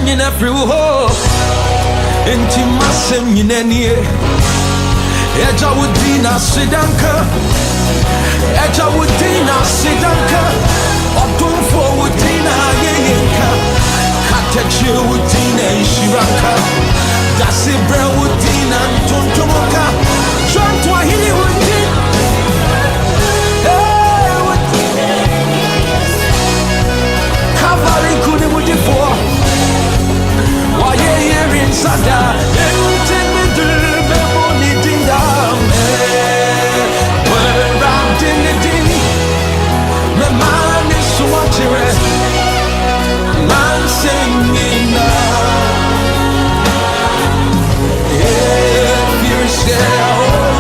semina fruho enti masemina nie eja wudina sidanka eja wudina sidanka odumfo wudina yenka kateche wudina ishiraka dasi bra wudina tuntumoka chantwa hili wudina Cavalry could have been for why you're in Sada and take me to the money down where I'm in the day. My man is so much man singing now. If you're scared,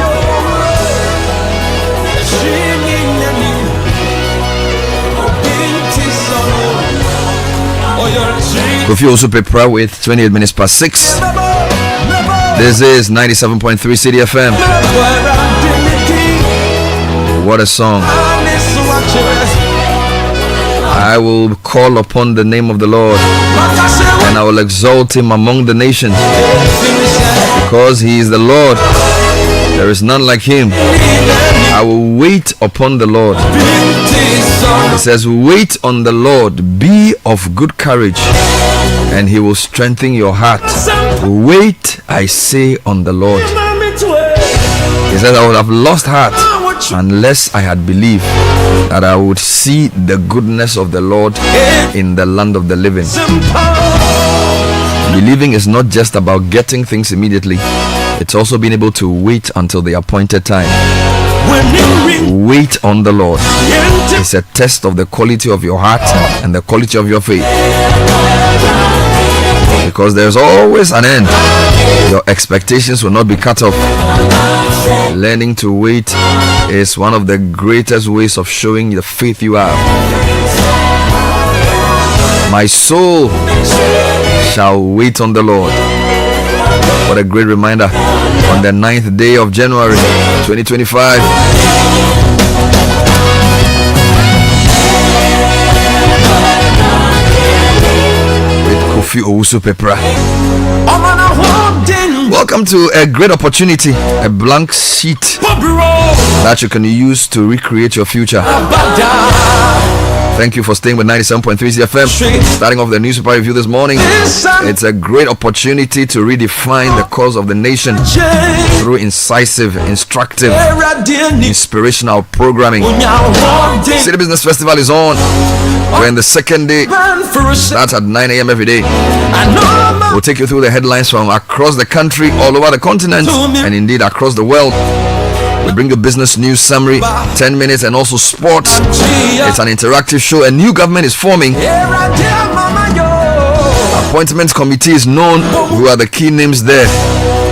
singing and you. If you also prepare with 28 minutes past 6. This is 97.3 Citi FM. What a song. I will call upon the name of the Lord and I will exalt him among the nations because he is the Lord. There is none like him. I will wait upon the Lord. It says, wait on the Lord, be of good courage, and he will strengthen your heart. Wait, I say, on the Lord. He says, I would have lost heart unless I had believed that I would see the goodness of the Lord in the land of the living. Believing is not just about getting things immediately. It's also being able to wait until the appointed time. Wait on the Lord. It's a test of the quality of your heart and the quality of your faith. Because there's always an end. Your expectations will not be cut off. Learning to wait is one of the greatest ways of showing the faith you have. My soul shall wait on the Lord. What a great reminder on the 9th day of January 2025. With Kofi Owusu-Pepra. Welcome to a great opportunity, a blank sheet that you can use to recreate your future. Thank you for staying with 97.3 FM. Starting off the newspaper review this morning. It's a great opportunity to redefine the cause of the nation through incisive, instructive, inspirational programming. City Business Festival is on. We're in the second day. That's at 9 a.m. every day. We'll take you through the headlines from across the country, all over the continent, and indeed across the world. We bring you business news summary, 10 minutes, and also sports. It's an interactive show. A new government is forming. Appointments committee is known. Who are the key names there?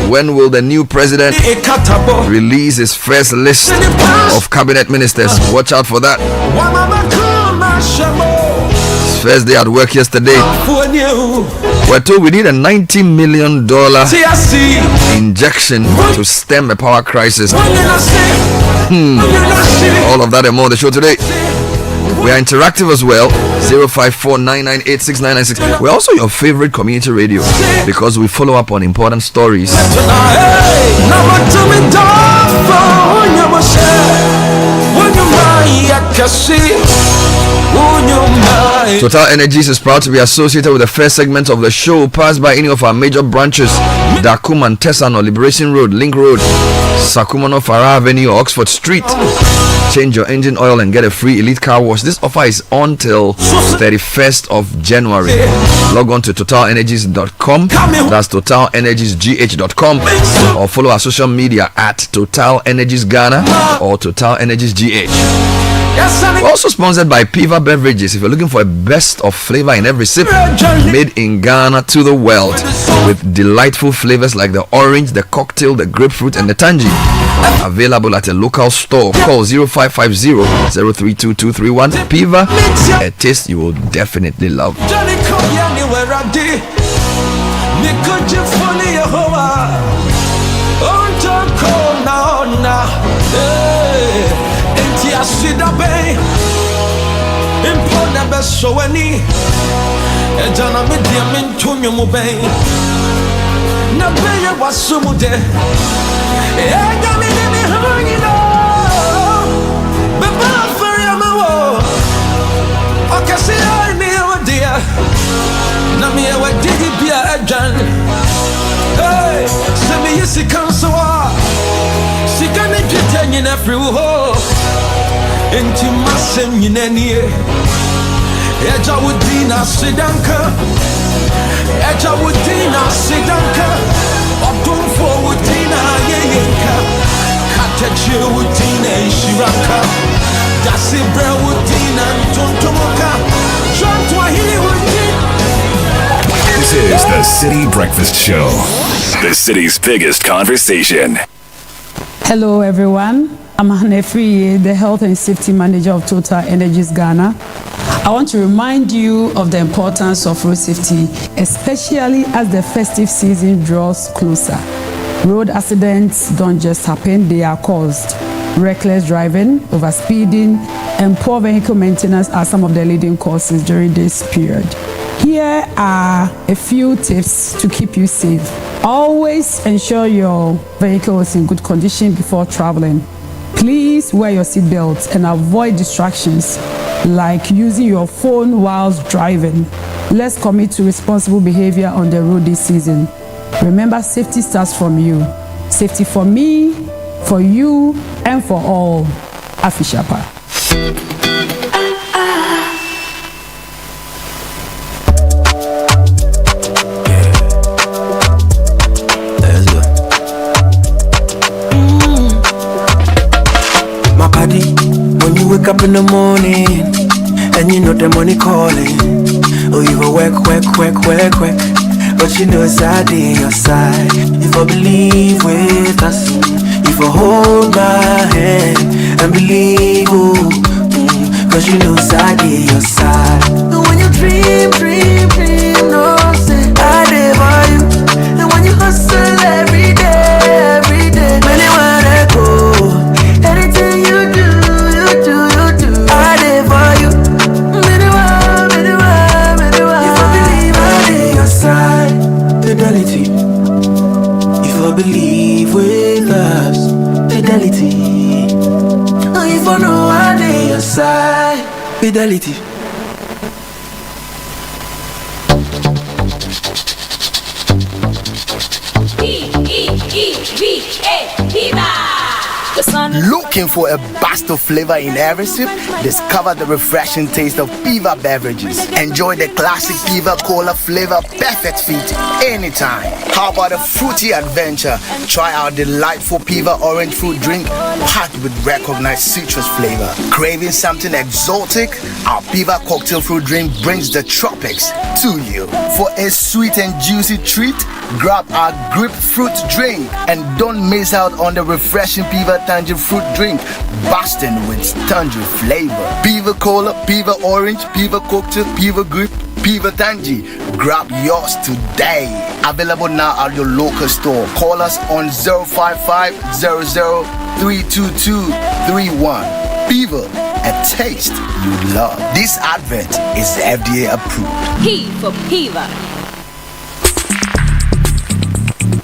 When will the new president release his first list of cabinet ministers? Watch out for that. First day at work yesterday. We're told we need a $90 million injection to stem a power crisis. All of that and more on the show today. We are interactive as well. 054-998-6996. We're also your favorite community radio because we follow up on important stories. Total Energies is proud to be associated with the first segment of the show. Pass by any of our major branches: Dakuman, Tesano, Liberation Road, Link Road, Sakumano, Farah Avenue, Oxford Street. Change your engine oil and get a free elite car wash. This offer is on till 31st of January. Log on to totalenergies.com. That's totalenergiesgh.com, or follow our social media at Total Energies Ghana or Total Energies GH. We're also sponsored by Piva Beverages. If you're looking for a best of flavor in every sip, made in Ghana to the world, with delightful flavors like the orange, the cocktail, the grapefruit, and the tangy. Available at a local store. Call 0550-032-231. Piva, a taste you will definitely love. Impona beso any. Ejana me diamin tunyo mubay. Na beye wasumude. Ega me honeyno. Beba feria mawo. Okasi I me dear. Na me wa didi bia ejan. Hey, se me yesi kansoa. Sikane jitenye na free ho. Enti masem nyinanie. Eja wudina sidanka. Eja wudina sidanka. Odumfo wudina yeyenka. Kateche wudina ishiraka. Dasi bre wudina ntontomoka. Jontwa hili wudina. This is the Citi Breakfast Show, the city's biggest conversation. Hello everyone, I'm Hanefri, the Health and Safety Manager of Total Energies Ghana. I want to remind you of the importance of road safety, especially as the festive season draws closer. Road accidents don't just happen, they are caused. Reckless driving, overspeeding, and poor vehicle maintenance are some of the leading causes during this period. Here are a few tips to keep you safe. Always ensure your vehicle is in good condition before traveling. Please wear your seatbelt and avoid distractions like using your phone whilst driving. Let's commit to responsible behavior on the road this season. Remember, safety starts from you. Safety for me, for you, and for all. Afishapa. Wake up in the morning, and you know the money calling. Oh, you go work, but you know it's out on your side. If I believe with us, if I hold my hand and believe, cause you know it's out on your side. And when you dream, no say I live for you. And when you hustle every day, anywhere I go, anything you do. Fidelity. If I believe with us, fidelity. If I know I lay your side, fidelity. Looking for a burst of flavor in every sip? Discover the refreshing taste of Piva beverages. Enjoy the classic Piva Cola flavor, perfect fit anytime. How about a fruity adventure? Try our delightful Piva orange fruit drink packed with recognized citrus flavor. Craving something exotic? Our Piva cocktail fruit drink brings the tropics to you. For a sweet and juicy treat, grab our grapefruit drink and don't miss out on the refreshing Piva Tangerine fruit drink, bursting with tangerine flavor. Piva Cola, Piva Orange, Piva Cocktail, Piva Grape, Piva Tangy. Grab yours today. Available now at your local store. Call us on 05500-322-31. Piva, a taste you love. This advert is FDA approved. P for Piva.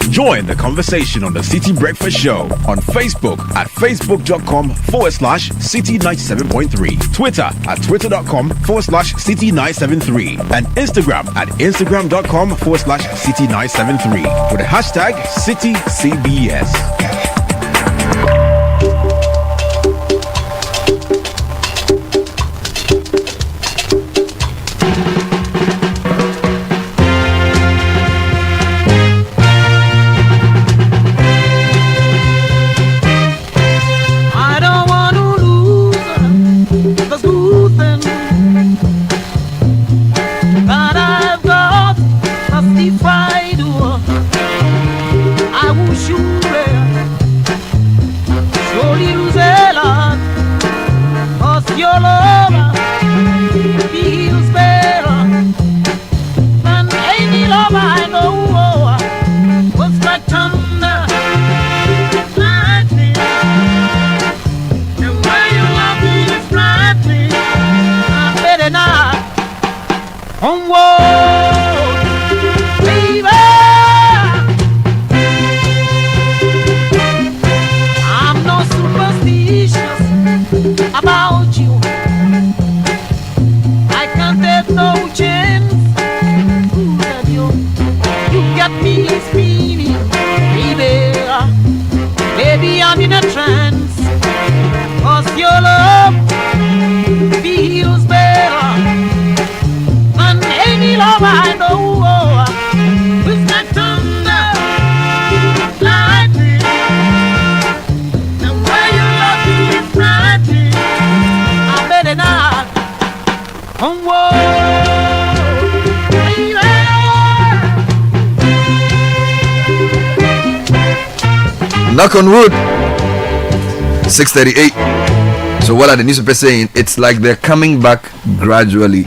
Join the conversation on the Citi Breakfast Show on Facebook at facebook.com/Citi97.3, Twitter at twitter.com/Citi973, and Instagram at instagram.com/Citi973 with the hashtag CitiCBS. I will shoot baby. I'm not superstitious about you. I can't take no chance. You got me spinning, baby. Baby, I'm in a trance. 'Cause your love feels better than any love I know. With that thunder, lightning, the way you love me is frightening. I better not. Knock on wood. 6:38. So what are the newspapers saying? It's like they're coming back gradually.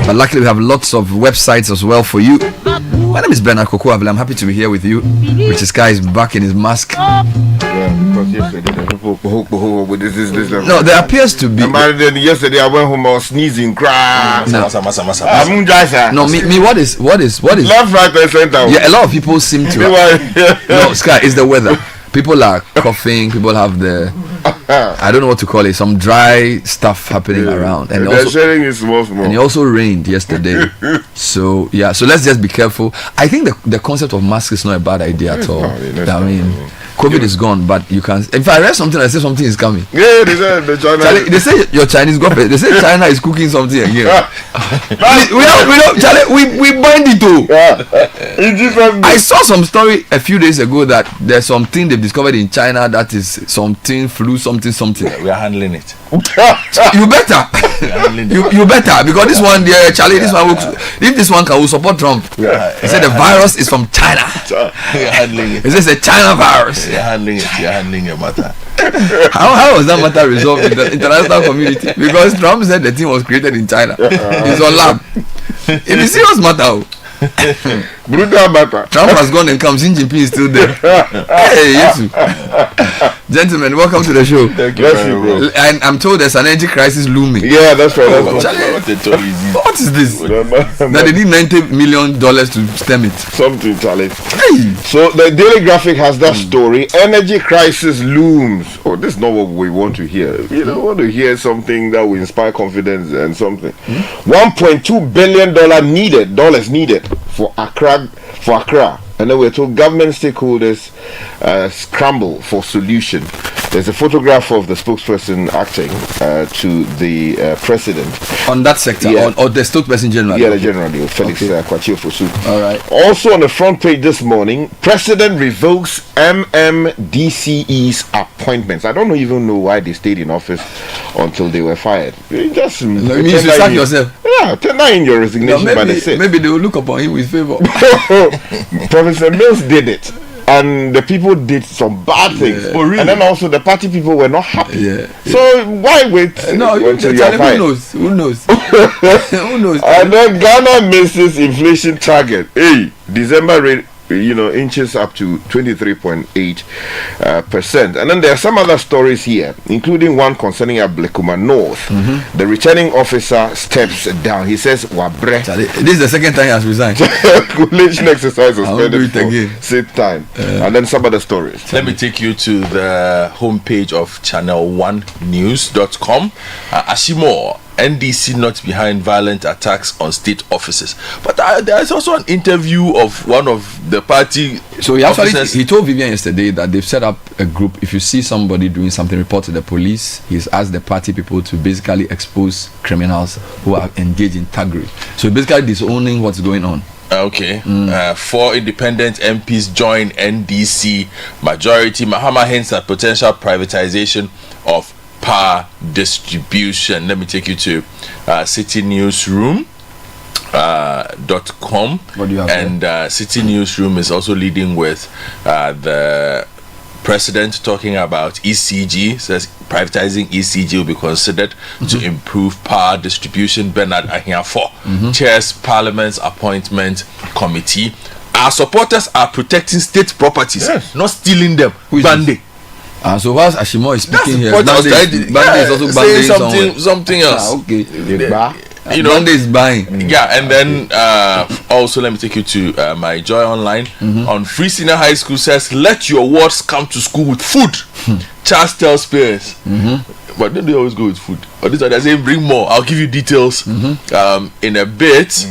But luckily we have lots of websites as well for you. My name is Bernard Kokoavile. I'm happy to be here with you. Richard Sky is back in his mask. Yeah, because yesterday the people with this. No, there appears to be. Yesterday I went home, I was sneezing, cry. No, No, me. What is? Left, right, and center. Yeah, a lot of people seem to. No, Sky, it's the weather. People are coughing. People have the. I don't know what to call it. Some dry stuff happening around, and they're also sharing it small. And it also rained yesterday. So yeah, so let's just be careful. I think the concept of mask is not a bad idea at all. I mean, COVID is gone, but you can. If I read something, I say something is coming. Yeah, they say the China. Charlie, they say your Chinese government. They say China is cooking something again. we don't. Charlie, we bind it too. I saw some story a few days ago that there's something they've discovered in China that is something flu something. We are handling it. You better. you better, because this one there, Charlie, this one if this one can will support Trump. He said the virus is from China. We are handling it. He says a China virus. You're handling it. You're handling your matter. How was that matter resolved in the international community? Because Trump said the thing was created in China. It's on lab. It's a serious matter. Brutal matter. Trump has gone and come. Xi Jinping is still there. Hey, yes. Gentlemen, welcome to the show. Thank you, bro. And I'm told there's an energy crisis looming. Yeah, that's right. What is this? That they need $90 million to stem it. Something, Charlie. Hey. So the Daily Graphic has that story. Energy crisis looms. Oh, this is not what we want to hear. You know, we want to hear something that will inspire confidence and something. $1.2 billion needed for Accra. And then we're told government stakeholders scramble for solution. There's a photograph of the spokesperson acting to the president. On that sector, yeah. or the spokesperson generally? Yeah, the generally, Felix Kwachio Fosu. All right. Also on the front page this morning, President revokes MMDCE's appointments. I don't even know why they stayed in office until they were fired. You just you sack yourself. Yeah, tender in your resignation by the state. Maybe they will look upon him with favor. Professor Mills did it, and the people did some bad things. Yeah. Oh, really? And then also the party people were not happy. Yeah. So why wait until you are fired? Who knows? Who knows? And then Ghana misses inflation target. Hey, December rate, inches up to 23.8%. And then there are some other stories here, including one concerning Ablekuma North. The returning officer steps down. He says, "Wabre." This is the second time he has resigned. Calculation exercise suspended for again. sixth time. And then some other stories. Let me take you to the homepage of channel1news.com. Ashimo, NDC not behind violent attacks on state offices. But there is also an interview of one of the party. So he told Vivian yesterday that they've set up a group. If you see somebody doing something, report to the police. He's asked the party people to basically expose criminals who are engaged in thuggery. So basically disowning what's going on. Okay. 4 independent MPs join NDC majority. Mahama hints at potential privatization of power distribution. Let me take you to Citi Newsroom. .com. What do you have and Citi Newsroom is also leading with the president talking about ECG. Says privatizing ECG will be considered to improve power distribution. Bernard Ahiafo chairs Parliament's appointment committee. Our supporters are protecting state properties, not stealing them. Bande. So whilst Ashimo is speaking here, Bande is also saying something else. okay. you know, Monday is buying. Yeah, and then also let me take you to my Joy Online on Free Senior High School says, let your wards come to school with food. Charles tells parents. But then they always go with food. But this one they say bring more. I'll give you details in a bit.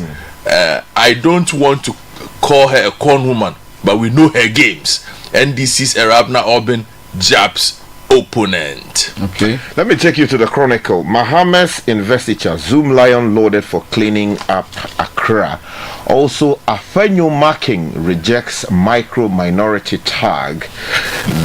I don't want to call her a corn woman, but we know her games. NDC's Arabna Orban Jab's opponent. Okay. Let me take you to the Chronicle. Mahama's investiture, Zoom Lion loaded for cleaning up Accra. Also, Afenyo Marking rejects micro-minority tag.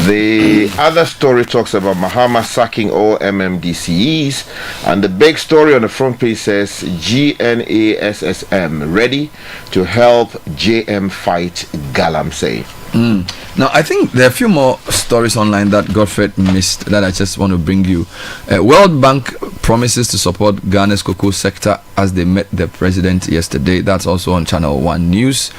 The other story talks about Mahama sacking all MMDCEs. And the big story on the front page says GNASSM ready to help JM fight Galamsey. Now, I think there are a few more stories online that Godfrey missed that I just want to bring you. World Bank promises to support Ghana's cocoa sector as they met the president yesterday. That's also on Channel 1 News.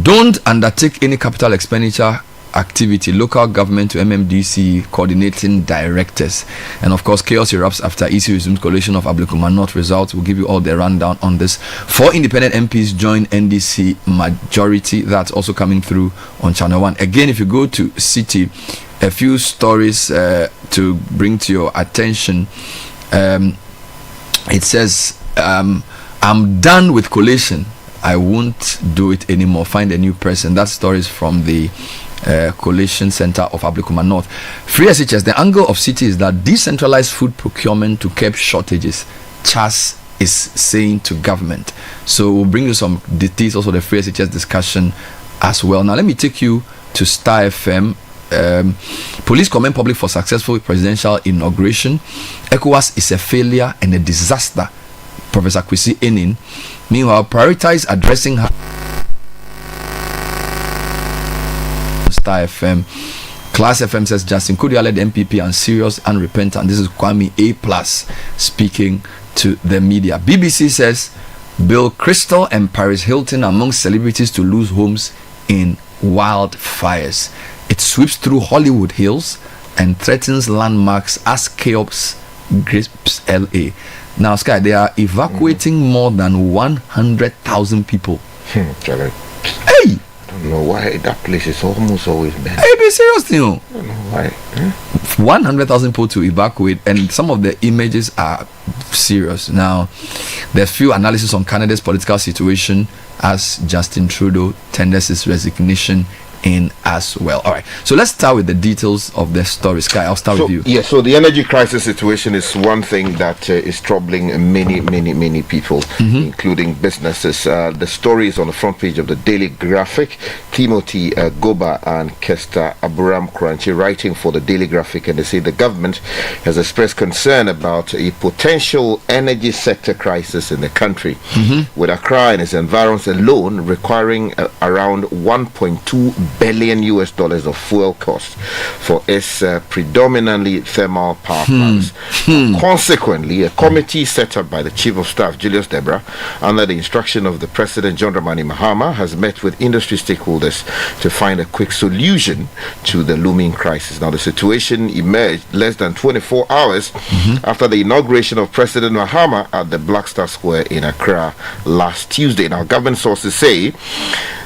Don't undertake any capital expenditure activity, local government to MMDC coordinating directors. And of course, chaos erupts after EC resumes collation of Ablekuma North results. We'll give you all the rundown on this. 4 independent MPs join NDC majority. That's also coming through on Channel 1. Again, if you go to Citi, a few stories to bring to your attention. It says, I'm done with collation. I won't do it anymore. Find a new person. That story is from the Coalition Center of Ablekuma North. Free SHS, the angle of Citi is that decentralized food procurement to curb shortages, Chas is saying to government. So we'll bring you some details, also the Free SHS discussion as well. Now let me take you to Star FM. Police commend public for successful presidential inauguration. ECOWAS is a failure and a disaster, Professor Kwesi Enin. Meanwhile, prioritize addressing Star FM. Class FM says Justin Kudia led MPP and serious unrepentant. This is Kwame A+ speaking to the media. BBC says Bill Crystal and Paris Hilton among celebrities to lose homes in wildfires. It sweeps through Hollywood Hills and threatens landmarks as chaos grips LA. Now, Sky, they are evacuating more than 100,000 people. Hey! I don't know why that place is almost always bad. Hey, be serious, you know. I don't know why. 100,000 people to evacuate, and some of the images are serious. Now, there's few analysis on Canada's political situation as Justin Trudeau tenders his resignation in as well. All right, so let's start with the details of the story. Sky, I'll start with you. Yeah, so the energy crisis situation is one thing that is troubling many people, including businesses. The story is on the front page of the Daily Graphic. Timothy Goba and Kester Abraham Kranchi writing for the Daily Graphic, and they say the government has expressed concern about a potential energy sector crisis in the country, with Accra and its environs alone requiring around 1.2 billion US dollars of fuel costs for its predominantly thermal power plants. Consequently, a committee set up by the Chief of Staff Julius Debra under the instruction of the President John Dramani Mahama has met with industry stakeholders to find a quick solution to the looming crisis. Now, the situation emerged less than 24 hours after the inauguration of President Mahama at the Black Star Square in Accra last Tuesday. Now, government sources say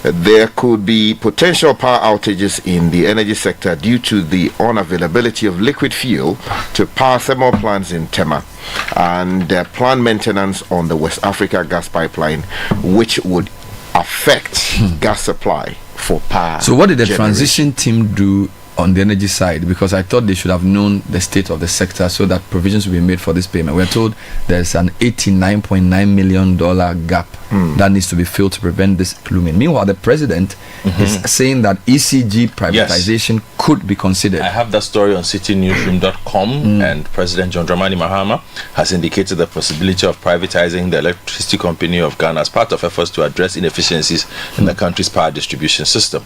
there could be potential power outages in the energy sector due to the unavailability of liquid fuel to power thermal plants in Tema and plant maintenance on the West Africa gas pipeline, which would affect gas supply for power. So what did the transition team do on the energy side? Because I thought they should have known the state of the sector so that provisions will be made for this payment. We're told there's an $89.9 million gap that needs to be filled to prevent this looming. Meanwhile, the president is saying that ECG privatization could be considered. I have that story on citynewsroom.com, and President John Dramani Mahama has indicated the possibility of privatizing the electricity company of Ghana as part of efforts to address inefficiencies in the country's power distribution system.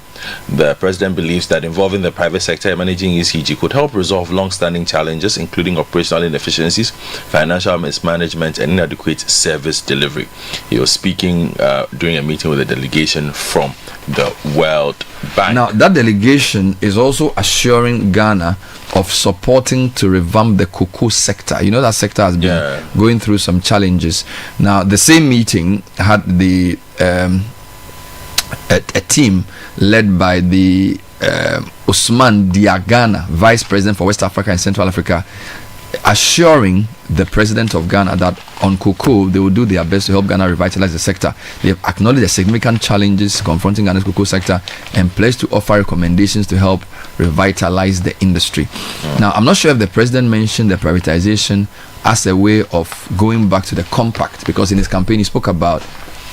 The president believes that involving the private sector managing ECG could help resolve long-standing challenges, including operational inefficiencies, financial mismanagement, and inadequate service delivery. He was speaking during a meeting with a delegation from the World Bank. Now, that delegation is also assuring Ghana of supporting to revamp the cocoa sector. You know, that sector has been going through some challenges. Now, the same meeting had the a team led by the Usman Diagana, Vice President for West Africa and Central Africa, assuring the President of Ghana that on cocoa they will do their best to help Ghana revitalize the sector. They have acknowledged the significant challenges confronting Ghana's cocoa sector and pledged to offer recommendations to help revitalize the industry. Now, I'm not sure if the President mentioned the privatization as a way of going back to the compact, because in his campaign he spoke about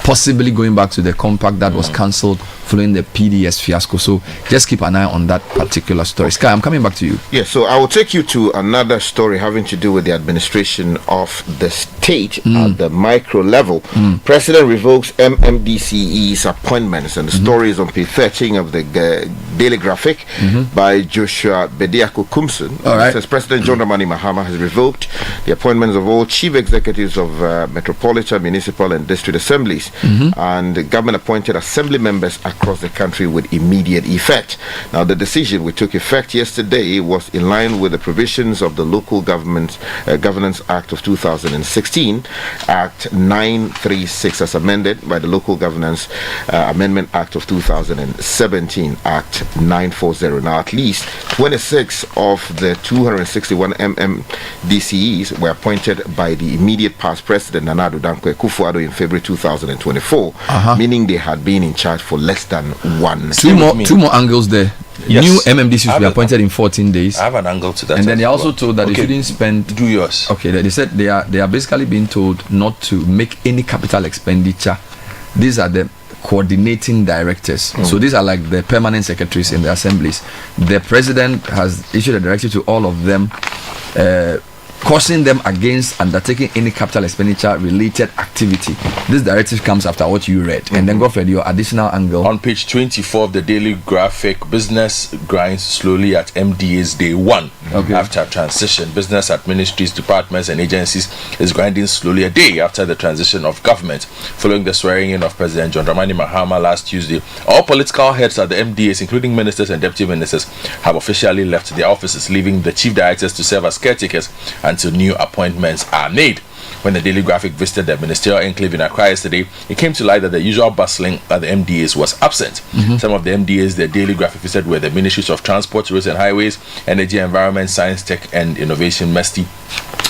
possibly going back to the compact that was cancelled following the PDS fiasco. So just keep an eye on that particular story. Sky, I'm coming back to you. Yeah, so I will take you to another story having to do with the administration of the state at the micro level. President revokes MMDCE's appointments, and the story is on page 13 of the Daily Graphic by Joshua Bediako Kumson. It says President John Dramani Mahama has revoked the appointments of all chief executives of metropolitan, municipal, and district assemblies, and the government appointed assembly members across the country with immediate effect. Now, the decision, which took effect yesterday, was in line with the provisions of the Local Government Governance Act of 2016, Act 936, as amended by the Local Governance Amendment Act of 2017, Act 940. Now, at least 26 of the 261 MMDCEs were appointed by the immediate past President Nana Addo Dankwa Akufo-Addo in February 2024, meaning they had been in charge for less than 1 year. Two more angles there. Yes. New MMDCs will be appointed in 14 days. I have an angle to that. And then they also told that they shouldn't spend. Do yours. Okay, they said they are basically being told not to make any capital expenditure. These are the coordinating directors. So these are like the permanent secretaries in the assemblies. The president has issued a directive to all of them, cautioning them against undertaking any capital expenditure related activity. This directive comes after what you read. And then, Godfred, your additional angle. On page 24 of the Daily Graphic, business grinds slowly at MDA's day one. After transition, business at ministries, departments, and agencies is grinding slowly a day after the transition of government. Following the swearing in of President John Dramani Mahama last Tuesday, all political heads at the MDAs, including ministers and deputy ministers, have officially left their offices, leaving the chief directors to serve as caretakers until new appointments are made. When the Daily Graphic visited the ministerial enclave in Accra yesterday, it came to light that the usual bustling at the MDAs was absent. Some of the MDAs the Daily Graphic visited were the Ministries of Transport, Roads and Highways, Energy, Environment, Science, Tech and Innovation, MESTI.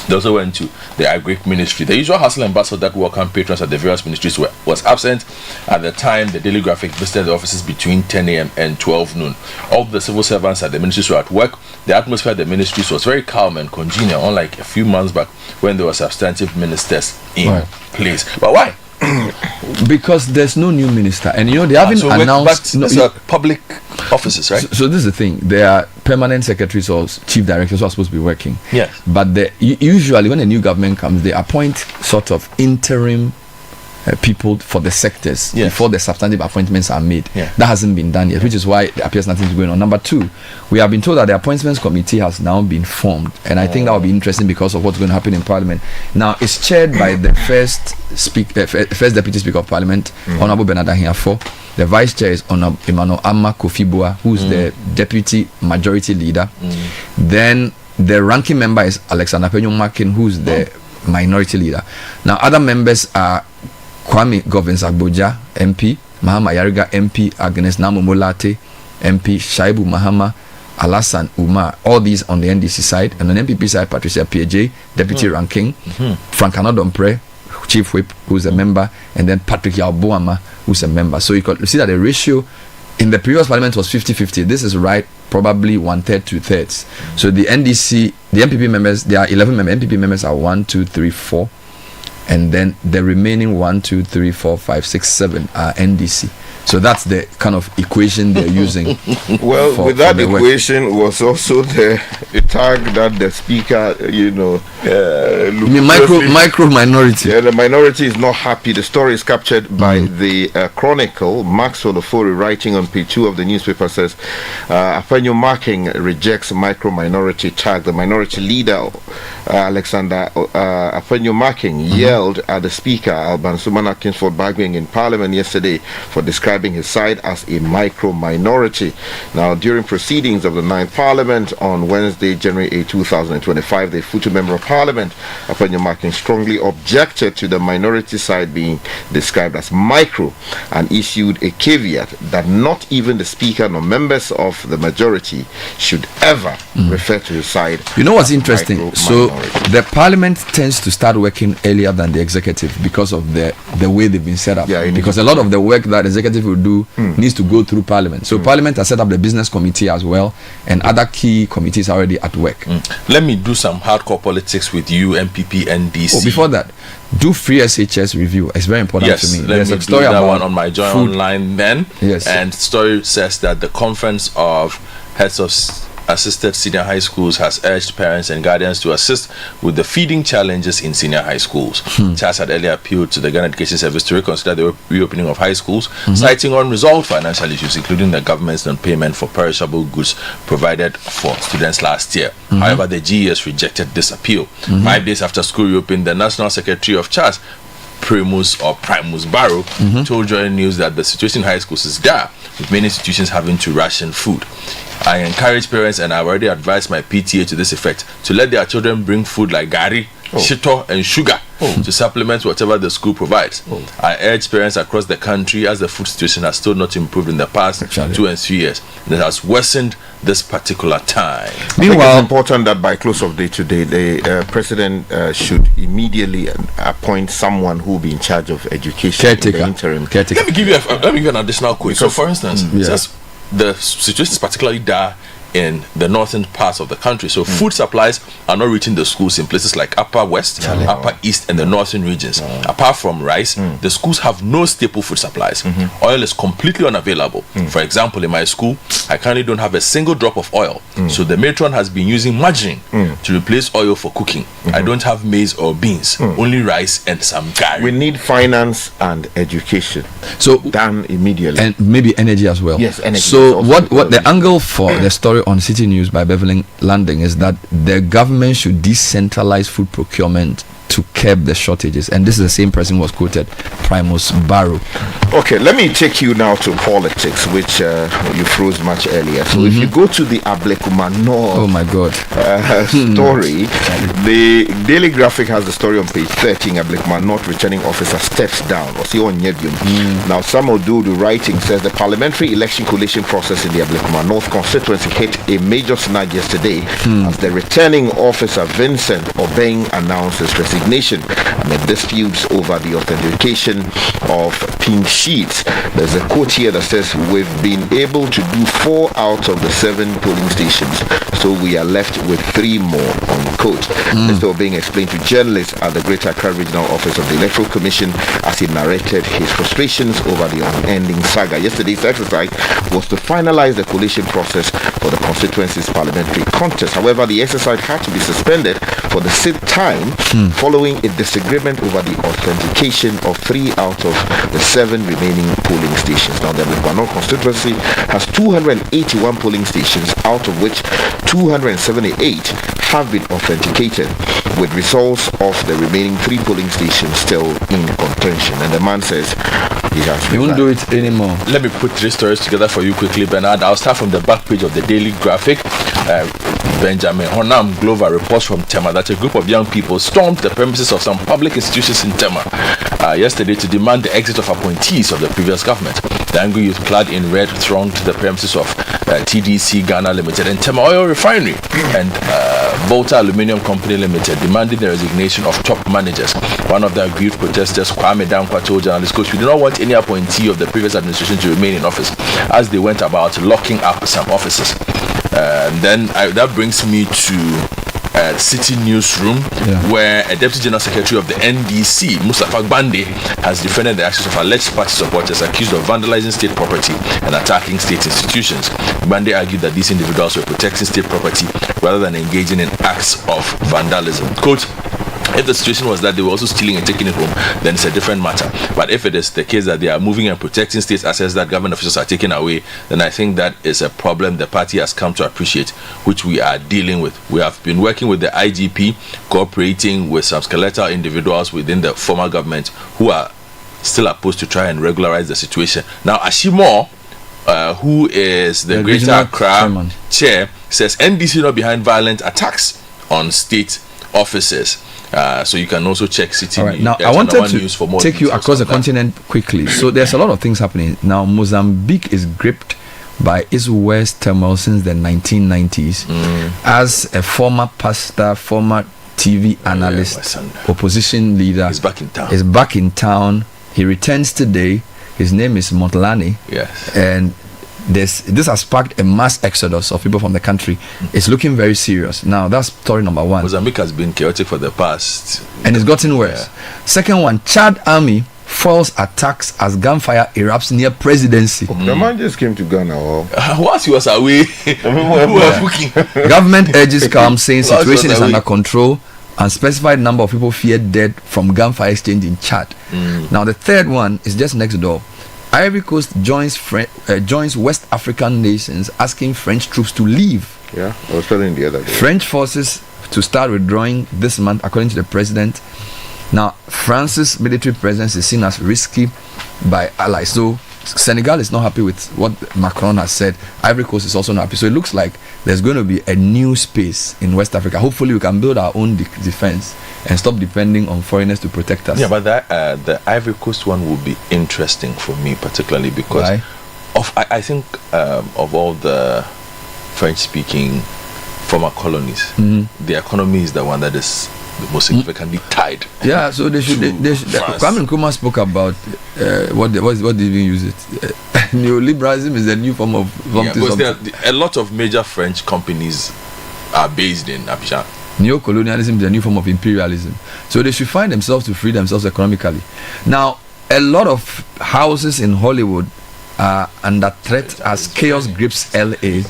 They also went to the Agric Ministry. The usual hustle and bustle that welcomed patrons at the various ministries was absent. At the time, the Daily Graphic visited the offices between 10 a.m. and 12 noon. All the civil servants at the ministries were at work. The atmosphere at the ministries was very calm and congenial, unlike a few months back when there were substantive ministers in place. But why? Because there's no new minister, and you know they haven't announced. But these are public offices, right? So this is the thing: they are permanent secretaries or chief directors who are supposed to be working. Yes. But usually, when a new government comes, they appoint sort of interim people for the sectors before the substantive appointments are made. That hasn't been done yet, which is why it appears nothing's going on. Number two, we have been told that the appointments committee has now been formed, and I think that will be interesting because of what's going to happen in Parliament. Now, it's chaired by the first Deputy Speaker of Parliament, Honorable Bernard Ahiafo. The Vice Chair is Honorable Emmanuel Amma Kofi-Boa, who's the Deputy Majority Leader. Then the ranking member is Alexander Penyong-Makin, who's the Minority Leader. Now, other members are Kwame Govins-Agboja, MP, Mahama Yariga, MP, Agnes Namumolate, MP, Shaibu Mahama, Alasan Umar, all these on the NDC side, and on the MPP side, Patricia PJ, Deputy Ranking, Frank Anodompre, Chief Whip, who's a member, and then Patrick Yaoboama, who's a member. So you see that the ratio in the previous parliament was 50-50. This is right, probably 1/3, 2/3. So the NDC, the MPP members, there are 11 members. MPP members are 1, 2, 3, 4. And then the remaining 1, 2, 3, 4, 5, 6, 7 are NDC. So that's the kind of equation they're using. Well, with that equation was also the tag that the speaker, micro minority. Yeah, the minority is not happy. The story is captured by the Chronicle. Max Olofori, writing on page 2 of the newspaper, says Afenyo Marking rejects micro minority tag. The minority leader, Alexander Afenyo Marking, yelled at the speaker, Alban Sumana Kingsford Bagwing, in Parliament yesterday for describing his side as a micro minority. Now, during proceedings of the 9th Parliament on Wednesday, January 8, 2025, the Futu Member of Parliament, Afenyo Marking, strongly objected to the minority side being described as micro and issued a caveat that not even the speaker nor members of the majority should ever refer to his side. You know what's interesting? So the Parliament tends to start working earlier than the executive because of the way they've been set up. Yeah, because a lot of the work that the executive will do needs to go through Parliament. So Parliament has set up the business committee as well, and other key committees are already at work. Let me do some hardcore politics with you, MPP, NDC. Oh, before that, do free SHS review. It's very important to me. There's a story about that one on my Joy Online then. Yes. And story says that the Conference of Heads of Assisted Senior High Schools has urged parents and guardians to assist with the feeding challenges in senior high schools. CHAS had earlier appealed to the Ghana Education Service to reconsider the reopening of high schools, citing unresolved financial issues, including the government's non-payment for perishable goods provided for students last year. However, the GES rejected this appeal. 5 days after school reopened, the National Secretary of CHAS, Primus Barrow, told Joy News that the situation in high schools is dire, with many institutions having to ration food. I encourage parents, and I've already advised my PTA to this effect, to let their children bring food like gari, shito, and sugar to supplement whatever the school provides. I urge parents across the country, as the food situation has still not improved in the past 2 and 3 years, and it has worsened this particular time. Meanwhile, it's important that by close of day today, the president should immediately appoint someone who will be in charge of education in the interim. Let me give you an additional quiz. So, for instance, since the situation is particularly dire in the northern parts of the country, so food supplies are not reaching the schools in places like Upper West, Upper East, and the northern regions. Apart from rice, the schools have no staple food supplies. Oil is completely unavailable. For example, in my school, I currently don't have a single drop of oil, so the matron has been using margarine to replace oil for cooking. I don't have maize or beans, only rice and some gari. We need finance and education, so done immediately, and maybe energy as well. Yes, energy. So what the angle for the story on City News by Beverly Landing is that the government should decentralize food procurement to curb the shortages, and this is the same person who was quoted, Primus Barrow. Okay, let me take you now to politics, which you froze much earlier. So if you go to the Ablekumano story, the Daily Graphic has the story on page 13. Ablekumano returning officer steps down. Now Samuel Dudu writing says the parliamentary election collation process in the Ablekuma North constituency hit a major snag yesterday as the returning officer Vincent Obeng announced his resignation amid disputes over the authentication of pink sheets. There's a quote here that says, "We've been able to do 4 out of the 7 polling stations, so we are left with 3 more," unquote. Mr. Obeng explained to journalists at the Greater Accra Regional Office of the Electoral Commission as he narrated his frustrations over the unending saga. Yesterday's exercise was to finalize the collation process for the constituency's parliamentary contest. However, the exercise had to be suspended for the 6th time following a disagreement over the authentication of 3 out of the 7 remaining polling stations. Now, the Lebanon constituency has 281 polling stations, out of which 278 have been authenticated, with results of the remaining 3 polling stations still in contention. And the man says he won't do it anymore. Let me put 3 stories together for you quickly, Bernard. I'll start from the back page of the Daily Graphic. Benjamin Honam Glover reports from Tema that a group of young people stormed the premises of some public institutions in Tema yesterday to demand the exit of appointees of the previous government. The angry youth clad in red thronged the premises of TDC Ghana Limited and Tema Oil Refinery and Volta Aluminium Company Limited, demanding the resignation of top managers. One of the aggrieved protesters, Kwame Dankwa, told journalists, "Coach, we do not want any appointee of the previous administration to remain in office," as they went about locking up some offices. Then that brings me to City newsroom, where a Deputy General Secretary of the NDC, Mustafa Bande, has defended the actions of alleged party supporters accused of vandalizing state property and attacking state institutions. Bande argued that these individuals were protecting state property rather than engaging in acts of vandalism. Quote, if the situation was that they were also stealing and taking it home, then it's a different matter. But if it is the case that they are moving and protecting state assets that government officials are taking away, then I think that is a problem the party has come to appreciate, which we are dealing with. We have been working with the IGP, cooperating with some skeletal individuals within the former government who are still opposed to try and regularize the situation. Now, Ashimo, who is the Greater Accra chair, says NDC not behind violent attacks on state offices. So you can also check City. Right. Now, I wanted to take you across the continent quickly. So there's a lot of things happening. Now, Mozambique is gripped by its worst turmoil since the 1990s. As a former pastor, former TV analyst, opposition leader, is back in town. He returns today. His name is Motlani. Yes. And this has sparked a mass exodus of people from the country. It's looking very serious. Now, that's story number one. Mozambique has been chaotic for the past. And it's gotten worse. Second one, Chad army false attacks as gunfire erupts near presidency. The man just came to Ghana. Whilst he was away, government urges calm, saying situation is under control. Unspecified number of people feared dead from gunfire exchange in Chad. Now, the third one is just next door. Ivory Coast joins West African nations asking French troops to leave. Yeah, I was telling the other day. French forces to start withdrawing this month, according to the president. Now, France's military presence is seen as risky by allies. So, Senegal is not happy with what Macron has said. Ivory Coast is also not happy. So, it looks like there's going to be a new space in West Africa. Hopefully, we can build our own defense and stop depending on foreigners to protect us. Yeah, but the Ivory Coast one will be interesting for me, particularly because I think of all the French-speaking former colonies, the economy is the one that is the most significantly tied. Yeah, so they should. Kwame Nkrumah spoke about what did he use it? Neoliberalism is a new form of because a lot of major French companies are based in Abidjan. Neocolonialism is a new form of imperialism. So they should find themselves to free themselves economically. Now, a lot of houses in Hollywood are under threat as chaos grips LA.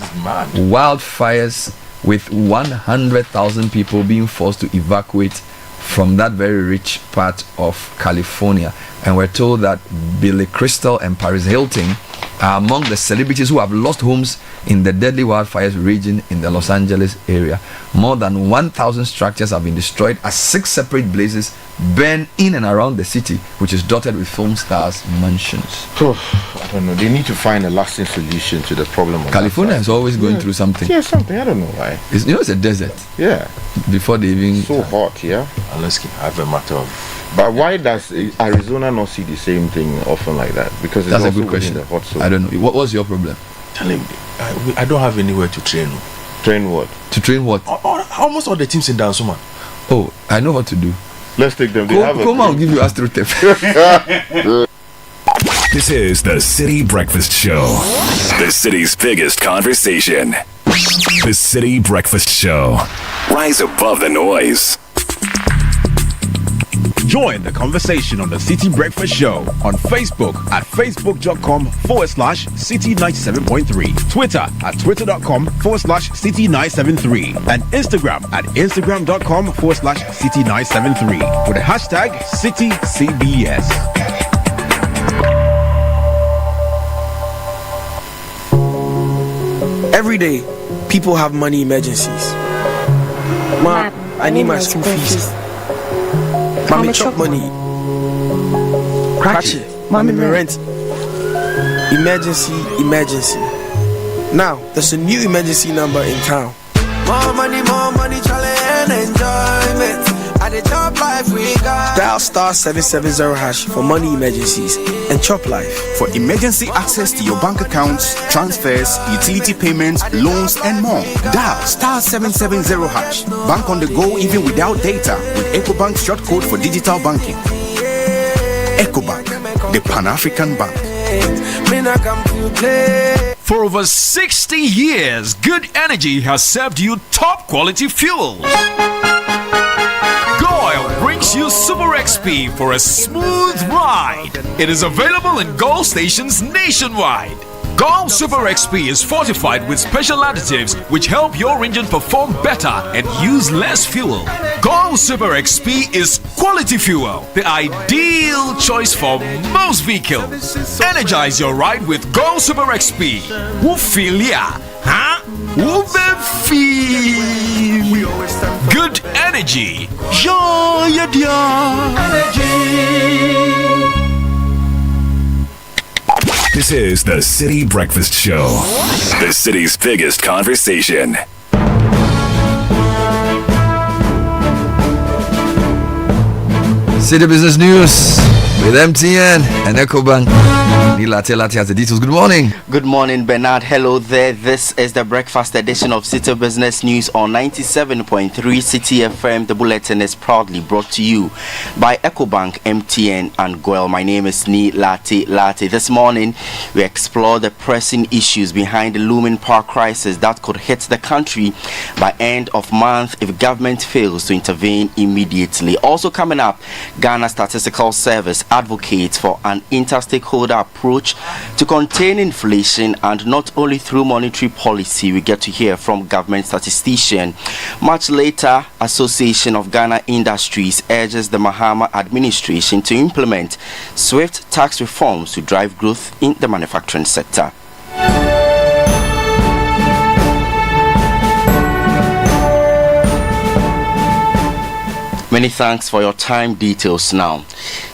Wildfires with 100,000 people being forced to evacuate from that very rich part of California. And we're told that Billy Crystal and Paris Hilton are among the celebrities who have lost homes in the deadly wildfires raging in the Los Angeles area. More than 1,000 structures have been destroyed as 6 separate blazes burn in and around the city, which is dotted with film stars' mansions. I don't know. They need to find a lasting solution to the problem. California is always going through something. Yeah, something. I don't know why. It's a desert. Yeah. Before they even... So hot, yeah. Unless I have a matter of... But why does Arizona not see the same thing often like that? Because it's that's also a good question. The hot zone. I don't know. What was your problem? Tell him, I don't have anywhere to train. Train what? To train what? Almost all the teams in Dansuma. Oh, I know what to do. Let's take them. Come on, give you AstroTurf. This is the Citi Breakfast Show. The city's biggest conversation. The Citi Breakfast Show. Rise above the noise. Join the conversation on the Citi Breakfast Show on Facebook at facebook.com/Citi97.3, Twitter at twitter.com/Citi973, and Instagram at instagram.com/Citi973 with the hashtag CitiCBS. Every day, people have money emergencies. Ma, I need my school fees. Mommy chop money. Crash it. Mommy my rent. Emergency. Now, there's a new emergency number in town. More money, challenge and enjoyment. At the Chop Life we got. Dial *770# for money emergencies and Chop Life. For emergency access to your bank accounts, transfers, utility payments, loans, and more. Dial *770#. Bank on the go even without data with EcoBank's short code for digital banking. EcoBank, the Pan-African Bank. For over 60 years, Good Energy has served you top quality fuels. Goil brings you Super XP for a smooth ride. It is available in Goil stations nationwide. Goil Super XP is fortified with special additives which help your engine perform better and use less fuel. Goil Super XP is quality fuel, the ideal choice for most vehicles. Energize your ride with Goil Super XP. Wufilia, huh? Wufefi. Good energy. Joy energy. This is the Citi Breakfast Show, the city's biggest conversation. City Business News with MTN and EcoBank. Lati has the details. Good morning. Good morning, Bernard. Hello there. This is the breakfast edition of City Business News on 97.3 Citi FM. The bulletin is proudly brought to you by EcoBank, MTN, and Goil. My name is Lati. This morning, we explore the pressing issues behind the looming power crisis that could hit the country by end of month if government fails to intervene immediately. Also coming up, Ghana Statistical Service advocates for an inter-stakeholder approach to contain inflation, and not only through monetary policy. We get to hear from government statistician. Much later, Association of Ghana Industries urges the Mahama administration to implement swift tax reforms to drive growth in the manufacturing sector. Many thanks for your time. Details now.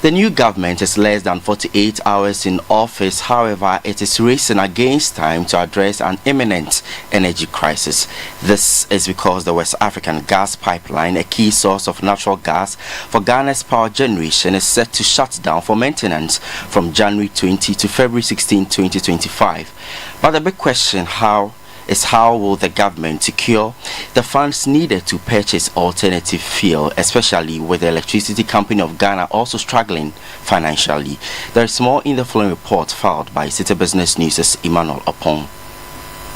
The new government is less than 48 hours in office. However, it is racing against time to address an imminent energy crisis. This is because the West African gas pipeline, a key source of natural gas for Ghana's power generation, is set to shut down for maintenance from January 20 to February 16, 2025. But the big question how will the government secure the funds needed to purchase alternative fuel, especially with the Electricity Company of Ghana also struggling financially? There is more in the following report filed by Citi Business News' Emmanuel Opon.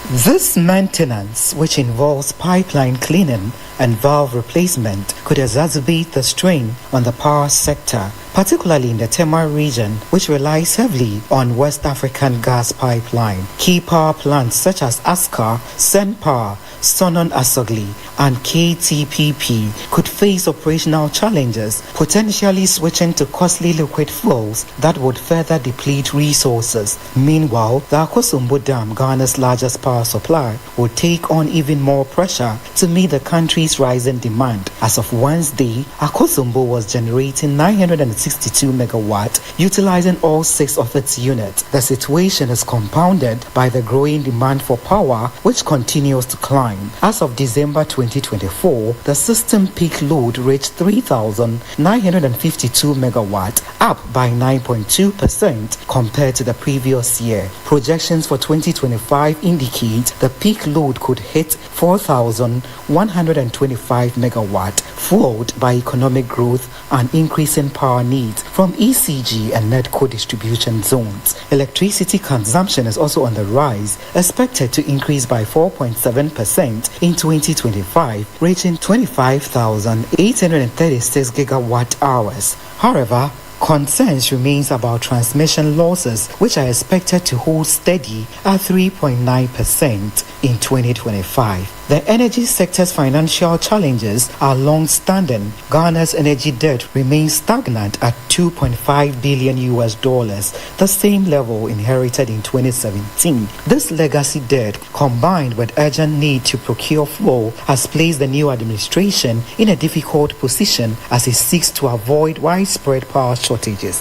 This maintenance, which involves pipeline cleaning and valve replacement, could exacerbate the strain on the power sector, particularly in the Tema region, which relies heavily on West African gas pipeline. Key power plants such as Askar, Senpower, Sonon Asogli, and KTPP could face operational challenges, potentially switching to costly liquid fuels that would further deplete resources. Meanwhile, the Akosombo Dam, Ghana's largest power supply, would take on even more pressure to meet the country's rising demand. As of Wednesday, Akosombo was generating 962 megawatts, utilizing all 6 of its units. The situation is compounded by the growing demand for power, which continues to climb. As of December 2024, the system peak load reached 3,952 megawatts, up by 9.2% compared to the previous year. Projections for 2025 indicate the peak load could hit 4,125 megawatts, fueled by economic growth and increasing power needs from ECG and NEDCO distribution zones. Electricity consumption is also on the rise, expected to increase by 4.7% in 2025, reaching 25,836 gigawatt hours. However, concerns remains about transmission losses, which are expected to hold steady at 3.9% in 2025. The energy sector's financial challenges are long-standing. Ghana's energy debt remains stagnant at $2.5 billion, the same level inherited in 2017. This legacy debt, combined with urgent need to procure fuel, has placed the new administration in a difficult position as it seeks to avoid widespread power shortages.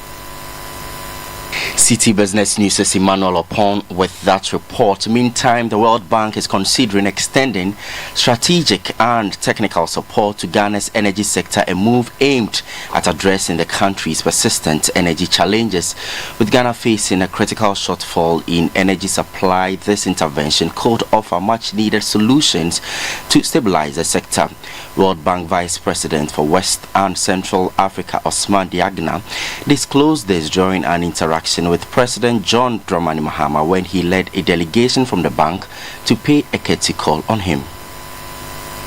Citi Business News' Emmanuel Opon with that report. Meantime, the World Bank is considering extending strategic and technical support to Ghana's energy sector, a move aimed at addressing the country's persistent energy challenges. With Ghana facing a critical shortfall in energy supply, this intervention could offer much-needed solutions to stabilize the sector. World Bank Vice President for West and Central Africa, Osman Diagna, disclosed this during an interaction with with President John Dramani Mahama when he led a delegation from the bank to pay a courtesy call on him.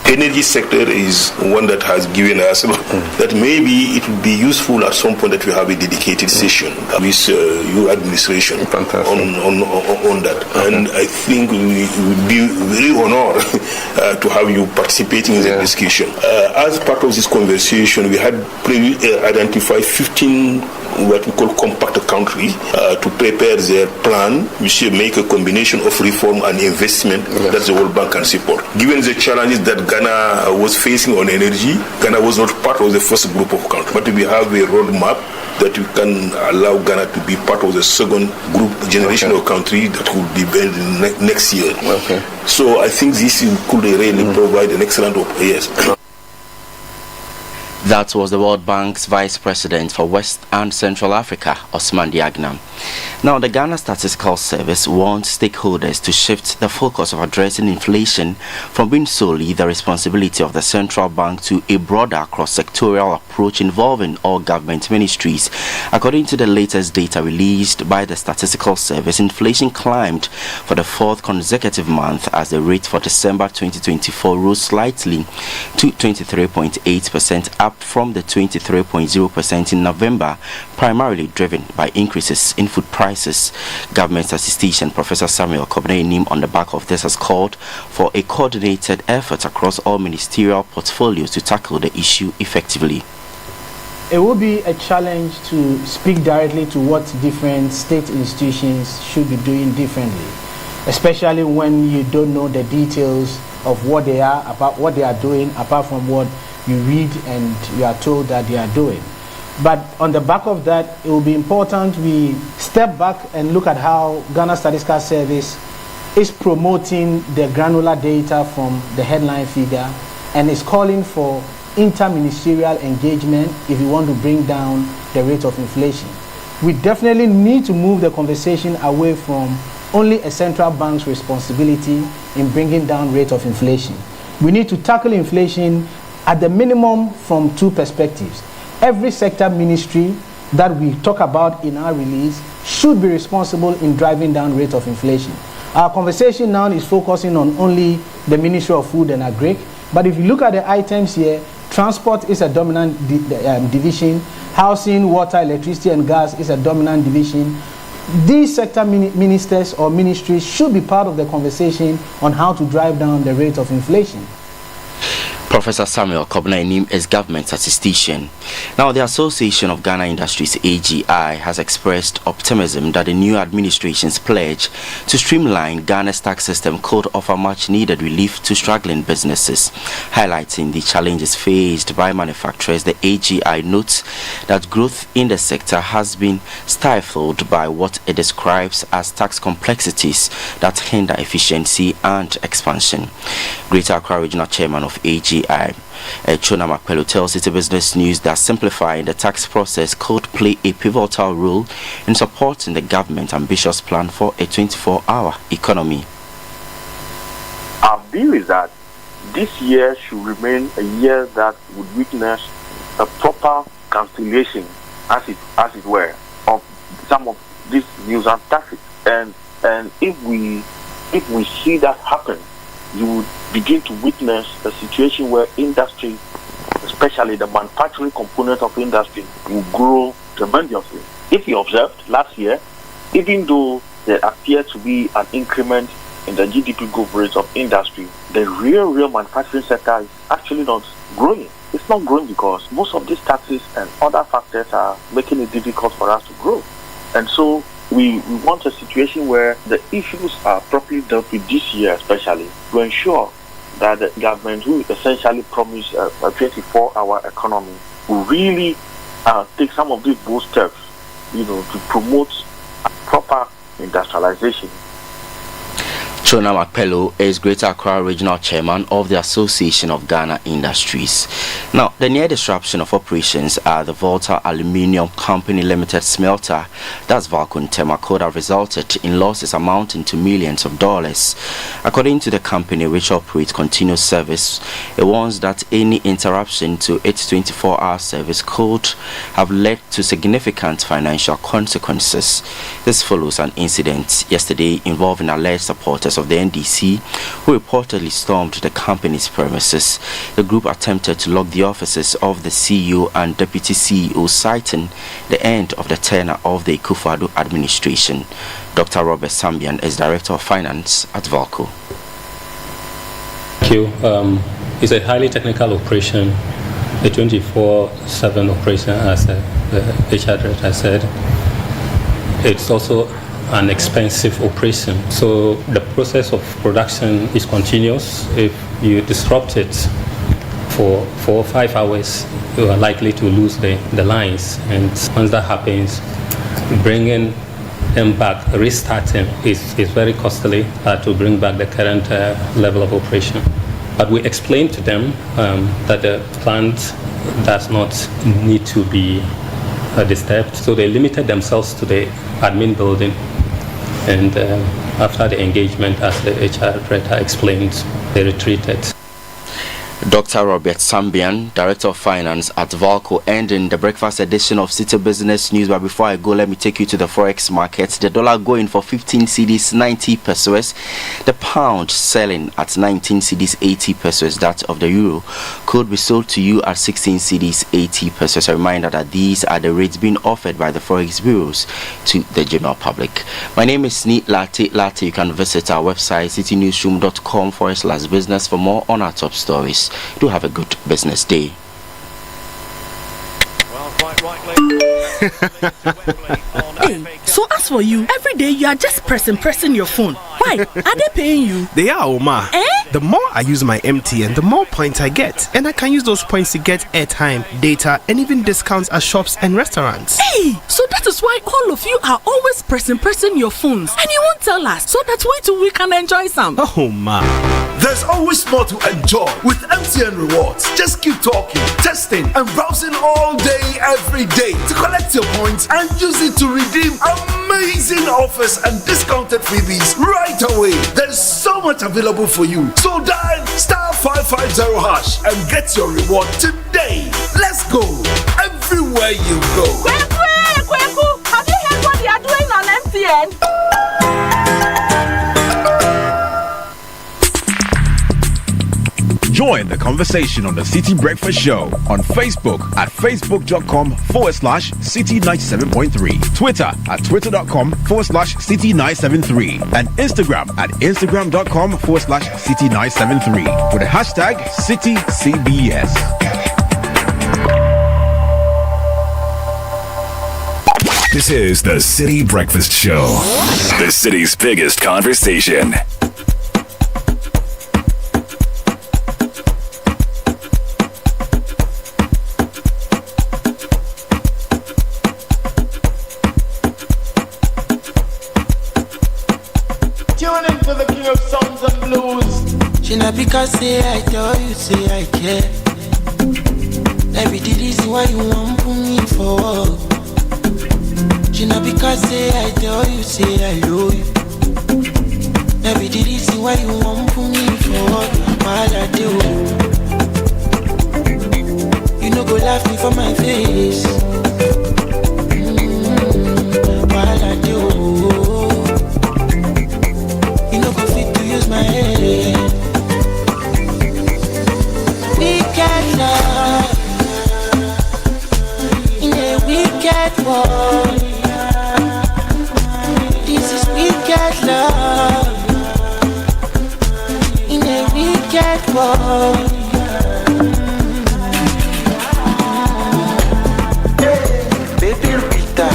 Energy sector is one that has given us that maybe it would be useful at some point that we have a dedicated session with your administration on that. Okay. And I think we would be very honored to have you participating in the discussion. As part of this conversation, we had identified 15 what we call compact countries to prepare their plan, which make a combination of reform and investment that the World Bank can support. Given the challenges that Ghana was facing on energy, Ghana was not part of the first group of countries, but we have a roadmap that we can allow Ghana to be part of the second group generation of countries that will be built next year. Okay. So I think this could really provide an excellent opportunity. That was the World Bank's Vice President for West and Central Africa, Osman Diagnam. Now, the Ghana Statistical Service wants stakeholders to shift the focus of addressing inflation from being solely the responsibility of the central bank to a broader cross-sectorial approach involving all government ministries. According to the latest data released by the Statistical Service, inflation climbed for the fourth consecutive month as the rate for December 2024 rose slightly to 23.8%, up from the 23.0% in November, primarily driven by increases in food prices. Government statistician Professor Samuel Kobnei on the back of this has called for a coordinated effort across all ministerial portfolios to tackle the issue effectively. It will be a challenge to speak directly to what different state institutions should be doing differently, especially when you don't know the details of what they are, about what they are doing, apart from what you read and you are told that they are doing. But on the back of that, it will be important we step back and look at how Ghana Statistical Service is promoting the granular data from the headline figure and is calling for interministerial engagement if you want to bring down the rate of inflation. We definitely need to move the conversation away from only a central bank's responsibility in bringing down rate of inflation. We need to tackle inflation at the minimum from two perspectives. Every sector ministry that we talk about in our release should be responsible in driving down rate of inflation. Our conversation now is focusing on only the Ministry of Food and Agric, but if you look at the items here, transport is a dominant division, housing, water, electricity and gas is a dominant division. These sector ministers or ministries should be part of the conversation on how to drive down the rate of inflation. Professor Samuel Kobnei is government statistician. Now, the Association of Ghana Industries AGI has expressed optimism that the new administration's pledge to streamline Ghana's tax system could offer much needed relief to struggling businesses. Highlighting the challenges faced by manufacturers, the AGI notes that growth in the sector has been stifled by what it describes as tax complexities that hinder efficiency and expansion. Greater Accra Regional Chairman of AGI, Chona Mapelo, tells Citi Business News that simplifying the tax process could play a pivotal role in supporting the government's ambitious plan for a 24-hour economy. Our view is that this year should remain a year that would witness a proper cancellation, as it were, of some of these nuisance taxes. And if we see that happen, you would begin to witness a situation where industry, especially the manufacturing component of industry, will grow tremendously. If you observed last year, even though there appeared to be an increment in the GDP growth rates of industry, the real manufacturing sector is actually not growing. It's not growing because most of these taxes and other factors are making it difficult for us to grow. And so we want a situation where the issues are properly dealt with this year, especially to ensure that the government, who essentially promised a 24-hour economy, will really take some of these bold steps, to promote proper industrialization. Trona Mapello is Greater Accra Regional Chairman of the Association of Ghana Industries. Now, the near disruption of operations at the Volta Aluminium Company Limited smelter, that's Valco in Tema, could have resulted in losses amounting to millions of dollars. According to the company, which operates continuous service, it warns that any interruption to its 24-hour service could have led to significant financial consequences. This follows an incident yesterday involving alleged supporters of the NDC who reportedly stormed the company's premises. The group attempted to lock the offices of the CEO and deputy CEO, citing the end of the tenure of the Akufo-Addo administration. Dr. Robert Sambian is Director of Finance at Valco. Thank you. It's a highly technical operation, a 24/7 operation, as the HR Director said. It's also an expensive operation. So the process of production is continuous. If you disrupt it for 4 or 5 hours, you are likely to lose the lines. And once that happens, bringing them back, restarting is very costly to bring back the current level of operation. But we explained to them that the plant does not need to be disturbed. So they limited themselves to the admin building. And after the engagement, as the HR Director explained, they retreated. Dr. Robert Sambian, Director of Finance at Valco, ending the breakfast edition of Citi Business News. But before I go, let me take you to the forex markets. The dollar going for 15 cedis 90 pesos. The pound selling at 19 cedis 80 pesos. That of the euro could be sold to you at 16 cedis 80 pesos. A reminder that these are the rates being offered by the forex bureaus to the general public. My name is Sneak Latte. You can visit our website citynewsroom.com/business for more on our top stories. Do have a good business day. Hey, so as for you, every day you are just pressing your phone. Why? Are they paying you? They are, Oma. The more I use my MTN, the more points I get. And I can use those points to get airtime, data, and even discounts at shops and restaurants. Hey, so that is why all of you are always pressing your phones. And you won't tell us, so that we too we can enjoy some. Oh, ma. There's always more to enjoy with MTN Rewards. Just keep talking, testing, and browsing all day, every day to collect your points and use it to redeem amazing offers and discounted freebies right away. There's so much available for you. So dial *550# and get your reward today. Let's go everywhere you go. Kweku, have you heard what they are doing on MTN? Join the conversation on the Citi Breakfast Show on Facebook at facebook.com/Citi97.3, Twitter at twitter.com/Citi973, and Instagram at instagram.com/Citi973 with the hashtag CitiCBS. This is the Citi Breakfast Show, the city's biggest conversation. Because say I tell you, say I care. That be the reason why you want put me forward. Gina, because say I tell you, say I love you. That be the reason why you want put me forward. While I do, you no go laugh me for my face. While I do, you no go fit to use my head. Wicked love in a wicked world. This is wicked love in a wicked world. Baby Lupita,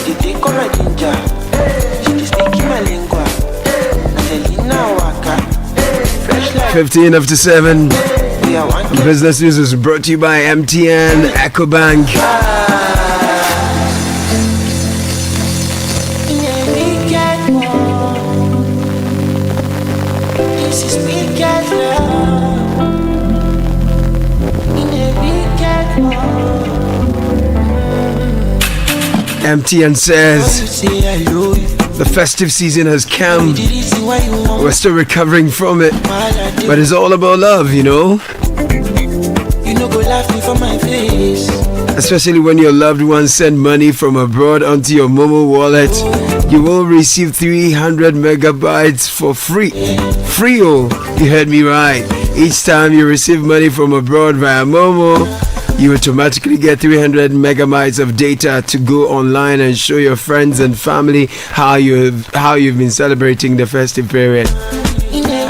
they take on my ginger. She is speaking my lingua. Selena Waka, fresh like 15:57. Business News is brought to you by MTN, EcoBank. wicked love, in a wicked world. MTN says the festive season has come. We're still recovering from it, but it's all about love, you know. You know, go laugh me for my face. Especially when your loved ones send money from abroad onto your Momo wallet, you will receive 300 megabytes for free. Free, oh, you heard me right. Each time you receive money from abroad via Momo, you automatically get 300 megabytes of data to go online and show your friends and family how you've been celebrating the festive period.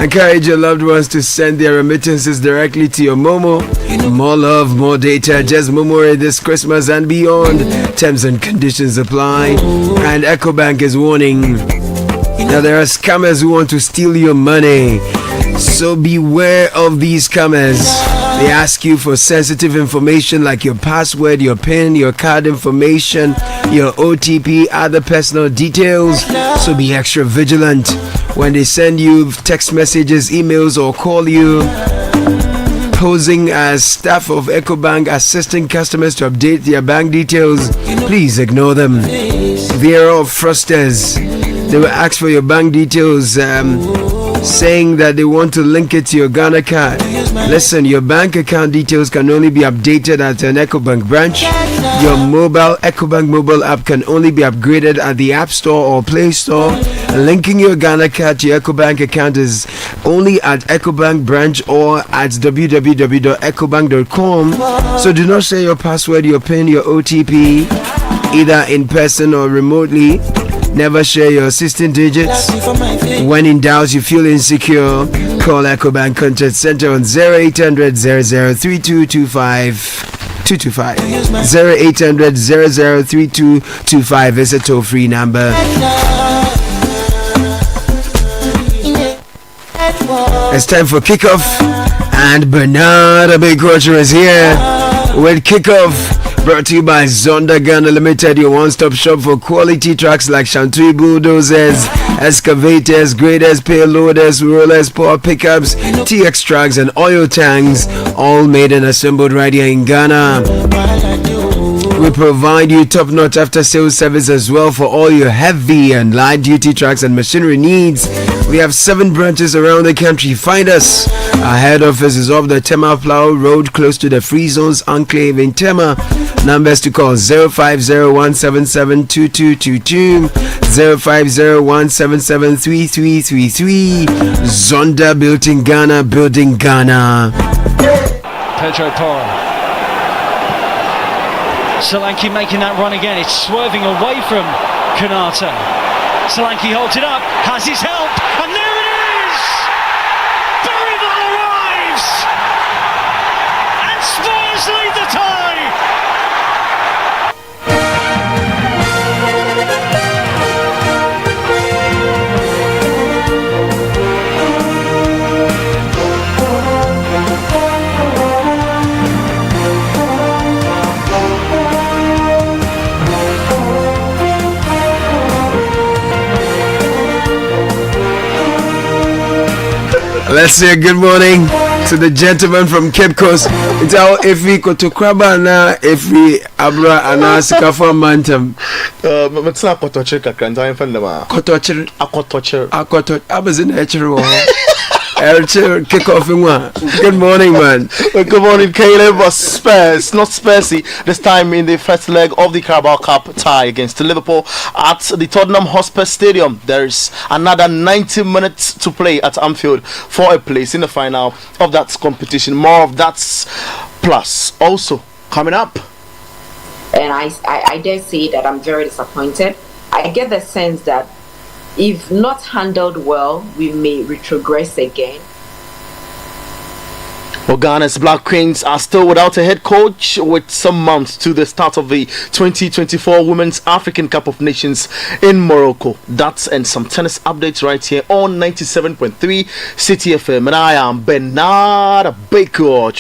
Encourage your loved ones to send their remittances directly to your Momo. More love, more data. Just Momo this Christmas and beyond. Terms and conditions apply. And EcoBank is warning. Now there are scammers who want to steal your money. So beware of these scammers. They ask you for sensitive information like your password, your PIN, your card information, your OTP, other personal details. So be extra vigilant when they send you text messages, emails, or call you, posing as staff of EcoBank assisting customers to update their bank details. Please ignore them. They are all fraudsters. They will ask for your bank details, saying that they want to link it to your Ghana card. Listen, your bank account details can only be updated at an EcoBank branch. Your mobile EcoBank mobile app can only be upgraded at the App Store or Play Store. Linking your Ghana card to your EcoBank account is only at EcoBank branch or at www.ecobank.com. So do not share your password, your PIN, your OTP, either in person or remotely. Never share your 16 digits. When in doubt, you feel insecure, call EcoBank Contact Center on 0800 003225. 0800 003225 is a toll-free number. It's time for kickoff, and Bernard Abekocher is here with kickoff. Brought to you by Zonda Ghana Limited, your one-stop shop for quality trucks like Shantui bulldozers, excavators, graders, payloaders, rollers, power pickups, TX trucks, and oil tanks, all made and assembled right here in Ghana. We provide you top-notch after-sales service as well for all your heavy and light-duty trucks and machinery needs. We have 7 branches around the country. Find us. Our head office is off the Tema Plow Road, close to the Free Zones Enclave in Tema. Numbers to call 050-177-2222, 050-177-3333. Zonda built in Ghana, building Ghana. Pedro Porro. Solanke making that run again. It's swerving away from Kanata. Solanke holds it up, has his help, and there it is! Berryville arrives! And Spurs lead the tie! Let's say good morning to the gentleman from Cape Coast. It's our Efi Kotokraba na Efi Abra Anasikafo Mantam. Matsa Kotocher Kakranta in Fandama. Kotocher. Akotocher. Abazin Echero. Kick off in one. Good morning, man. Good morning, Caleb. Was Spurs, not Spursy, this time in the first leg of the Carabao Cup tie against Liverpool at the Tottenham Hotspur Stadium. There's another 90 minutes to play at Anfield for a place in the final of that competition. More of that plus also coming up. And I dare say that I'm very disappointed. I get the sense that if not handled well, we may retrogress again. Well, Ghana's Black Queens are still without a head coach with some months to the start of the 2024 Women's African Cup of Nations in Morocco. That's and some tennis updates right here on 97.3 Citi FM. And I am Bernard Baker.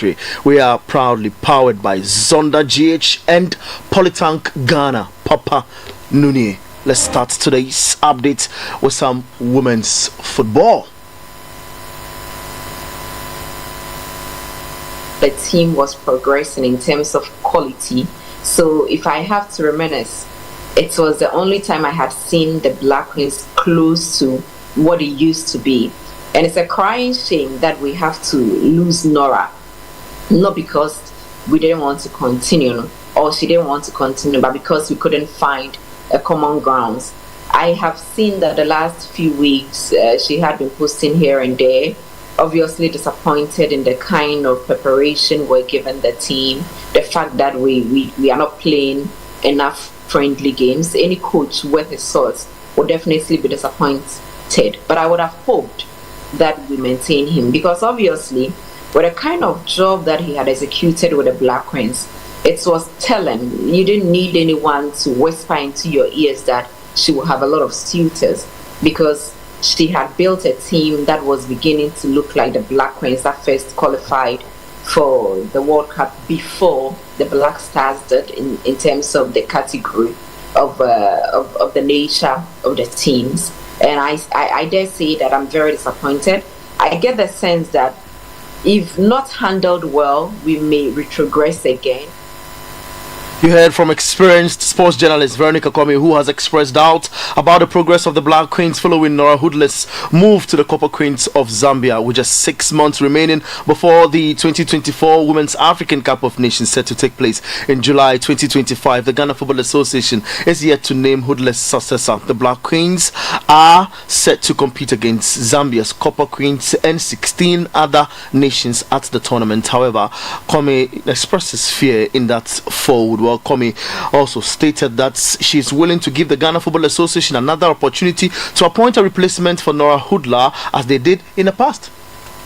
We are proudly powered by Zonda GH and Polytank Ghana Papa Nuni. Let's start today's update with some women's football. the team was progressing in terms of quality. So if I have to reminisce, it was the only time I had seen the Black Queens close to what it used to be. And it's a crying shame that we have to lose Nora, not because we didn't want to continue or she didn't want to continue, but because we couldn't find a common grounds. I have seen that the last few weeks she had been posting here and there, obviously disappointed in the kind of preparation we're giving the team, the fact that we are not playing enough friendly games. Any coach worth his salt would definitely be disappointed, but I would have hoped that we maintain him, because obviously with the kind of job that he had executed with the Black Queens, it was telling. You didn't need anyone to whisper into your ears that she will have a lot of suitors, because she had built a team that was beginning to look like the Black Queens that first qualified for the World Cup before the Black Stars did, in terms of the category of the nature of the teams. And I dare say that I'm very disappointed. I get the sense that if not handled well, we may retrogress again. You heard from experienced sports journalist Veronica Kwame, who has expressed doubt about the progress of the Black Queens following Nora Hoodless' move to the Copper Queens of Zambia, with just 6 months remaining before the 2024 Women's African Cup of Nations set to take place in July 2025. The Ghana Football Association is yet to name Hoodless' successor. The Black Queens are set to compete against Zambia's Copper Queens and 16 other nations at the tournament. However, Kwame expresses fear in that fold. Well, Kwame also stated that she is willing to give the Ghana Football Association another opportunity to appoint a replacement for Nora Hoodler, as they did in the past.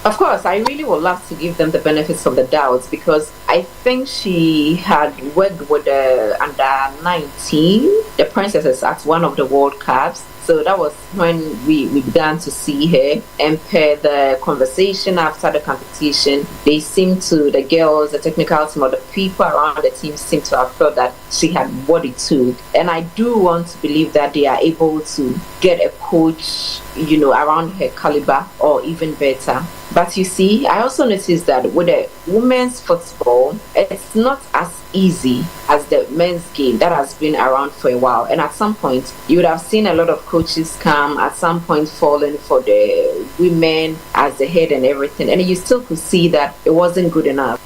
Of course, I really would love to give them the benefits of the doubt, because I think she had worked with the under 19, the Princesses, at one of the World Cups. So that was when we began to see her, and per the conversation after the competition, they seemed to, the girls, the technical team, or the people around the team seemed to have felt that she had what it took. And I do want to believe that they are able to get a coach, around her caliber or even better. But you see, I also noticed that with the women's football, it's not as easy as the men's game that has been around for a while. And at some point, you would have seen a lot of coaches come, at some point falling for the women as the head and everything. And you still could see that it wasn't good enough.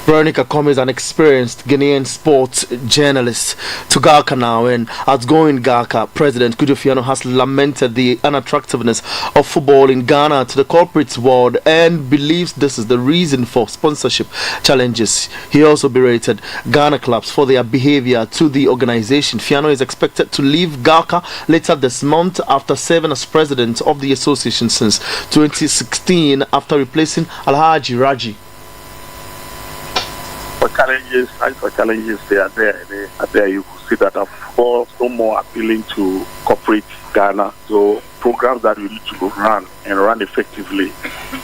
Veronica Kwame is an experienced Ghanaian sports journalist. To Garka now, and outgoing Garka President Kujo Fiano has lamented the unattractiveness of football in Ghana to the corporate world and believes this is the reason for sponsorship challenges. He also berated Ghana clubs for their behavior to the organization. Fiano is expected to leave Garka later this month after serving as president of the association since 2016 after replacing Alhaji Raji. For challenges, they are there. You could see that football no more appealing to corporate Ghana. So programs that you need to run effectively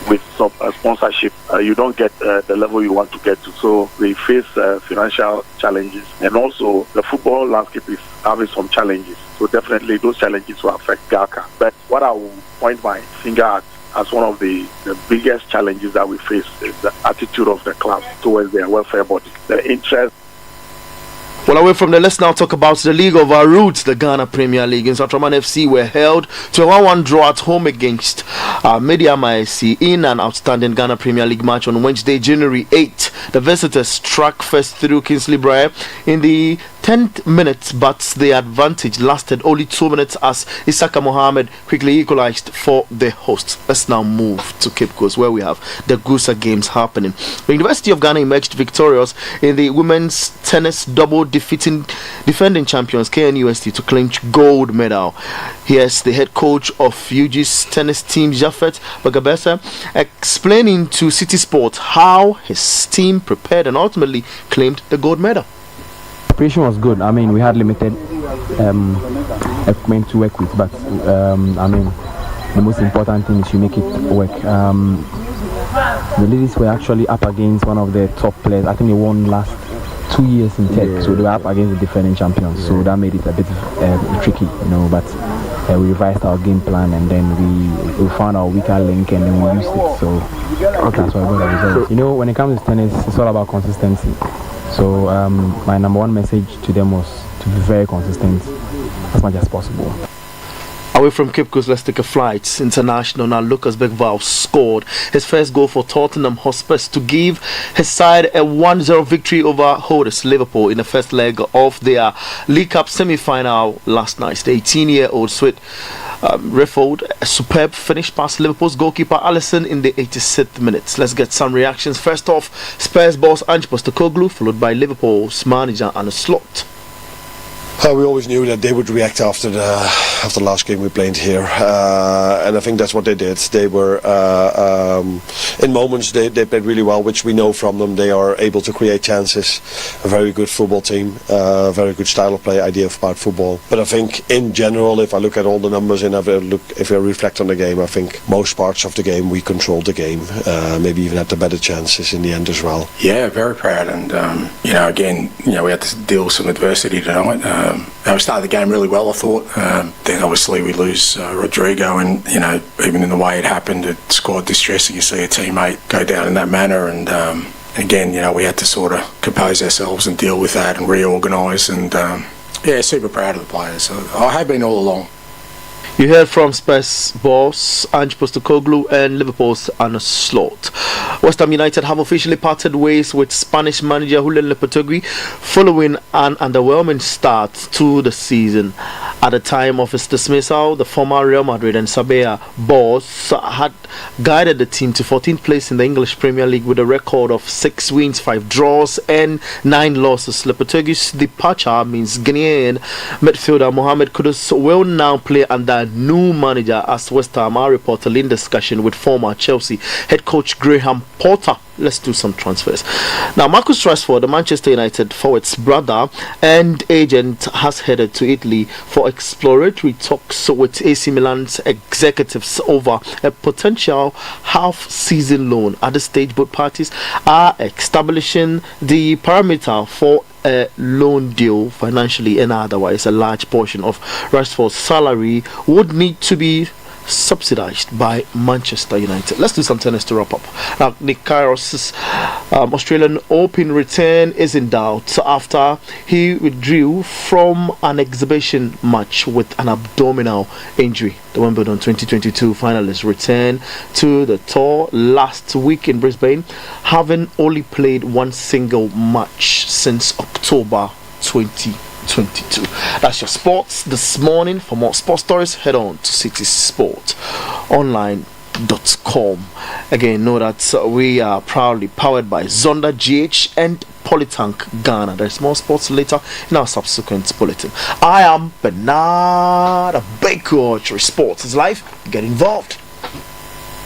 with some sponsorship, you don't get the level you want to get to. So they face financial challenges, and also the football landscape is having some challenges. So definitely those challenges will affect Ghana. But what I will point my finger at as one of the biggest challenges that we face is the attitude of the club towards their welfare body, the interest. Well, away from there, let's now talk about the league of our roots, the Ghana Premier League. In Satraman FC were held to a 1-1 draw at home against Mediama SC in an outstanding Ghana Premier League match on Wednesday, January 8. The visitors struck first through Kingsley Brier in the 10th minute, but the advantage lasted only 2 minutes as Isaka Mohammed quickly equalized for the hosts. Let's now move to Cape Coast, where we have the Gusa Games happening. The University of Ghana emerged victorious in the women's tennis double, defending champions KNUST to clinch gold medal. Here's the head coach of UG's tennis team, Jafet Bagabesa, explaining to City Sport how his team prepared and ultimately claimed the gold medal. Preparation was good. I mean, we had limited equipment to work with, but I mean, the most important thing is you make it work. The ladies were actually up against one of the top players. I think they won last 2 years in tech, so they were up against the defending champions. So that made it a bit tricky, but we revised our game plan, and then we found our weaker link, and then we used it. So that's why I got the results. You know, when it comes to tennis, it's all about consistency. So my number one message to them was to be very consistent as much as possible. Away from Cape Coast, let's take a flight. International now. Lucas Bergvall scored his first goal for Tottenham Hotspur to give his side a 1-0 victory over holders Liverpool in the first leg of their League Cup semi-final last night. The 18-year-old Swede riffled a superb finish past Liverpool's goalkeeper Alisson in the 86th minute. Let's get some reactions. First off, Spurs boss Ange Postecoglou, followed by Liverpool's manager Arne Slot. We always knew that they would react after the last game we played here, and I think that's what they did. They were in moments they played really well, which we know from them. They are able to create chances. A very good football team, very good style of play, idea about football. But I think in general, if I look at all the numbers and if I reflect on the game, I think most parts of the game we controlled the game. Maybe even had the better chances in the end as well. Yeah, very proud, and again, we had to deal with some adversity tonight. We started the game really well, I thought. Then obviously we lose Rodrigo, and even in the way it happened, it's quite distressing. You see a teammate go down in that manner, and again, we had to sort of compose ourselves and deal with that and reorganise. And super proud of the players. I have been all along. You heard from Spurs boss Ange Postecoglou and Liverpool's Arne Slot. West Ham United have officially parted ways with Spanish manager Julen Lopetegui following an underwhelming start to the season. At the time of his dismissal, the former Real Madrid and Sabella boss had guided the team to 14th place in the English Premier League with a record of 6 wins, 5 draws and 9 losses. Lopetegui's departure means Ghanaian midfielder Mohamed Kudus will now play under new manager, as West Ham are reportedly in discussion with former Chelsea head coach Graham Potter. Let's do some transfers. Now, Marcus Rashford, the Manchester United forward's brother and agent, has headed to Italy for exploratory talks with AC Milan's executives over a potential half-season loan. At this stage, both parties are establishing the parameter for a loan deal financially, and otherwise a large portion of Rashford's salary would need to be subsidized by Manchester United. Let's do some tennis to wrap up. Now, Nick Kyrgios's Australian Open return is in doubt after he withdrew from an exhibition match with an abdominal injury. The Wimbledon 2022 finalists returned to the tour last week in Brisbane, having only played one single match since October 2022. That's your sports this morning. For more sports stories, head on to citisportonline.com. Again, know that we are proudly powered by Zonda GH and Polytank Ghana. There's more sports later in our subsequent bulletin. I am Bernard Baker. Sports is life. Get involved.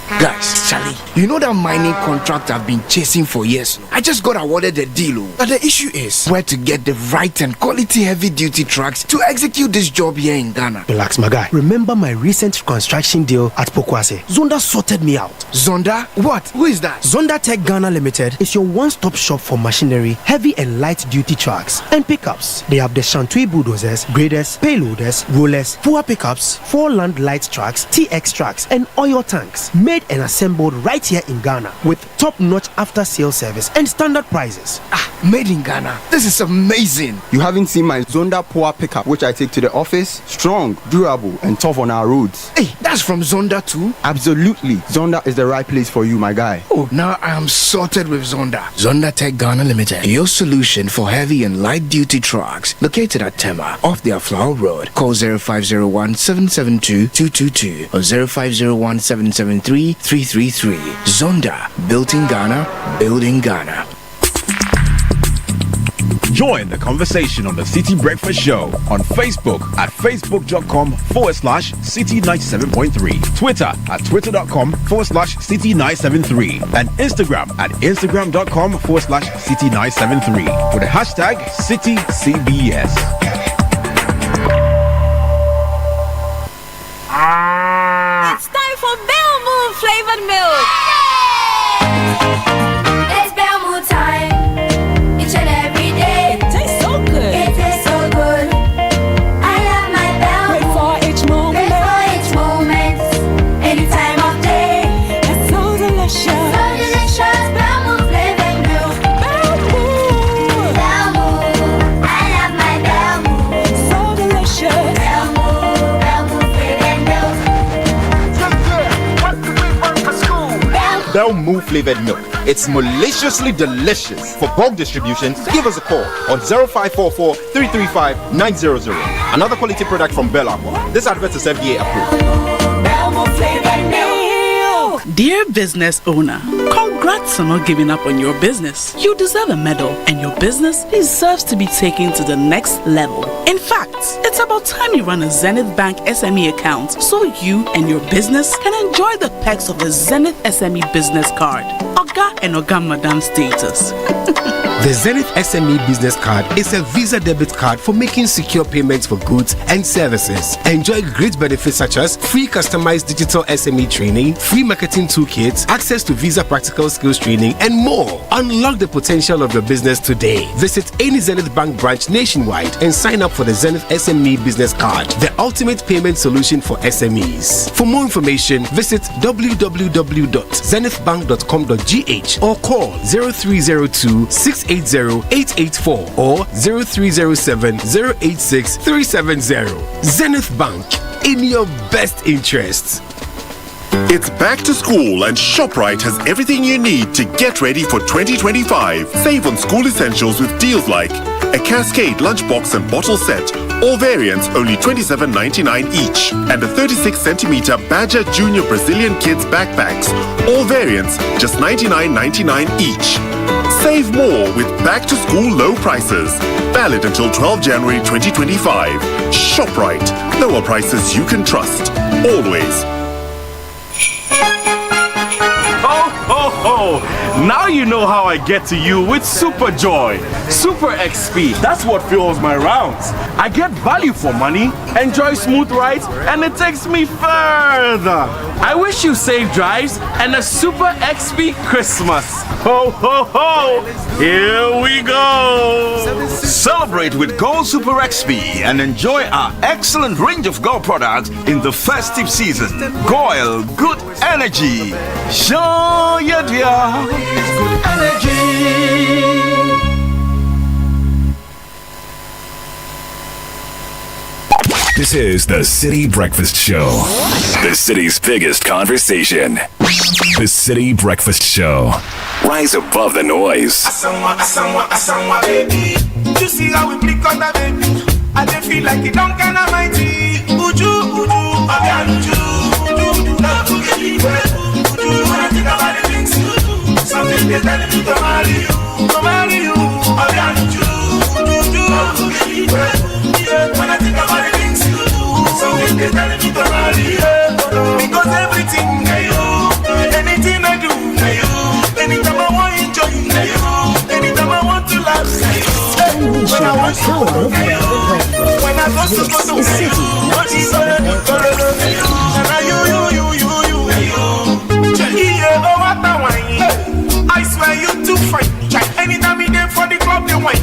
Guys, Charlie, you know that mining contract I've been chasing for years? I just got awarded the deal. But the issue is where to get the right and quality heavy-duty trucks to execute this job here in Ghana. Relax, my guy. Remember my recent construction deal at Pokwase? Zonda sorted me out. Zonda? What? Who is that? Zonda Tech Ghana Limited is your one-stop shop for machinery, heavy and light-duty trucks, and pickups. They have the Shantui bulldozers, graders, payloaders, rollers, fuel pickups, 4 land light trucks, TX trucks, and oil tanks. Made and assembled right here in Ghana with top-notch after-sales service and standard prices. Made in Ghana. This is amazing. You haven't seen my Zonda Power pickup, which I take to the office? Strong, durable, and tough on our roads. Hey, that's from Zonda too? Absolutely. Zonda is the right place for you, my guy. Oh, now I am sorted with Zonda. Zonda Tech Ghana Limited, your solution for heavy and light-duty trucks. Located at Tema, off the Aflao Road. Call 0501-772-222 or 0501-773-333. Zonda, built in Ghana, building Ghana. Join the conversation on the Citi Breakfast Show on Facebook at facebook.com/Citi97.3, Twitter at twitter.com/Citi973, and Instagram at instagram.com/Citi973 with the hashtag CitiCBS. It's time for Bell Moon flavored milk. It's Bell Moon time. Each and every day. It tastes so good. It tastes so good. I love my Bell Moon. Wait for each moment. Belmoo flavored milk. It's maliciously delicious. For bulk distribution, give us a call on 0544 335 900. Another quality product from Belamo. This advert is FDA approved. Belmoo flavored milk. Dear business owner, congrats on not giving up on your business. You deserve a medal, and your business deserves to be taken to the next level. In fact, it's about time you run a Zenith Bank SME account so you and your business can enjoy the perks of the Zenith SME business card. Oga and Oga Madam status. The Zenith SME Business Card is a Visa debit card for making secure payments for goods and services. Enjoy great benefits such as free customized digital SME training, free marketing toolkits, access to Visa practical skills training, and more. Unlock the potential of your business today. Visit any Zenith Bank branch nationwide and sign up for the Zenith SME Business Card, the ultimate payment solution for SMEs. For more information, visit www.zenithbank.com.gh or call 0302 680-884 or 0307 086 370. Zenith Bank, in your best interests. It's back to school and ShopRite has everything you need to get ready for 2025. Save on school essentials with deals like a Cascade lunchbox and bottle set, all variants only $27.99 each, and a 36cm Badger Junior Brazilian Kids backpacks, all variants just $99.99 each. Save more with back to school low prices. Valid until 12 January 2025. ShopRite. Lower prices you can trust. Always. Now you know how I get to you with Super Joy. Super XP, that's what fuels my rounds. I get value for money, enjoy smooth rides, and it takes me further. I wish you safe drives and a Super XP Christmas. Ho, ho, ho! Here we go! Celebrate with Gold Super XP and enjoy our excellent range of gold products in the festive season. Goil, good energy. Show your dear. Good energy. This is the Citi Breakfast Show. The city's biggest conversation. The Citi Breakfast Show. Rise above the noise. Asanwa, baby. You see how we click on that, baby. I don't feel like it don't kind of mighty. Uju, again, Uju, love to get it. Uju, when I think about the things you do, something they tell me to marry you, again, Uju, love to get it. When I think about the things you do, something they tell me to marry you, because everything I you, anything I do, anytime I want to enjoy, anytime I want to laugh, when I want to when I go to what is all and I swear you too fine. Anytime we there for the club, they wine.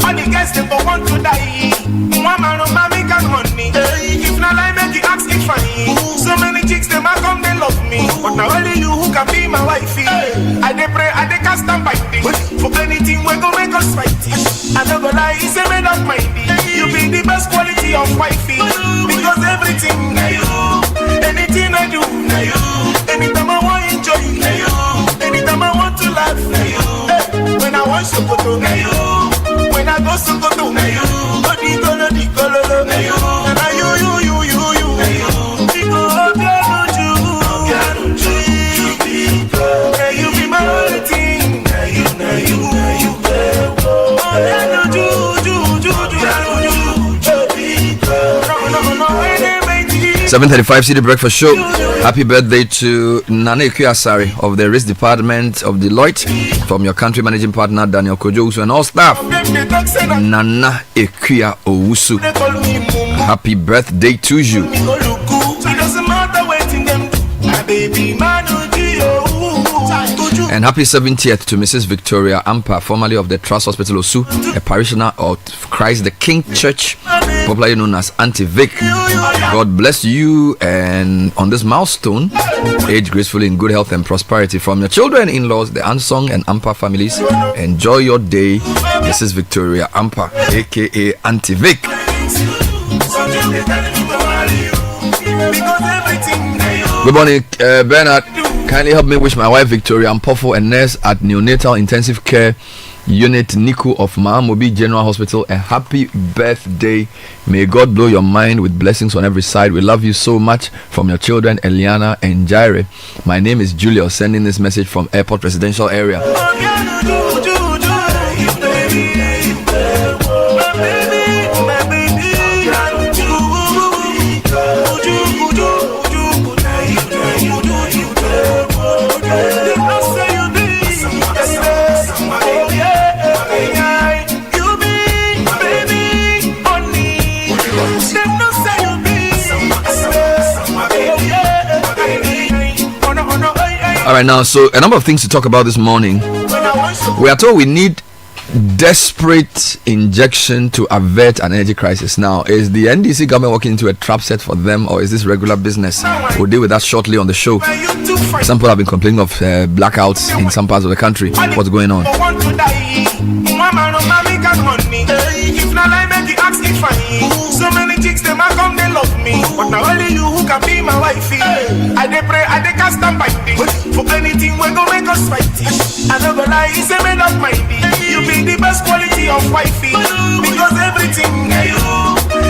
All the guys they go want to die. Mama no mommy can money. If not I make it ask if fine. So many chicks they might come they love me, but now only you who can be my wifey. I dey pray, I dey cast and bind it. For anything we go make us fight it. I don't go lie, it's a made up mindy. You be the best quality of wifey, because everything na you, anything I do na you, anytime I want to enjoy na you, anytime I want to laugh na you, when I want to go to na you, when I go to go to na you, go di golo na you, na you na you, you be my only thing, na you. 7:35 Citi Breakfast Show. Happy birthday to Nana Ekuasari of the Risk Department of Deloitte, from your country managing partner Daniel Kojosu and all staff. Nana Ekua Owusu. Happy birthday to you. And happy 70th to Mrs. Victoria Ampa, formerly of the Trust Hospital Osu, a parishioner of Christ the King Church, popularly known as Auntie Vic. God bless you, and on this milestone, age gracefully in good health and prosperity from your children, in-laws, the Ansong and Ampa families. Enjoy your day, Mrs. Victoria Ampa, aka Auntie Vic. Good morning, Bernard. Kindly help me wish my wife Victoria Mpofo, a nurse at Neonatal Intensive Care Unit Niku of Mahamobi General Hospital, a happy birthday. May God blow your mind with blessings on every side. We love you so much. From your children Eliana and Jaire. My name is Julius, sending this message from Airport Residential Area. All right, now, so a number of things to talk about this morning. We are told we need desperate injection to avert an energy crisis. Now, is the NDC government walking into a trap set for them, or is this regular business? We'll deal with that shortly on the show. Some people have been complaining of blackouts in some parts of the country. What's going on? So many chicks, they might come, they love me. But now only you who can be my wifey. I dey pray, I dey cast and binding. For anything, we're gonna make us fighty. I never lie, it's a made up mindy. You be the best quality of wifey. Because everything, you.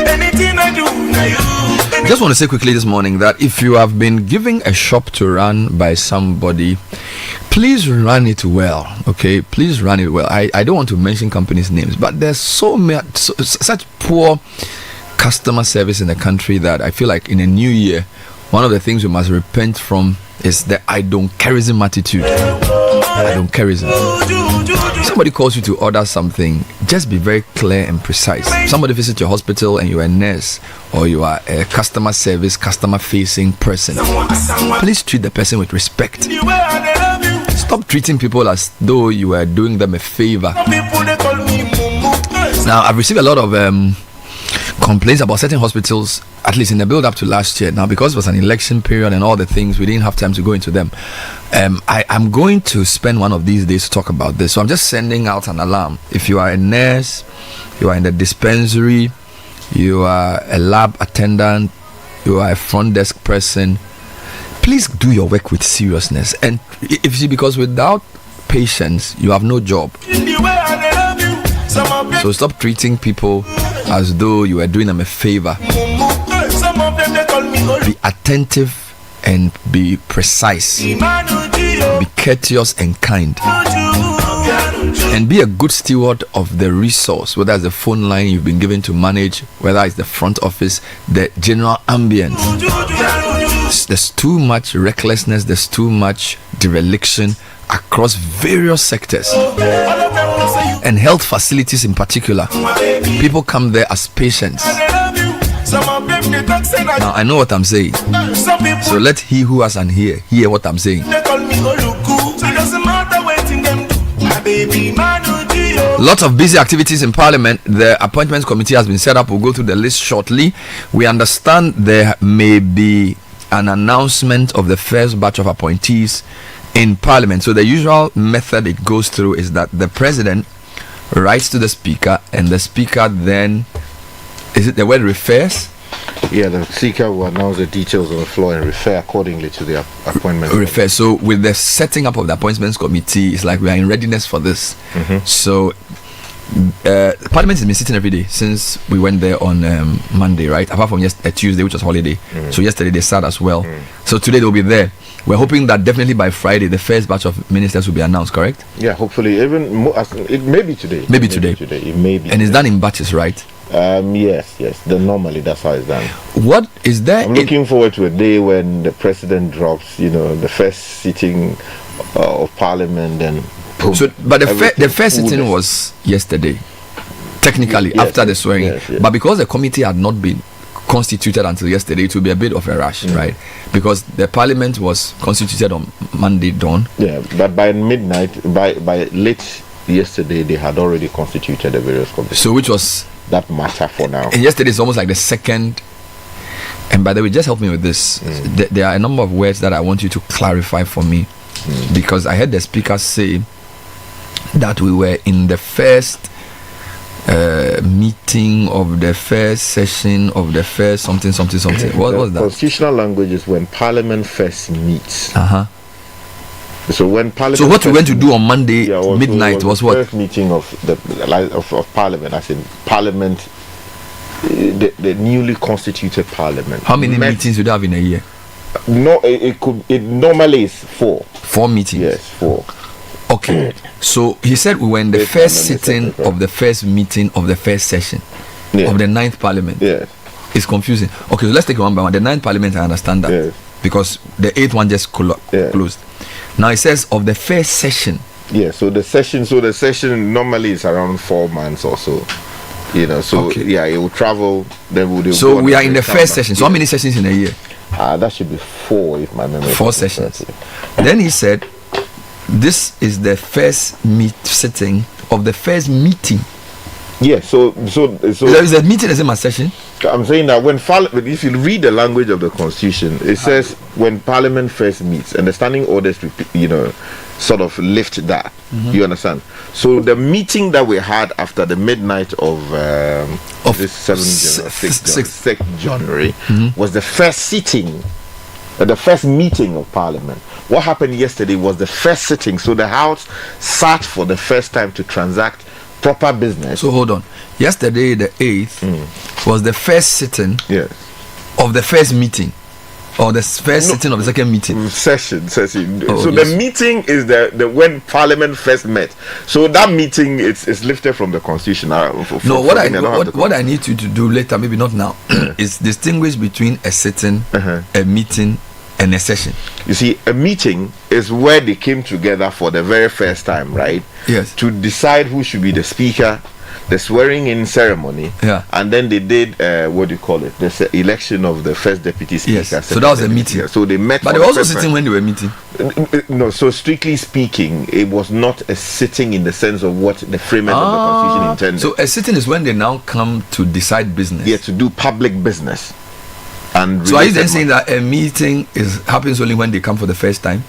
Anything I do, you. Just want to say quickly this morning that if you have been giving a shop to run by somebody, please run it well, okay? Please run it well. I don't want to mention companies' names, but there's such poor customer service in the country that I feel like in a new year, one of the things we must repent from is the I don't careism attitude. I don't careism. Somebody calls you to order something, just be very clear and precise. Somebody visits your hospital and you're a nurse or you are a customer service, customer facing person. Please treat the person with respect. Stop treating people as though you are doing them a favor. Now, I've received a lot of complaints about certain hospitals, at least in the build up to last year. Now, because it was an election period and all the things, we didn't have time to go into them. I'm going to spend one of these days to talk about this. So I'm just sending out an alarm. If you are a nurse, you are in the dispensary, you are a lab attendant, you are a front desk person, please do your work with seriousness. And if you see, because without patience, you have no job. So stop treating people as though you are doing them a favor. Be attentive and be precise. Be courteous and kind. And be a good steward of the resource, whether it's the phone line you've been given to manage, whether it's the front office, the general ambience. There's too much recklessness, there's too much dereliction across various sectors and health facilities in particular. People come there as patients. Now I know what I'm saying, so let he who has an ear hear what I'm saying. Lots of busy activities in Parliament. The appointments committee has been set up. We'll go through the list shortly. We understand there may be an announcement of the first batch of appointees in Parliament. So the usual method it goes through is that the president writes to the speaker, and the speaker then, is it the word refers? Yeah, the speaker will announce the details on the floor and refer accordingly to the appointment. Refer. So with the setting up of the appointments committee, it's like we are in readiness for this. So Parliament has been sitting every day since we went there on Monday, right? Apart from Tuesday, which was holiday. So yesterday they sat as well. So today they'll be there. We're hoping that definitely by Friday the first batch of ministers will be announced, correct? Yeah, hopefully. Even more, it may be today. Maybe today. It may be. And it's done in batches, right? Yes. Normally that's how it's done. What is there? I'm looking forward to a day when the president drops, the first sitting of Parliament, and boom, so. But the first sitting was yesterday, technically after the swearing. Yes. But because the committee had not been constituted until yesterday, it will be a bit of a rush, right? Because the Parliament was constituted on Monday dawn. Yeah, but by midnight, by late yesterday, they had already constituted the various committees. So which was that matter for now. And yesterday is almost like the second. And by the way, just help me with this. There are a number of words that I want you to clarify for me, because I heard the speaker say that we were in the first meeting of the first session of the first something. What was that? Constitutional language is when Parliament first meets. So when Parliament. So what we went to do on Monday midnight was what? First meeting of Parliament, as in Parliament, the newly constituted Parliament. How many meetings do you have in a year? No, it normally is 4. 4 meetings. Yes, 4. Okay, so he said we were in the first sitting of the first meeting of the first session of the 9th Parliament. Yes. It's confusing. Okay, so let's take it one by one. The 9th Parliament, I understand that. Yes. Because the 8th one just closed. Now it says of the first session. Yeah, so the session normally is around 4 months or so. You know, so it will travel, then so we are in the first session. So how many sessions in a year? That should be 4 if my memory. 4 sessions. Then he said this is the first sitting of the first meeting. Yeah, so is the meeting the same as session? I'm saying that if you read the language of the Constitution, it says when Parliament first meets, and the standing orders, sort of lift that. You understand? So the meeting that we had after the midnight of this 6th January was the first sitting. The first meeting of Parliament. What happened yesterday was the first sitting. So the House sat for the first time to transact proper business. So hold on. Yesterday, the 8th, was the first sitting of the first meeting, or the first sitting of the second meeting. Session. The meeting is the when Parliament first met. So that meeting is lifted from the Constitution. What I need you to do later, maybe not now, is distinguish between a sitting, a meeting, and a session. You see, a meeting is where they came together for the very first time, right? Yes. To decide who should be the speaker, the swearing in ceremony, and then they did the election of the first deputy speaker. Yes. So that was a meeting. So they met. But they were also sitting when they were meeting. No, so strictly speaking, it was not a sitting in the sense of what the framers of the Constitution intended. So a sitting is when they now come to decide business. Yeah, to do public business. And so are you then saying that a meeting happens only when they come for the first time?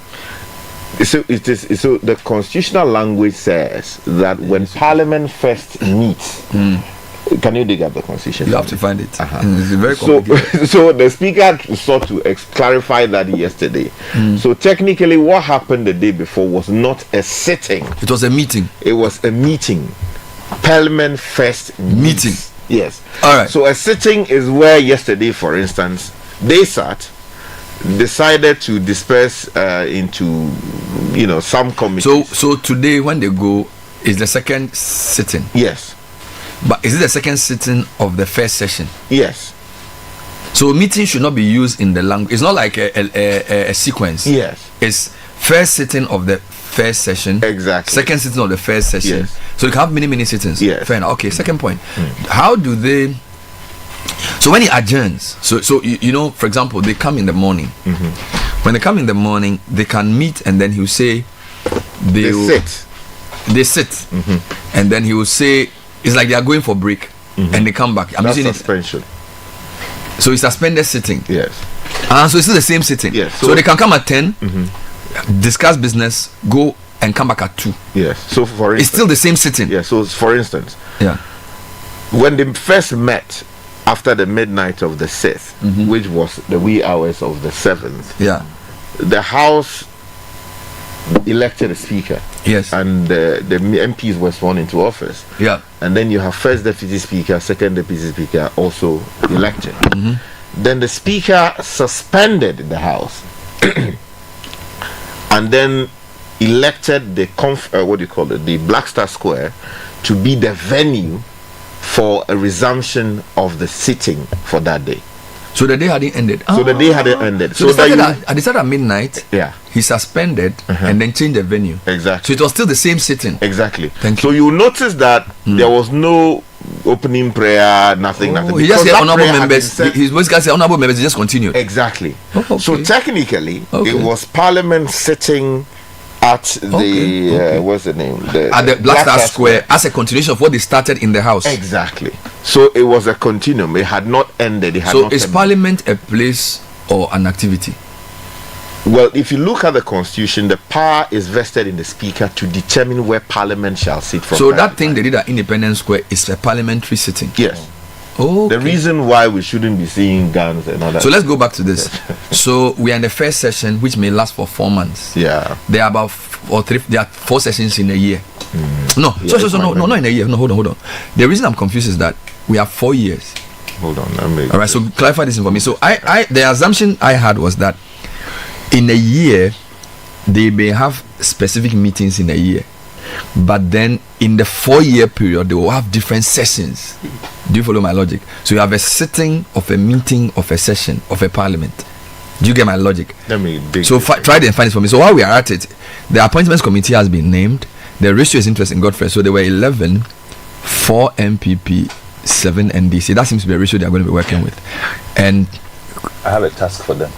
So the constitutional language says that when Parliament first meets, can you dig up the Constitution? You have to find it. It's very complicated. So the Speaker sought to clarify that yesterday. So technically, what happened the day before was not a sitting. It was a meeting. It was a meeting. Parliament first meeting. Yes. All right. So a sitting is where yesterday, for instance, they decided to disperse into some committees. So today when they go is the second sitting. Yes. But is it the second sitting of the first session? Yes. So meeting should not be used in the language. It's not like a sequence. Yes. It's first sitting of the first session. Exactly. Second sitting of the first session. Yes. So you can have many sittings. Yes. Fair enough. Okay, second point. How do they... So when it adjourns, so for example, they come in the morning. When they come in the morning, they can meet, and then he will say they sit. And then he will say it's like they are going for break, and they come back. That's suspension. So it's suspended sitting. Yes. So it's still the same sitting. Yes. So they can come at 10, discuss business, go and come back at 2. Yes. So for instance, it's still the same sitting. Yeah. So for instance, when they first met after the midnight of the 6th, which was the wee hours of the 7th, the House elected a speaker. Yes. And the MPs were sworn into office. Yeah. And then you have first deputy speaker, second deputy speaker also elected. Then the speaker suspended the House and then elected the the Black Star Square to be the venue for a resumption of the sitting for that day. So the day hadn't ended. So the day hadn't ended. So they started at midnight. Yeah. He suspended and then changed the venue. Exactly. So it was still the same sitting. Exactly. Thank you. So you notice that there was no opening prayer, nothing. He just said honorable members. He's basically said honorable members. He just continued. Exactly. Okay. So technically, it was Parliament sitting at the what's the name? At the Black Star Square as a continuation of what they started in the House. Exactly. So it was a continuum. It had not ended. Is Parliament a place or an activity? Well, if you look at the Constitution, the power is vested in the Speaker to determine where Parliament shall sit from. So that thing they did at Independence Square is a parliamentary sitting. Yes. Oh, the reason why we shouldn't be seeing guns and all that. So let's go back to this. So we are in the first session, which may last for 4 months. Yeah. There are about 4 sessions in a year. No, no, not in a year. No, hold on. The reason I'm confused is that we have 4 years. Hold on, all right. So clarify this for me. So the assumption I had was that in a year they may have specific meetings in a year, but then in the 4-year period they will have different sessions. Do you follow my logic? So you have a sitting of a meeting of a session of a parliament. Do you get my logic? Let me dig. So try to find it for me. So while we are at it, the appointments committee has been named. The ratio is interesting, Godfrey. So there were 11, 4 MPP, 7 NDC. That seems to be a ratio they are going to be working with. And I have a task for them.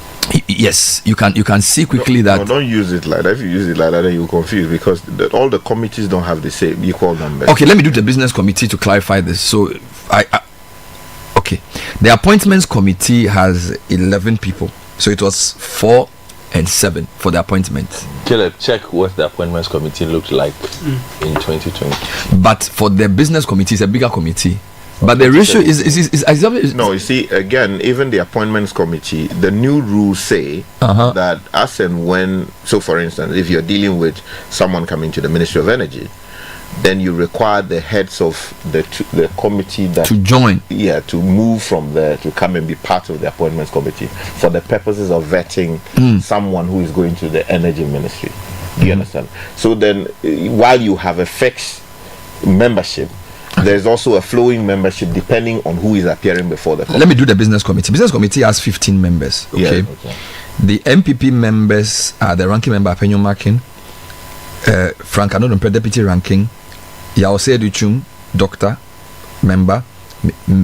Yes, you can see quickly that. No, don't use it like that. If you use it like that, then you'll confuse, because all the committees don't have the same equal numbers. Okay, let me do the business committee to clarify this. So okay, the appointments committee has 11 people. So it was 4 and 7 for the appointments. Caleb, check what the appointments committee looked like in 2020. But for the business committee, it's a bigger committee. But the ratio is no, you see, again, even the appointments committee, the new rules say that as and when, so for instance, if you're dealing with someone coming to the Ministry of Energy, then you require the heads of the committee that to join, to move from there to come and be part of the appointments committee for the purposes of vetting someone who is going to the energy ministry. Do you understand? So then, while you have a fixed membership, there's also a flowing membership depending on who is appearing before the committee. Let me do the business committee. Business committee has 15 members. Okay. The MPP members are the ranking member Apenyo Makin, Frank Anodon, deputy ranking, Yawose Duchum, doctor member,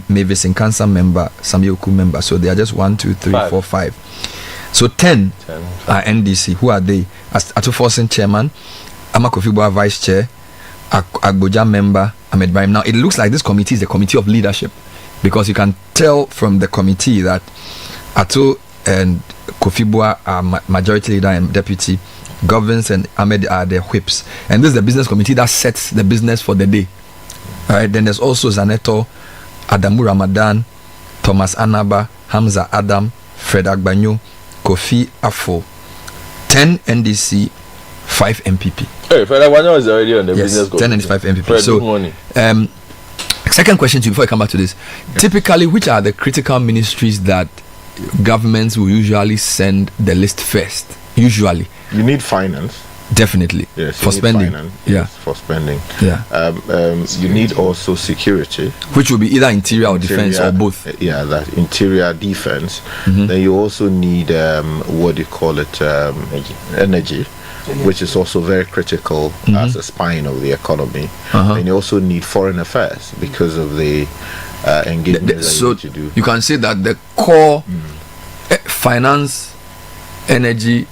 Mavis Nkansa member, Samioku member. So they are just 1, 2, 3, 4, 5. So 10 are NDC. Who are they? Atuforsen chairman, Amakofibwa vice chair, Agboja member, Ahmed Ibrahim. Now it looks like this committee is the committee of leadership, because you can tell from the committee that Ato and Kofibwa are majority leader and deputy, Governance and Ahmed are the whips, and this is the business committee that sets the business for the day. All right. Then there's also Zaneto, Adamu Ramadan, Thomas Anaba, Hamza Adam, Fred Agbanyo, Kofi Afo. 10 NDC, 5 MPP. Hey, Fred Agbanyo is already on the business committee. 10 and 5 MPP. Fred, so, good morning. Second question to you before I come back to this. Typically, which are the critical ministries that governments will usually send the list first? Usually. You need finance. Definitely. Yes. For spending. Yes, for spending. Yeah. You need also security, which will be either interior or defense or both. Yeah, that interior defense. Then you also need what do you call it? Energy. Which is also very critical as a spine of the economy. And you also need foreign affairs because of the engagement that you need to do. You can say that the core finance, energy,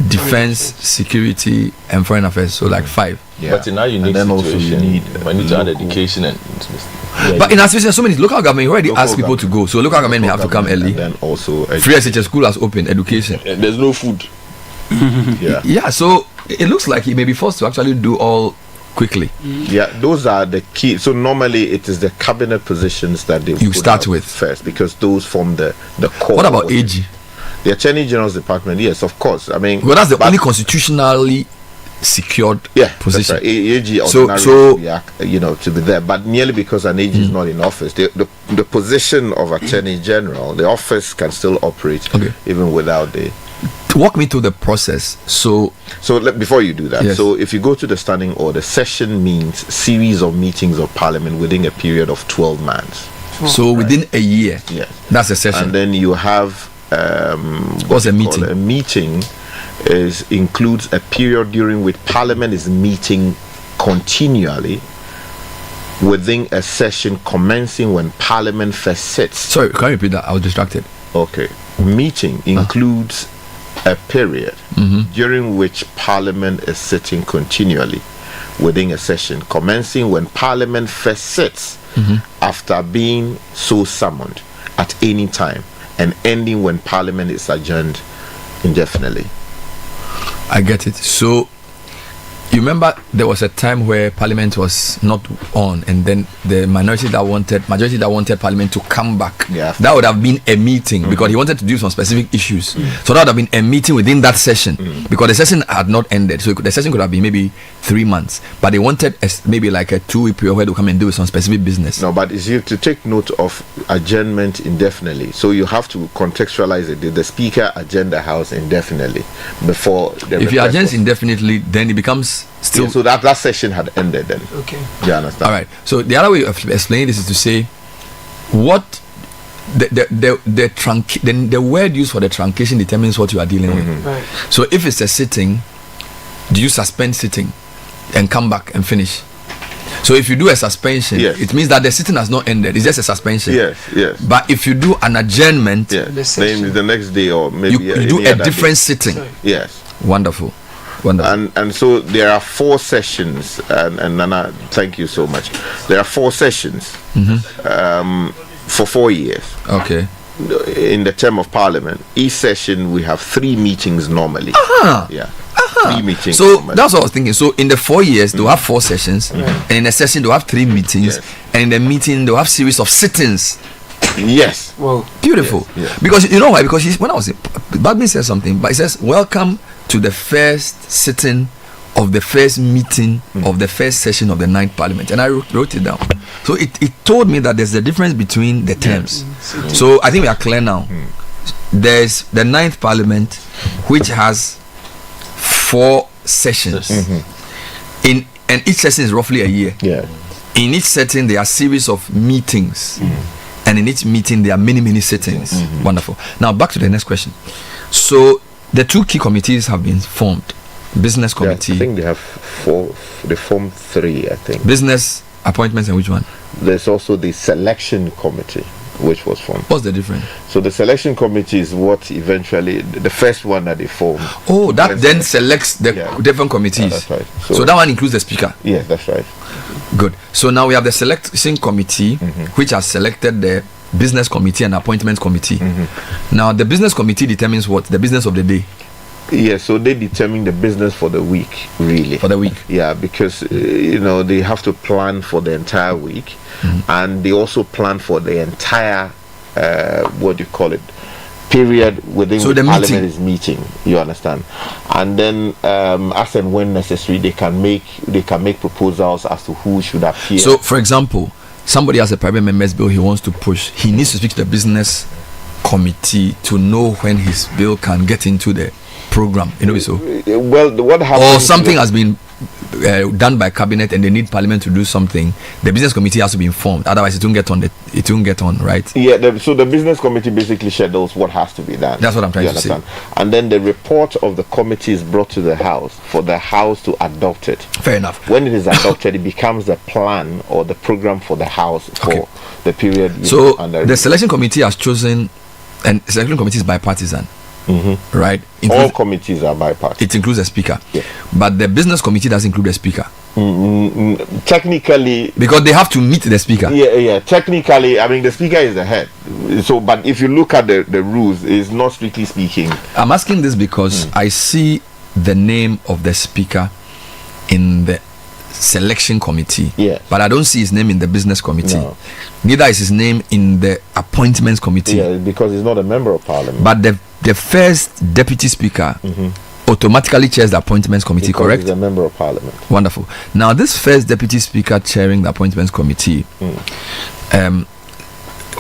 defense, security, and foreign affairs. So like 5. Yeah. But in our unique situation, also you need to add education and. But in our situation, so many local government already ask people to go. So local government may have to come early. And then also free SHS school has opened, education. There's no food. Yeah, so it looks like he may be forced to actually do all quickly. Yeah, those are the key. So normally it is the cabinet positions that you start with first, because those form the core. What about AG? The Attorney General's department? Yes, of course. I mean, well, that's the only constitutionally secured position. Right. AG to be there, but merely because an AG is not in office, the position of Attorney General, the office can still operate even without the. Walk me through the process. So before you do that, so if you go to the standing order, session means series of meetings of Parliament within a period of 12 months. So within a year, that's a session. And then you have what's a meeting? A meeting includes a period during which Parliament is meeting continually within a session commencing when Parliament first sits. Sorry, can you repeat that? I was distracted. Okay. Meeting includes a period during which Parliament is sitting continually within a session commencing when Parliament first sits after being so summoned at any time, and ending when Parliament is adjourned indefinitely. I get it. So You remember there was a time where Parliament was not on, and then the majority that wanted Parliament to come back. Yeah. That would have been a meeting because he wanted to do some specific issues. So that would have been a meeting within that session because the session had not ended. So the session could have been maybe 3 months, but they wanted maybe like a 2-week period where they come and do some specific business. No, but you have to take note of adjournment indefinitely. So you have to contextualize it. The Speaker adjourned the House indefinitely before the. If you adjourn indefinitely, then it becomes still. Yeah, so that session had ended then. Okay. Do you understand? All right. So the other way of explaining this is to say, what the word used for the truncation determines what you are dealing with. Right. So if it's a sitting, do you suspend sitting and come back and finish? So if you do a suspension, it means that the sitting has not ended. It's just a suspension. Yes. But if you do an adjournment, then the next day or maybe you do a different sitting. Yes. Wonderful. And so there are 4 sessions, and Nana, thank you so much. There are 4 sessions for 4 years. Okay. In the term of Parliament, each session we have 3 meetings normally. Yeah. 3 meetings. So normally. That's what I was thinking. So in the 4 years, they'll have 4 sessions, and in a session they'll have 3 meetings, and in the meeting they'll have series of sittings. Yes. Well, beautiful. Yes. Because you know why? Because when I was Badmin said something, but he says, "Welcome to the first sitting of the first meeting of the first session of the 9th Parliament," and I wrote it down. So it told me that there's a difference between the terms. So I think we are clear now. There's the 9th Parliament, which has 4 sessions. And each session is roughly a year. In each setting there are series of meetings, and in each meeting there are many sittings. Wonderful. Now back to the next question. So the 2 key committees have been formed. Business committee. I think they have 4. They formed 3. I think. Business, appointments, and which one? There's also the selection committee, which was formed. What's the difference? So the selection committee is what eventually the first one that they formed. Oh, that then selects the different committees. That's right. So that one includes the speaker. Yes, that's right. Good. So now we have the selection committee, which has selected the business committee and appointment committee. Now the business committee determines what? The business of the day. Yeah, so they determine the business for the week, really. For the week. Yeah, because they have to plan for the entire week, and they also plan for the entire period within so which the Parliament is meeting. You understand? And then, as and when necessary, they can make proposals as to who should appear. So, for example, somebody has a private member's bill he wants to push. He needs to speak to the business committee to know when his bill can get into the program. So. Well, what happens? Or something has been done by cabinet and they need Parliament to do something. The business committee has to be informed. Otherwise, it won't get on. Right? Yeah. So the business committee basically schedules what has to be done. That's what I'm trying to say. And then the report of the committee is brought to the House for the House to adopt it. Fair enough. When it is adopted, it becomes the plan or the program for the House for the period. So the selection committee has chosen, and the selection committee is bipartisan. Right? All committees are bipartisan. It includes a speaker, but the business committee doesn't include a speaker. Technically, because they have to meet the speaker. Yeah. Technically, I mean the speaker is the head. So, but if you look at the rules, it's not strictly speaking. I'm asking this because I see the name of the speaker in the selection committee, but I don't see his name in the business committee. Neither is his name in the appointments committee. Because he's not a member of Parliament. But the first deputy speaker automatically chairs the appointments committee, because correct? He's a member of Parliament. Wonderful. Now this first deputy speaker chairing the appointments committee,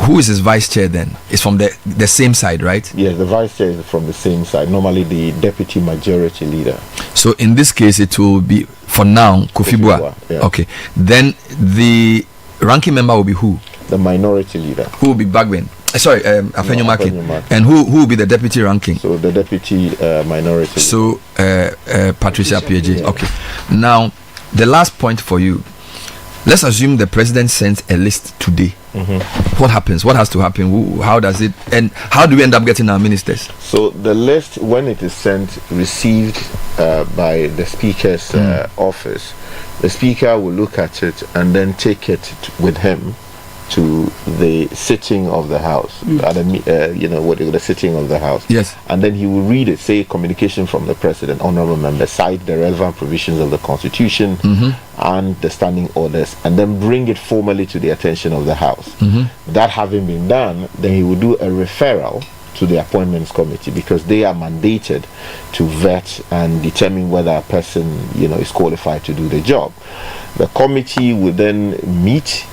who is his vice chair then? It's from the same side, right? Yes, the vice chair is from the same side, normally the deputy majority leader. So in this case it will be, for now, Kofi Bua. Okay. Then the ranking member will be who? The minority leader. Who will be Bagbin? Sorry, Afenyo Maki. And who will be the deputy ranking? So the deputy minority. So Patricia PAG. Okay. Now the last point for you. Let's assume the president sends a list today. What happens? What has to happen? How does it? And how do we end up getting our ministers? So the list, when it is sent, received by the speaker's office, the speaker will look at it and then take it with him to the sitting of the House, at the sitting of the House. Yes. And then he will read it, say communication from the President, honorable member, cite the relevant provisions of the Constitution and the standing orders, and then bring it formally to the attention of the House. That having been done, then he will do a referral to the Appointments Committee, because they are mandated to vet and determine whether a person, is qualified to do the job. The committee will then meet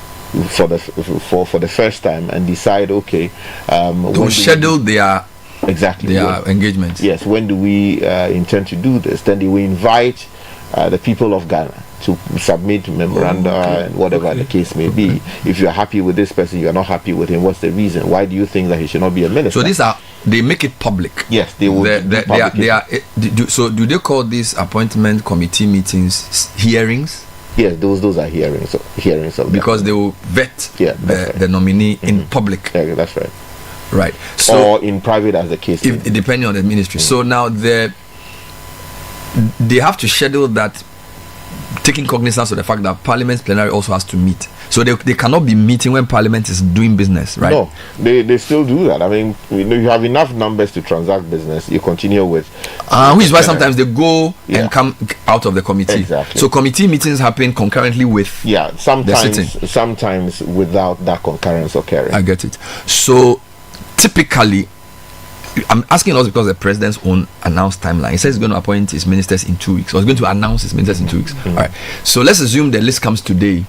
for the first time and decide, to schedule their engagements. Yes, when do we intend to do this? Then they will invite the people of Ghana to submit memoranda and whatever the case may be. If you're happy with this person, you're not happy with him, what's the reason? Why do you think that he should not be a minister? So they make it public. Yes, they will. So do they call these appointment committee meetings hearings? Yes, those are hearings of because they will vet the nominee in public. Yeah, that's right. Right. So, or in private, as the case may be. Depending on the ministry. So now they have to schedule that, taking cognizance of the fact that Parliament's plenary also has to meet. So they cannot be meeting when Parliament is doing business, right? No, they still do that. I mean, you have enough numbers to transact business. You continue with. Which is why sometimes they go and come out of the committee. Exactly. So committee meetings happen concurrently with sometimes without that concurrence occurring. I get it. So typically, I'm asking also because the president's own announced timeline. He says he's going to appoint his ministers in 2 weeks, or he's going to announce his ministers in 2 weeks. All right. So let's assume the list comes today.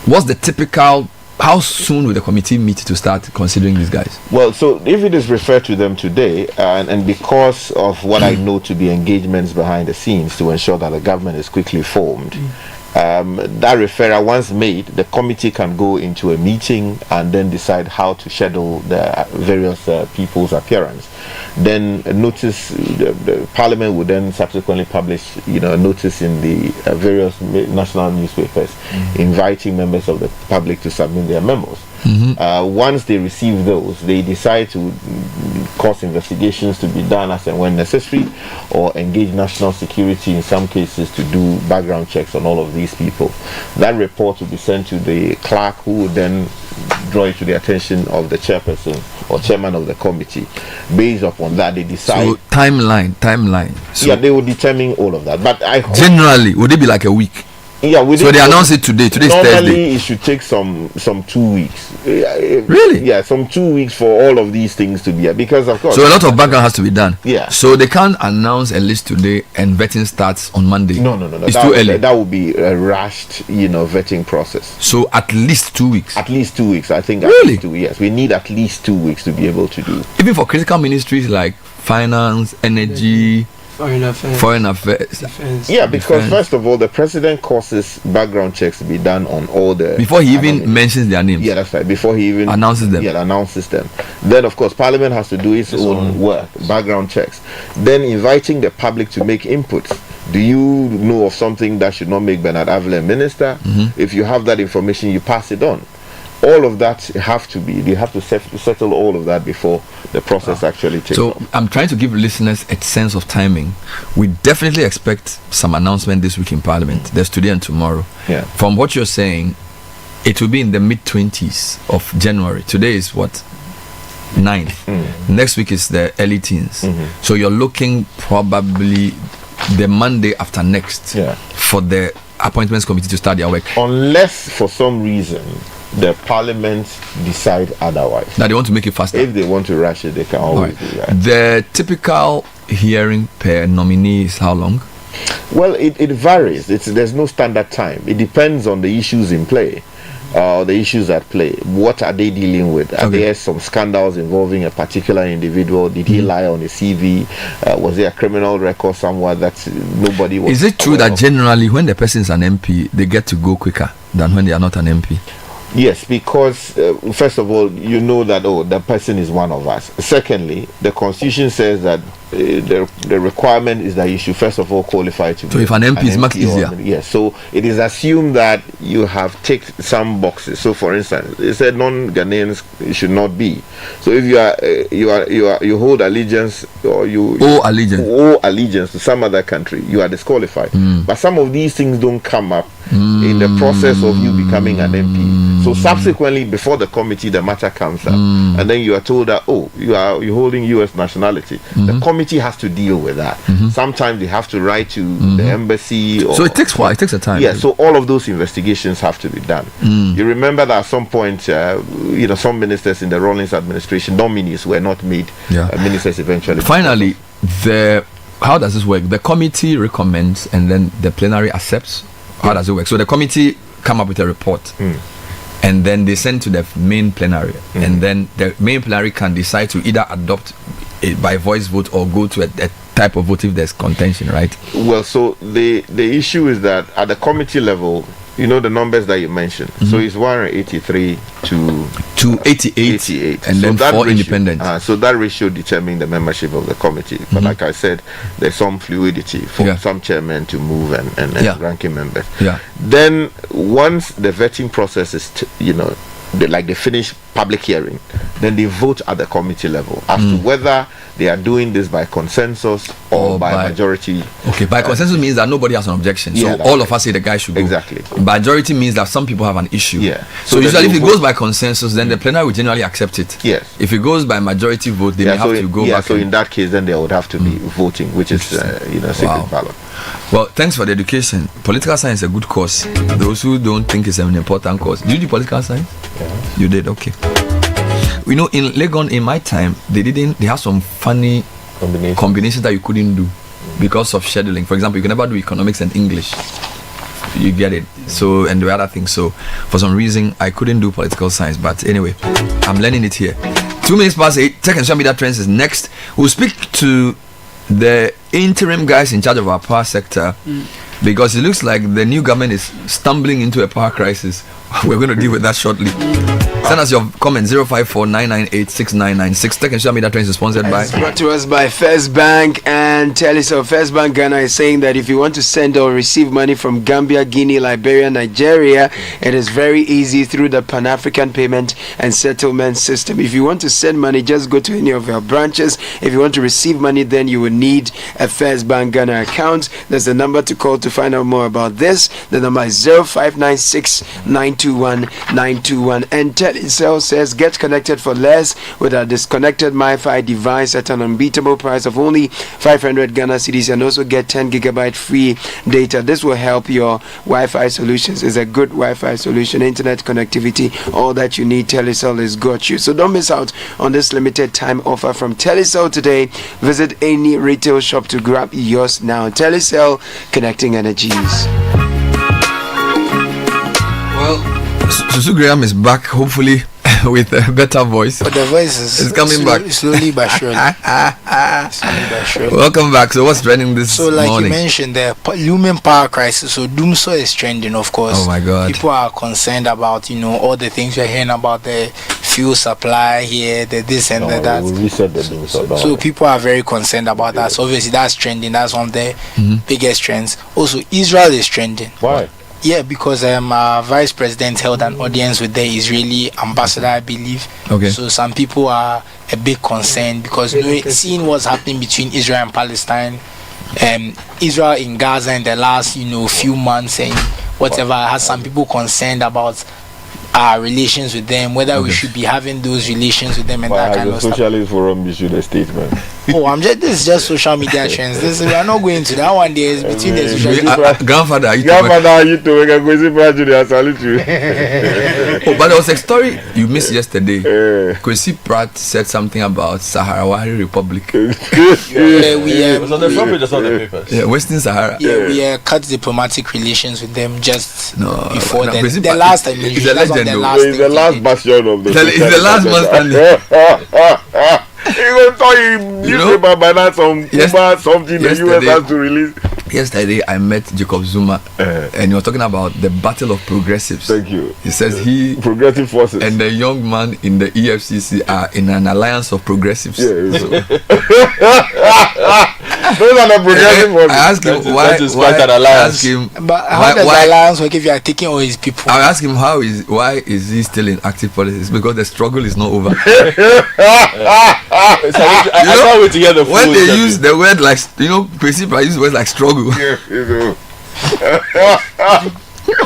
What's the typical? How soon will the committee meet to start considering these guys? Well, so if it is referred to them today, and because of what I know to be engagements behind the scenes to ensure that the government is quickly formed, that referral once made, the committee can go into a meeting and then decide how to schedule the various people's appearance. Then a notice, the Parliament would then subsequently publish, a notice in the various national newspapers inviting members of the public to submit their memos. Once they receive those, they decide to cause investigations to be done as and when necessary, or engage national security in some cases to do background checks on all of these people. That report will be sent to the clerk, who would then draw it to the attention of the chairperson or chairman of the committee. Based upon that, they decide. So timeline. So they will determine all of that. But generally, would it be like a week? Yeah, so they announce it today. Today's normally Thursday. It should take some 2 weeks. Really? Yeah, some 2 weeks for all of these things to be here, because of course. So a lot of background has to be done. Yeah. So they can't announce a list today and vetting starts on Monday. No. It's too early. That would be a rushed, vetting process. So at least 2 weaks. At least 2 weeks, I think. Really? Yes, we need at least 2 weeks to be able to do. Even for critical ministries like finance, energy. Foreign affairs. Defense. Yeah, because first of all, the president causes background checks to be done on all the. Before he even mentions their names. Yeah, that's right. Before he even announces them. Yeah, announces them. Then, of course, Parliament has to do its own work, background checks. Then inviting the public to make inputs. Do you know of something that should not make Bernard Avila minister? If you have that information, you pass it on. All of that they have to settle all of that before the process actually takes off. So I'm trying to give listeners a sense of timing. We definitely expect some announcement this week in Parliament. There's today and tomorrow. Yeah. From what you're saying, it will be in the mid-20s of January. Today is what? 9th. Next week is the early teens. So you're looking probably the Monday after next for the Appointments Committee to start their work. Unless for some reason the Parliament decide otherwise. Now they want to make it faster. If they want to rush it, they can always do that. The typical hearing per nominee is how long? Well, it varies. There's no standard time. It depends on the issues in play. The issues at play. What are they dealing with? Are there some scandals involving a particular individual? Did he lie on his CV? Was there a criminal record somewhere that nobody was? Is it true that generally when the person is an MP, they get to go quicker than when they are not an MP? Yes, because first of all, you know that the person is one of us. Secondly, the Constitution says that the requirement is that you should first of all qualify to be. So if an MP is much easier. Yes. So it is assumed that you have ticked some boxes. So for instance, it said non-Ghanaians should not be. So if you hold allegiance or you owe allegiance to some other country, you are disqualified. But some of these things don't come up in the process of you becoming an MP. So subsequently, before the committee, the matter comes up, and then you are told that you're holding U.S. nationality. The committee has to deal with that. Sometimes they have to write to the embassy. So it takes It takes a time. Yeah. So all of those investigations have to be done. You remember that at some point, some ministers in the Rawlings administration, nominees were not made ministers eventually. Finally, how does this work? The committee recommends, and then the plenary accepts. How does it work? So the committee come up with a report, and then they send to the main plenary, and then the main plenary can decide to either adopt it by voice vote or go to a type of vote if there's contention, right? Well, so the issue is that at the committee level, the numbers that you mentioned. So it's 183 to 88, and then 4 independent. So that ratio determines the membership of the committee. But like I said, there's some fluidity for some chairmen to move and ranking members. Then once the vetting process is, they finish public hearing, then they vote at the committee level as to whether they are doing this by consensus or by majority. Okay, by consensus means that nobody has an objection. So all of us say the guy should go. Exactly. Majority means that some people have an issue. So usually if it goes by consensus, then the plenary will generally accept it. Yes. If it goes by majority vote, they may have to go back. So in that case, then they would have to be voting, which is secret ballot. Well, thanks for the education. Political science is a good course. Those who don't think it's an important course. Did you do political science? Yeah. You did, okay. In Legon, in my time, they have some funny combinations that you couldn't do because of scheduling. For example, you can never do economics and English. You get it. So, and the other thing. So, for some reason, I couldn't do political science. But anyway, I'm learning it here. 2 minutes past 8. Tech and social media trends is next. We'll speak to the interim guys in charge of our power sector because it looks like the new government is stumbling into a power crisis. We're going to deal with that shortly. Send us your comment 054-998-6996. Tech and social media trends is sponsored by. It's brought to us by First Bank and Telecel. First Bank Ghana is saying that if you want to send or receive money from Gambia, Guinea, Liberia, Nigeria, it is very easy through the Pan-African Payment and Settlement System. If you want to send money, just go to any of our branches. If you want to receive money, then you will need a First Bank Ghana account. There's the number to call to find out more about this. The number is 0596-921-921. And Telecel says get connected for less with a disconnected MiFi device at an unbeatable price of only 500 Ghana cedis, and also get 10 gigabyte free data. This will help your Wi-Fi solutions. It's a good Wi-Fi solution, internet connectivity, all that you need. Telecel has got you. So don't miss out on this limited time offer from Telecel today. Visit any retail shop to grab yours now. Telecel, connecting energies. Well, Susu Graham is back, hopefully with a better voice. But the voice is coming back slowly but surely. Welcome back. So what's trending this morning? So like you mentioned, the looming power crisis. So Doomso is trending, of course. Oh my God. People are concerned about, all the things we're hearing about the fuel supply here, the this and the that. So people are very concerned about that. So obviously that's trending. That's one of the biggest trends. Also, Israel is trending. Why? Yeah, because our vice president held an audience with the Israeli ambassador, I believe. Okay. So some people are a bit concerned because seeing what's happening between Israel and Palestine, Israel in Gaza in the last few months and whatever, has some people concerned about our relations with them, whether we should be having those relations with them and that kind of stuff. Socialist Forum issued a statement. This is just social media trends. We are not going to that one. There is between the social media. Grandfather, I salute you. But there was a story you missed yesterday. Kwesi Pratt said something about Sahrawi Republic. We was on the front page of the papers. Yeah, Western Sahara. Yeah, we cut diplomatic relations with them just before the last time. It's the last bastion of the. It's the last man standing. By now some Cuba, something the US has to release. Yesterday I met Jacob Zuma and he was talking about the battle of progressives. Thank you. He says progressive forces and the young man in the EFCC are in an alliance of progressives. Yeah, so. Those are the progressive forces. I asked him why an alliance. But how does the alliance work if you are taking all his people? I asked him why is he still in active politics? Because the struggle is not over. I can't wait to hear the when they use the word like principal use words like struggle. Yeah,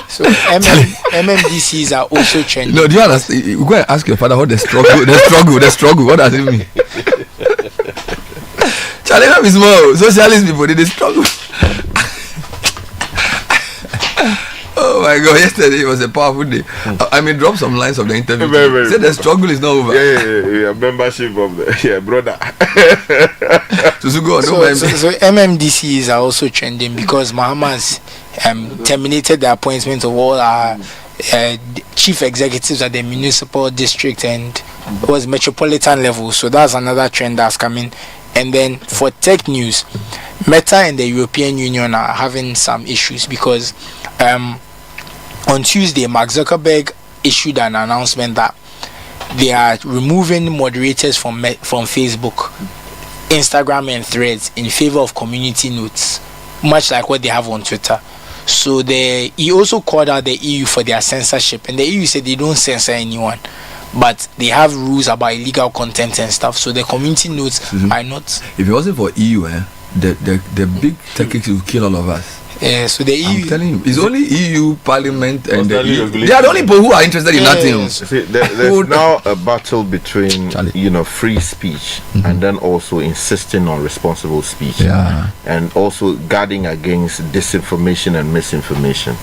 so MMDCs are also trending. No, do you understand? You go and ask your father what the struggle. What does it mean? Charlie, that is more socialist people. They struggle. Oh my God! Yesterday was a powerful day. I mean, drop some lines of the interview. Very Say the struggle is not over. Yeah. Membership of the brother. So MMDCs are also trending because Mahama's terminated the appointment of all our chief executives at the municipal district and was metropolitan level. So that's another trend that's coming. And then for tech news, Meta and the European Union are having some issues because on Tuesday, Mark Zuckerberg issued an announcement that they are removing moderators from Facebook, Instagram, and Threads in favor of community notes, much like what they have on Twitter. So he also called out the EU for their censorship, and the EU said they don't censor anyone, but they have rules about illegal content and stuff. So the community notes are not. If it wasn't for EU, the big techies will kill all of us. Yeah, so the EU. I'm telling you, it's only EU Parliament and the EU. They are the only people who are interested in nothing else. See, there's now a battle between free speech and then also insisting on responsible speech, and also guarding against disinformation and misinformation.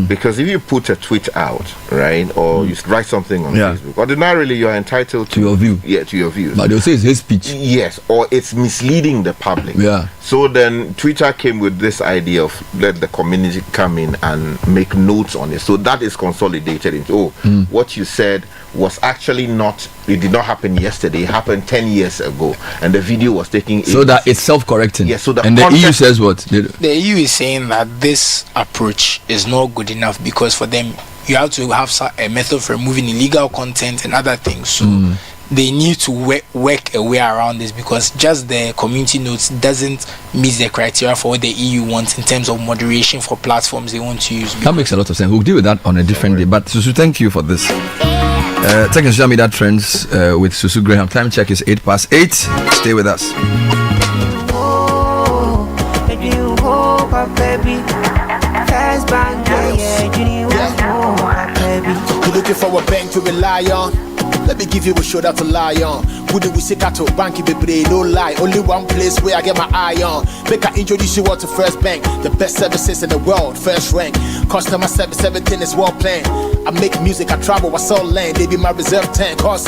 Because if you put a tweet out, right, or you write something on Facebook, ordinarily you're entitled to your view. Yeah, to your view. But they'll say it's his speech. Yes, or it's misleading the public. Yeah. So then Twitter came with this idea of let the community come in and make notes on it. So that is consolidated into what you said was actually not, it did not happen yesterday, it happened 10 years ago, and the video was taking so that it's self-correcting. Yeah, so the EU says what? The EU is saying that this approach is not good enough because for them you have to have a method for removing illegal content and other things. So they need to work a way around this because just the community notes doesn't meet the criteria for what the EU wants in terms of moderation for platforms they want to use. That makes a lot of sense. We'll deal with that on a different day. But Susu, thank you for this. Tech and social media trends with Susu Graham. Time check is 8:08. Stay with us. You're looking for a bank to rely on. Let me give you a shoulder to lie on. Wouldn't we say to bank baby? No lie, only one place where I get my eye on. Make I introduce you all to First Bank, the best services in the world, first rank. Customer service, everything is well planned. I make music, I travel, I sell land. They be my reserve tank. Cause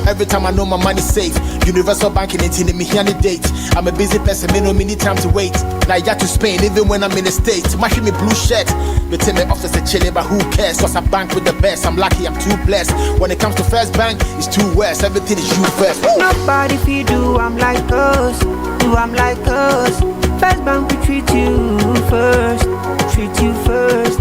every time I know my money's safe. Universal banking ain't in me here on the date. I'm a busy person, me no need time to wait. Now I got to Spain, even when I'm in the States. Mashing me blue shirt. They tell me office a chilling, but who cares? Cause I bank with the best. I'm lucky, I'm too blessed. When it comes to First Bank, it's too west. Everything is you first. Nobody feed do I'm like us. Do I'm like us. First Bank we treat you first. Treat you first.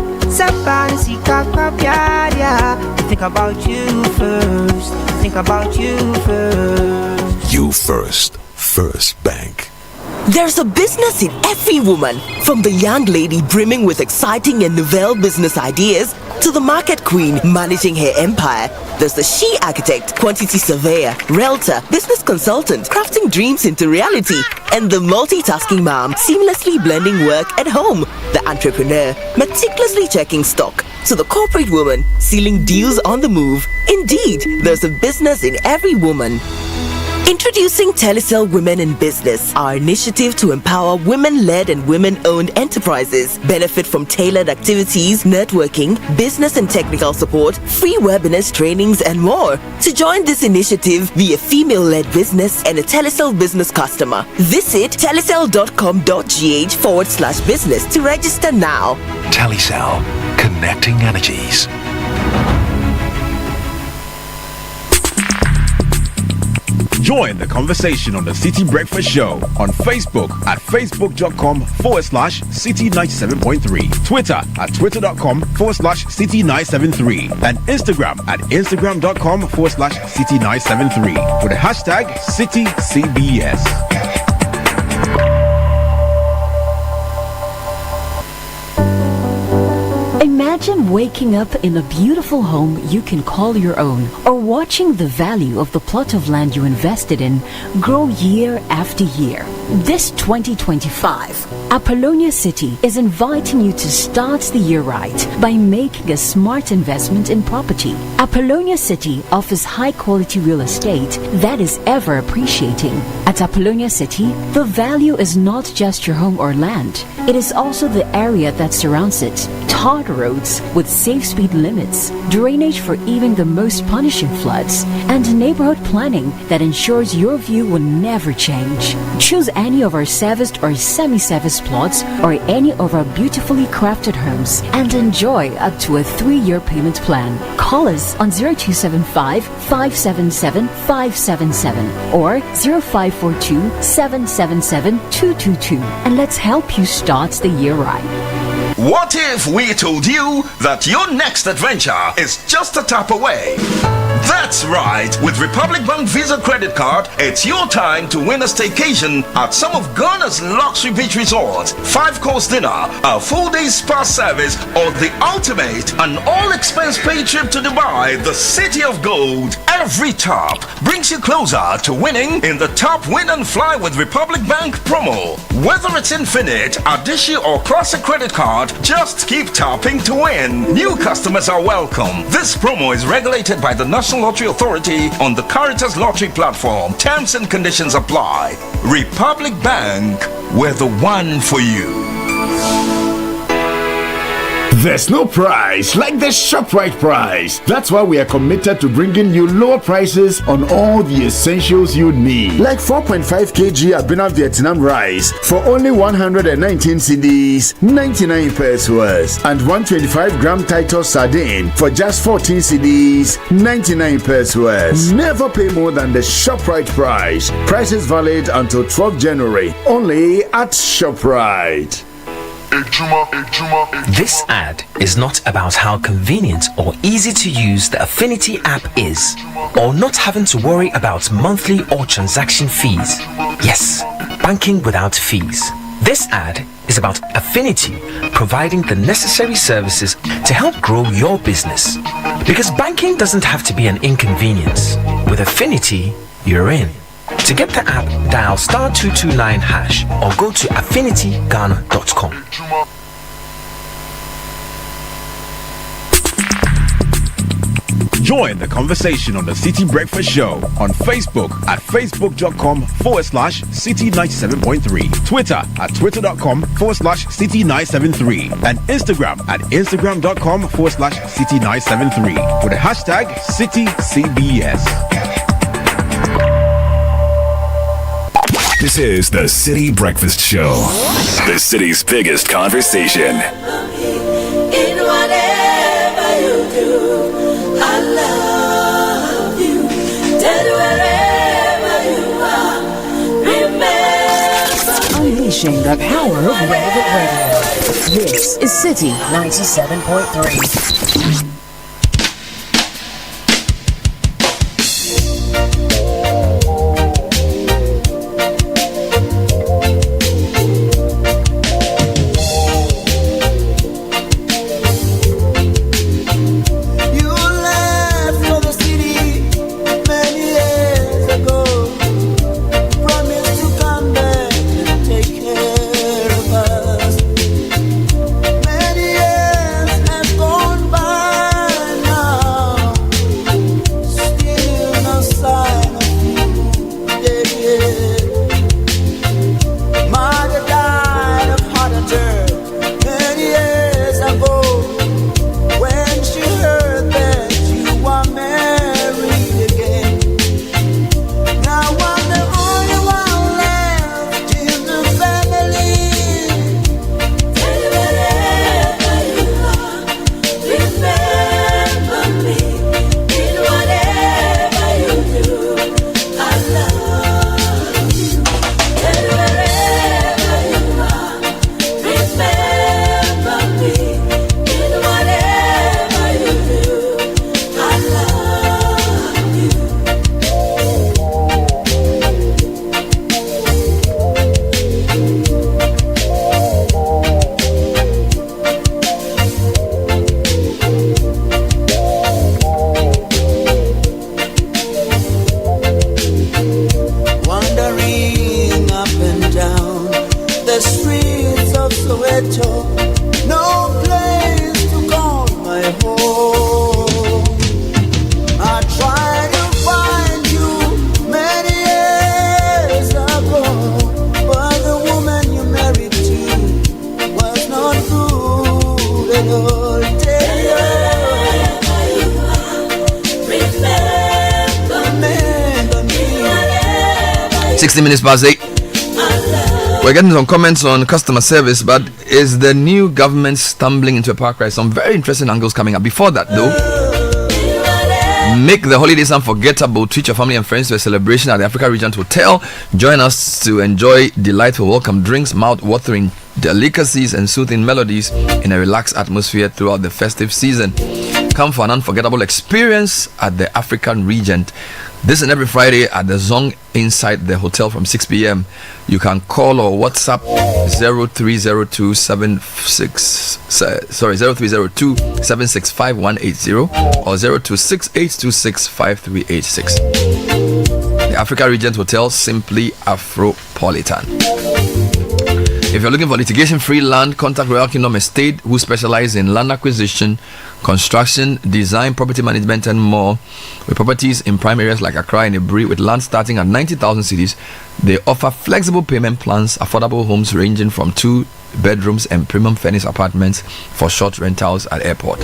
Think about you first. Think about you first. You first. First Bank. There's a business in every woman, from the young lady brimming with exciting and novel business ideas to the market queen managing her empire. There's the she architect, quantity surveyor, realtor, business consultant, crafting dreams into reality, and the multitasking mom seamlessly blending work at home. The entrepreneur, meticulously checking stock. To the corporate woman, sealing deals on the move. Indeed, there's a business in every woman. Introducing Telecel Women in Business, our initiative to empower women-led and women-owned enterprises. Benefit from tailored activities, networking, business and technical support, free webinars, trainings, and more. To join this initiative, be a female-led business and a Telecel business customer. Visit telecel.com.gh/business to register now. Telecel, connecting energies. Join the conversation on the Citi Breakfast Show on Facebook at facebook.com/Citi97.3, Twitter at twitter.com/Citi973, and Instagram at instagram.com/Citi973 with the hashtag CitiCBS. Imagine waking up in a beautiful home you can call your own, or watching the value of the plot of land you invested in grow year after year. This 2025, Apollonia City is inviting you to start the year right by making a smart investment in property. Apollonia City offers high-quality real estate that is ever appreciating. At Apollonia City, the value is not just your home or land. It is also the area that surrounds it. Tarred roads with safe speed limits, drainage for even the most punishing floods, and neighborhood planning that ensures your view will never change. Choose any of our serviced or semi-serviced plots or any of our beautifully crafted homes and enjoy up to a 3-year payment plan. Call us on 0275 577 577 or 0542 777 222 and let's help you start the year right. What if we told you that your next adventure is just a tap away? That's right. With Republic Bank Visa Credit Card, it's your time to win a staycation at some of Ghana's luxury beach resorts, 5-course dinner, a full-day spa service, or the ultimate, an all-expense-paid trip to Dubai, the city of gold. Every tap brings you closer to winning in the Tap Win and Fly with Republic Bank promo. Whether it's Infinite, Adishi, or Classic Credit Card, just keep tapping to win. New customers are welcome. This promo is regulated by the National Lottery Authority on the Caritas Lottery platform. Terms and conditions apply. Republic Bank, we're the one for you. There's no price like the ShopRite price. That's why we are committed to bringing you lower prices on all the essentials you need. Like 4.5 kg Abina Vietnam rice for only 119 cedis, 99 pesos, and 125 gram Titus sardine for just 14 cedis, 99 pesos. Never pay more than the ShopRite price. Prices valid until 12 January. Only at ShopRite. This ad is not about how convenient or easy to use the Affinity app is, or not having to worry about monthly or transaction fees. Yes, banking without fees. This ad is about Affinity providing the necessary services to help grow your business. Because banking doesn't have to be an inconvenience. With Affinity, you're in. To get the app, dial *229# or go to affinityghana.com. Join the conversation on the Citi Breakfast Show on Facebook at facebook.com/Citi97.3, Twitter at twitter.com/Citi973, and Instagram at instagram.com/Citi973 with the hashtag CitiCBS. This is the Citi Breakfast Show, the city's biggest conversation. In whatever you do, I love you. Tell wherever you are, remember. Unleashing the power of relevant radio. This is Citi 97.3. Many years have gone by. ghetto, no place to call my home. I tried to find you many years ago, but the woman you married to was not good at all. Tell you, remember me. 60 minutes past 8. We're getting some comments on customer service, but is the new government stumbling into a park ride? Some very interesting angles coming up. Before that, though, make the holidays unforgettable. Treat your family and friends to a celebration at the Africa Regent Hotel. Join us to enjoy delightful welcome drinks, mouth-watering delicacies, and soothing melodies in a relaxed atmosphere throughout the festive season. Come for an unforgettable experience at the African Regent. This and every Friday at the Zong inside the hotel from 6 p.m. You can call or WhatsApp 0302 765 or 0268265386. The Africa Regent Hotel, simply Afropolitan. If you're looking for litigation-free land, contact Royal Kingdom Estate, who specialize in land acquisition, construction, design, property management, and more. With properties in prime areas like Accra and Ebri, with land starting at 90,000 cedis, they offer flexible payment plans, affordable homes ranging from 2 bedrooms and premium furnished apartments for short rentals at airport.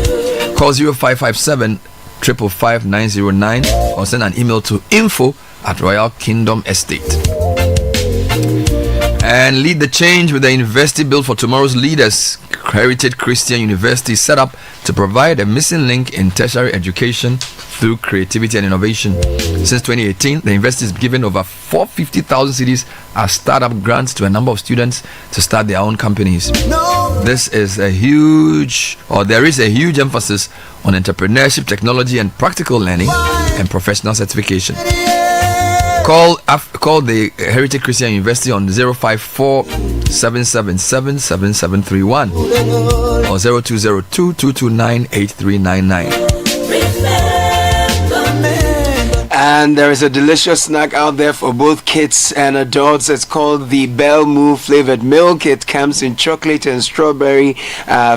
Call 0557 555 909 or send an email to info@Royal Kingdom Estate. And lead the change with the university built for tomorrow's leaders. Heritage Christian University set up to provide a missing link in tertiary education through creativity and innovation. Since 2018, the university has given over 450,000 cedis as startup grants to a number of students to start their own companies. There is a huge emphasis on entrepreneurship, technology, and practical learning and professional certification. Call the Heritage Christian University on 054 777 7731 or 0202 229 8399. And there is a delicious snack out there for both kids and adults. It's called the Bell Moo flavored milk. It comes in chocolate and strawberry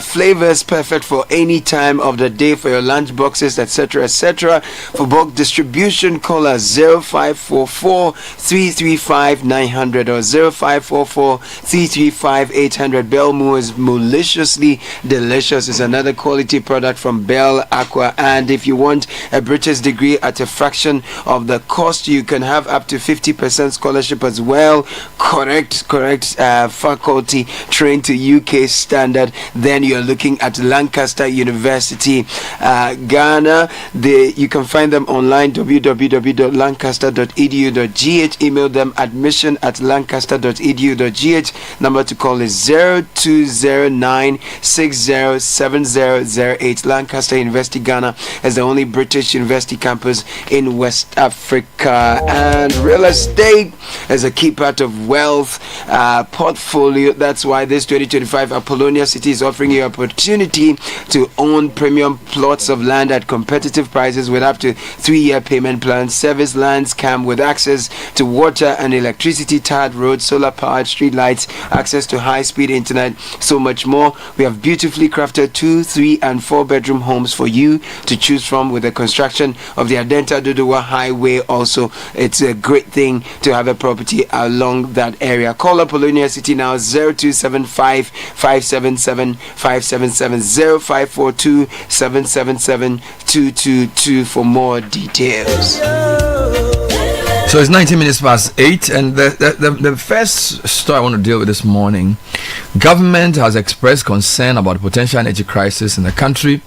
flavors, perfect for any time of the day for your lunch boxes, etc., etc. For bulk distribution, call us 0544 335 900 or 0544 335 800. Bell Moo is maliciously delicious. It's another quality product from Bell Aqua. And if you want a British degree at a fraction of the cost, you can have up to 50% scholarship as well. Correct faculty trained to UK standard. Then you're looking at Lancaster University, Ghana. You can find them online, www.lancaster.edu.gh. Email them admission@lancaster.edu.gh. Number to call is 0209 607008. Lancaster University, Ghana is the only British university campus in West Africa. And real estate is a key part of wealth portfolio. That's why this 2025 Apollonia City is offering you opportunity to own premium plots of land at competitive prices with up to 3-year payment plans. Service lands come with access to water and electricity, tarred roads, solar powered street lights, access to high-speed internet, so much more. We have beautifully crafted 2, 3 and 4 bedroom homes for you to choose from with the construction of the Adenta Dodowa Highway. Also, it's a great thing to have a property along that area. Call Apollonia City now, 0275 577 577 0542 777 222 for more details. So it's 19 minutes past 8, and the first story I want to deal with this morning. Government has expressed concern about potential energy crisis in the country,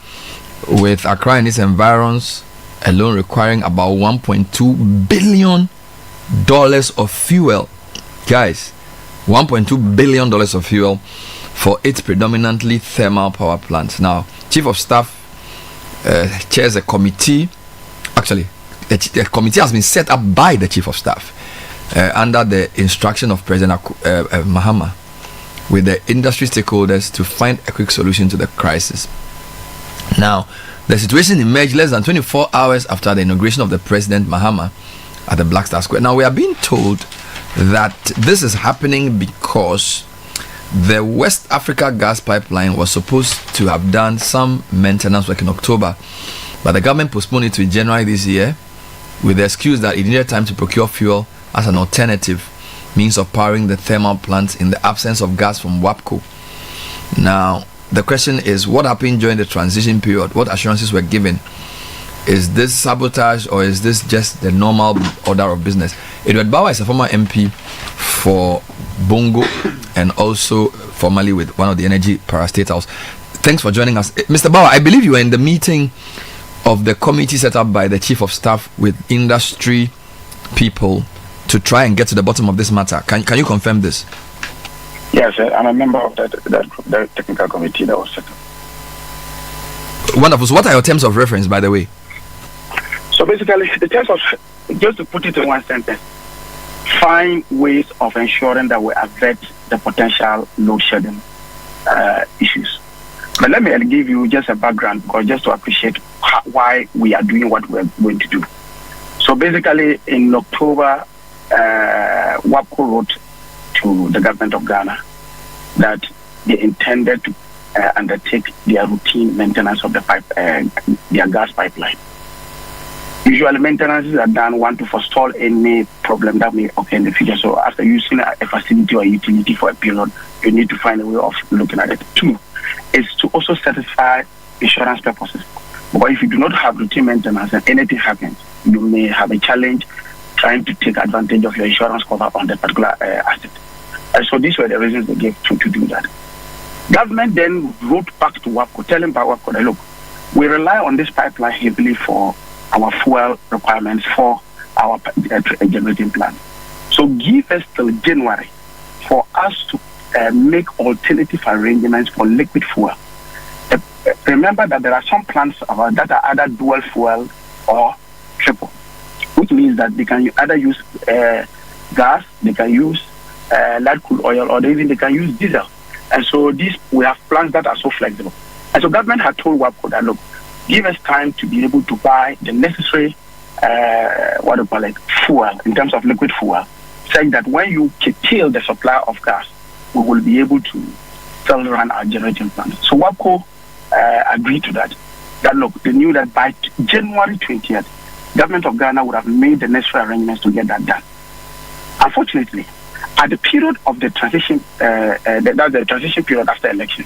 with Accra and its environs alone requiring about $1.2 billion of fuel. Guys, $1.2 billion of fuel for its predominantly thermal power plants. Now, Chief of Staff chairs a committee. Actually, a committee has been set up by the Chief of Staff under the instruction of President Mahama, with the industry stakeholders to find a quick solution to the crisis. Now, the situation emerged less than 24 hours after the inauguration of the President Mahama at the Black Star Square. Now, we are being told that this is happening because The West Africa gas pipeline was supposed to have done some maintenance work in October, but the government postponed it to January this year with the excuse that it needed time to procure fuel as an alternative means of powering the thermal plants in the absence of gas from WAPCO. Now, the question is, what happened during the transition period? What assurances were given? Is this sabotage or is this just the normal order of business? Edward Bauer is a former MP for Bongo and also formerly with one of the energy parastatals. Thanks for joining us. Mr. Bauer, I believe you were in the meeting of the committee set up by the Chief of Staff with industry people to try and get to the bottom of this matter. Can you confirm this? Yes, I'm a member of that technical committee that was set up. Wonderful. So what are your terms of reference, by the way? So basically, the terms of, just to put it in one sentence, find ways of ensuring that we avert the potential load shedding issues. But let me give you just a background, because just to appreciate why we are doing what we're going to do. So basically, in October, WAPCO wrote to the government of Ghana that they intended to undertake their routine maintenance of the their gas pipeline. Usually, maintenances are done to forestall any problem that may occur in the future. So after using a facility or utility for a period, you need to find a way of looking at it. 2 is to also satisfy insurance purposes. But if you do not have routine maintenance and anything happens, you may have a challenge trying to take advantage of your insurance cover on that particular asset. And so these were the reasons they gave to do that. Government then wrote back to WAPCO, telling WAPCO that, look, we rely on this pipeline heavily for our fuel requirements for our generating plant. So give us till January for us to make alternative arrangements for liquid fuel. Remember that there are some plants that are either dual fuel or triple, which means that they can either use gas, they can use light crude oil, or they can use diesel. And so we have plants that are so flexible. And so government had told WAPCO that, look, give us time to be able to buy the necessary fuel in terms of liquid fuel, saying that when you curtail the supply of gas, we will be able to still run our generating plant. So WAPCO agreed to that. That, look, they knew that by January 20th, government of Ghana would have made the necessary arrangements to get that done. Unfortunately, at the period of the transition, the transition period after election,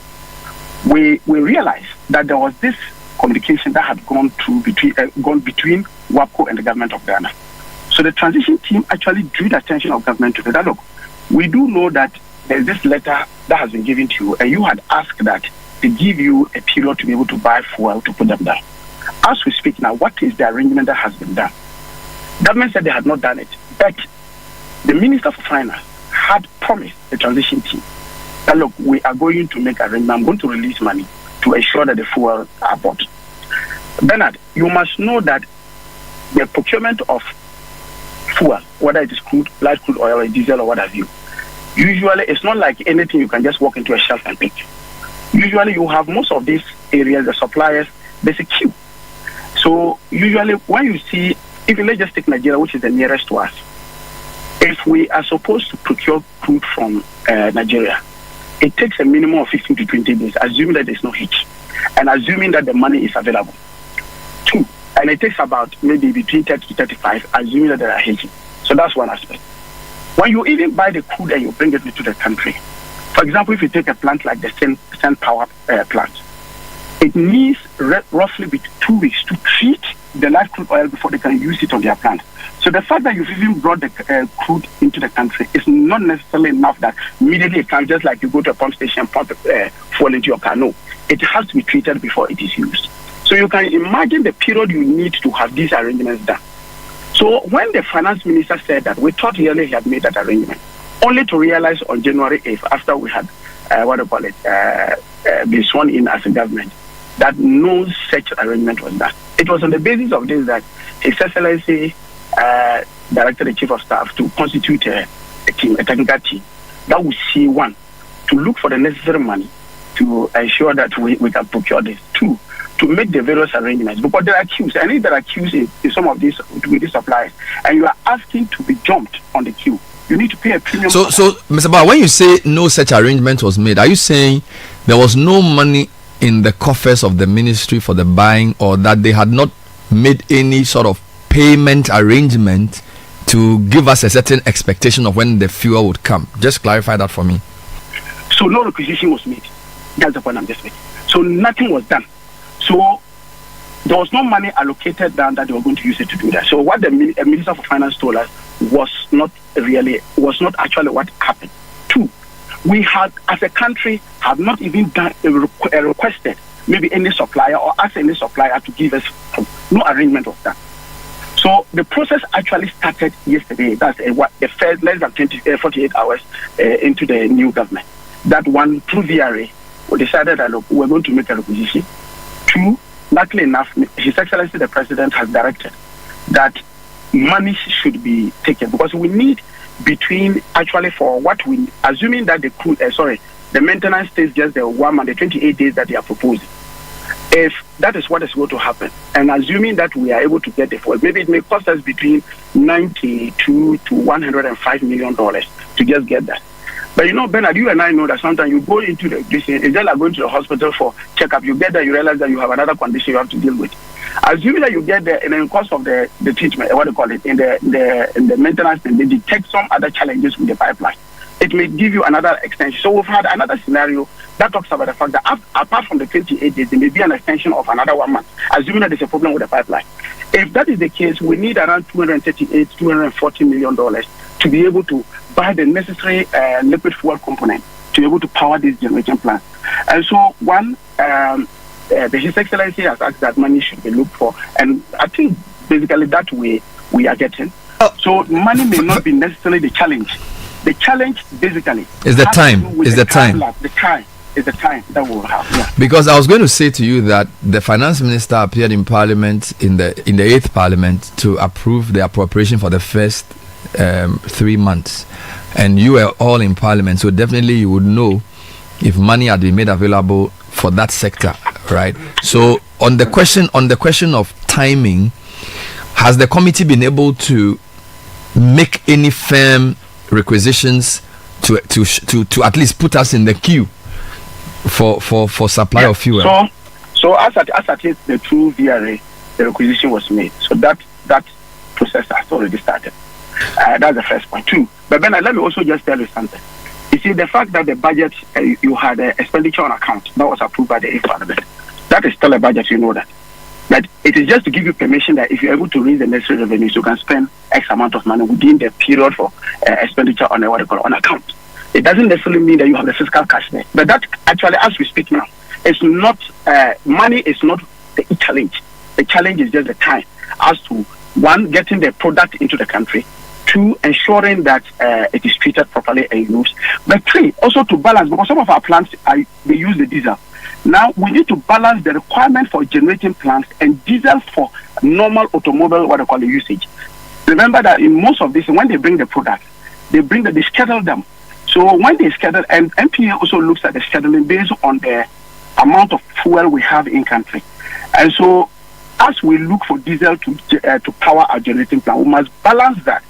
we realized that there was this communication that had gone between WAPCO and the government of Ghana. So the transition team actually drew the attention of government to that. Look, we do know that there's this letter that has been given to you, and you had asked that they give you a period to be able to buy fuel to put them down. As we speak now, what is the arrangement that has been done? Government said they had not done it, but the Minister for Finance had promised the transition team that, look, we are going to make arrangements. I'm going to release money to ensure that the fuel are bought. Bernard, you must know that the procurement of fuel, whether it is crude, light crude oil, or diesel, or what have you, usually it's not like anything you can just walk into a shelf and pick. Usually you have most of these areas, the suppliers, there's a queue. So usually when you see, let's just take Nigeria, which is the nearest to us, if we are supposed to procure crude from Nigeria, it takes a minimum of 15 to 20 days, assuming that there's no hitch, and assuming that the money is available. 2, and it takes about maybe between 30 to 35, assuming that there are hitches. So that's one aspect. When you even buy the crude and you bring it into the country, for example, if you take a plant like the Sen Power plant, it needs roughly 2 weeks to treat the light crude oil before they can use it on their plant. So the fact that you've even brought the crude into the country is not necessarily enough that immediately it can, just like you go to a pump station and pump fuel into your car. No, it has to be treated before it is used. So you can imagine the period you need to have these arrangements done. So when the finance minister said that, we thought really he had made that arrangement, only to realize on January 8th, after we had been sworn in as a government, that no such arrangement was done. It was on the basis of this that His Excellency directed the Chief of Staff to constitute a technical team that will see, 1, to look for the necessary money to ensure that we can procure this. 2, to make the various arrangements, because there are queues. And if there are queues in some of these with these suppliers, and you are asking to be jumped on the queue, you need to pay a premium. So, Mr. Bar, when you say no such arrangement was made, are you saying there was no money in the coffers of the ministry for the buying, or that they had not made any sort of payment arrangement to give us a certain expectation of when the fuel would come? Just clarify that for me. So no requisition was made. That's the point I'm just making. So nothing was done. So there was no money allocated down that they were going to use it to do that. So what the Minister for Finance told us was not actually what happened. Two, we had, as a country, have not even done requested maybe any supplier or asked any supplier to give us. No arrangement was done. So the process actually started yesterday. That's the first less than 48 hours into the new government. That one, through VRA, we decided that, look, we're going to make a requisition. Two, luckily enough, His Excellency the President has directed that money should be taken, because we need between, actually, for what we, assuming that the maintenance stays just the 1 month, the 28 days that they are proposing. If that is what is going to happen, and assuming that we are able to get the fuel, maybe it may cost us between $92 to $105 million to just get that. But you know, Bernard, you and I know that sometimes you go into the it's just like going to the hospital for checkup. You get there, you realize that you have another condition you have to deal with. Assuming that you get there, and in the course of the treatment, what do you call it, in the maintenance, and they detect some other challenges with the pipeline, it may give you another extension. So we've had another scenario that talks about the fact that apart from the 28 days, there may be an extension of another 1 month, assuming that there's a problem with the pipeline. If that is the case, we need around $240 million to be able to buy the necessary liquid fuel component to be able to power this generation plant. And so His Excellency has asked that money should be looked for, and I think basically that way we are getting. So money may not be necessarily the challenge. The challenge basically is the time. The time is the time that we'll have. Yeah. Because I was going to say to you that the finance minister appeared in Parliament in the 8th Parliament to approve the appropriation for the first 3 months, and you were all in Parliament, so definitely you would know if money had been made available for that sector, right? So on the question of timing, has the committee been able to make any firm requisitions to at least put us in the queue for supply of fuel? So as at it, the true VRA, the requisition was made. So that process has already started. That's the first point. Two, but then let me also just tell you something. You see, the fact that the budget, you had expenditure on account that was approved by the 8th Parliament, that is still a budget, you know that. But it is just to give you permission that if you're able to raise the necessary revenues, you can spend X amount of money within the period for expenditure on on account. It doesn't necessarily mean that you have the fiscal cash there. But that actually, as we speak now, it's not, money is not the challenge. The challenge is just the time as to, one, getting the product into the country, two, ensuring that it is treated properly and used, but three, also to balance, because some of our plants, they use the diesel. Now, we need to balance the requirement for generating plants and diesel for normal automobile, what they call the usage. Remember that in most of this, when they bring the product, they schedule them. So when they schedule, and MPA also looks at the scheduling based on the amount of fuel we have in country. And so as we look for diesel to power our generating plant, we must balance that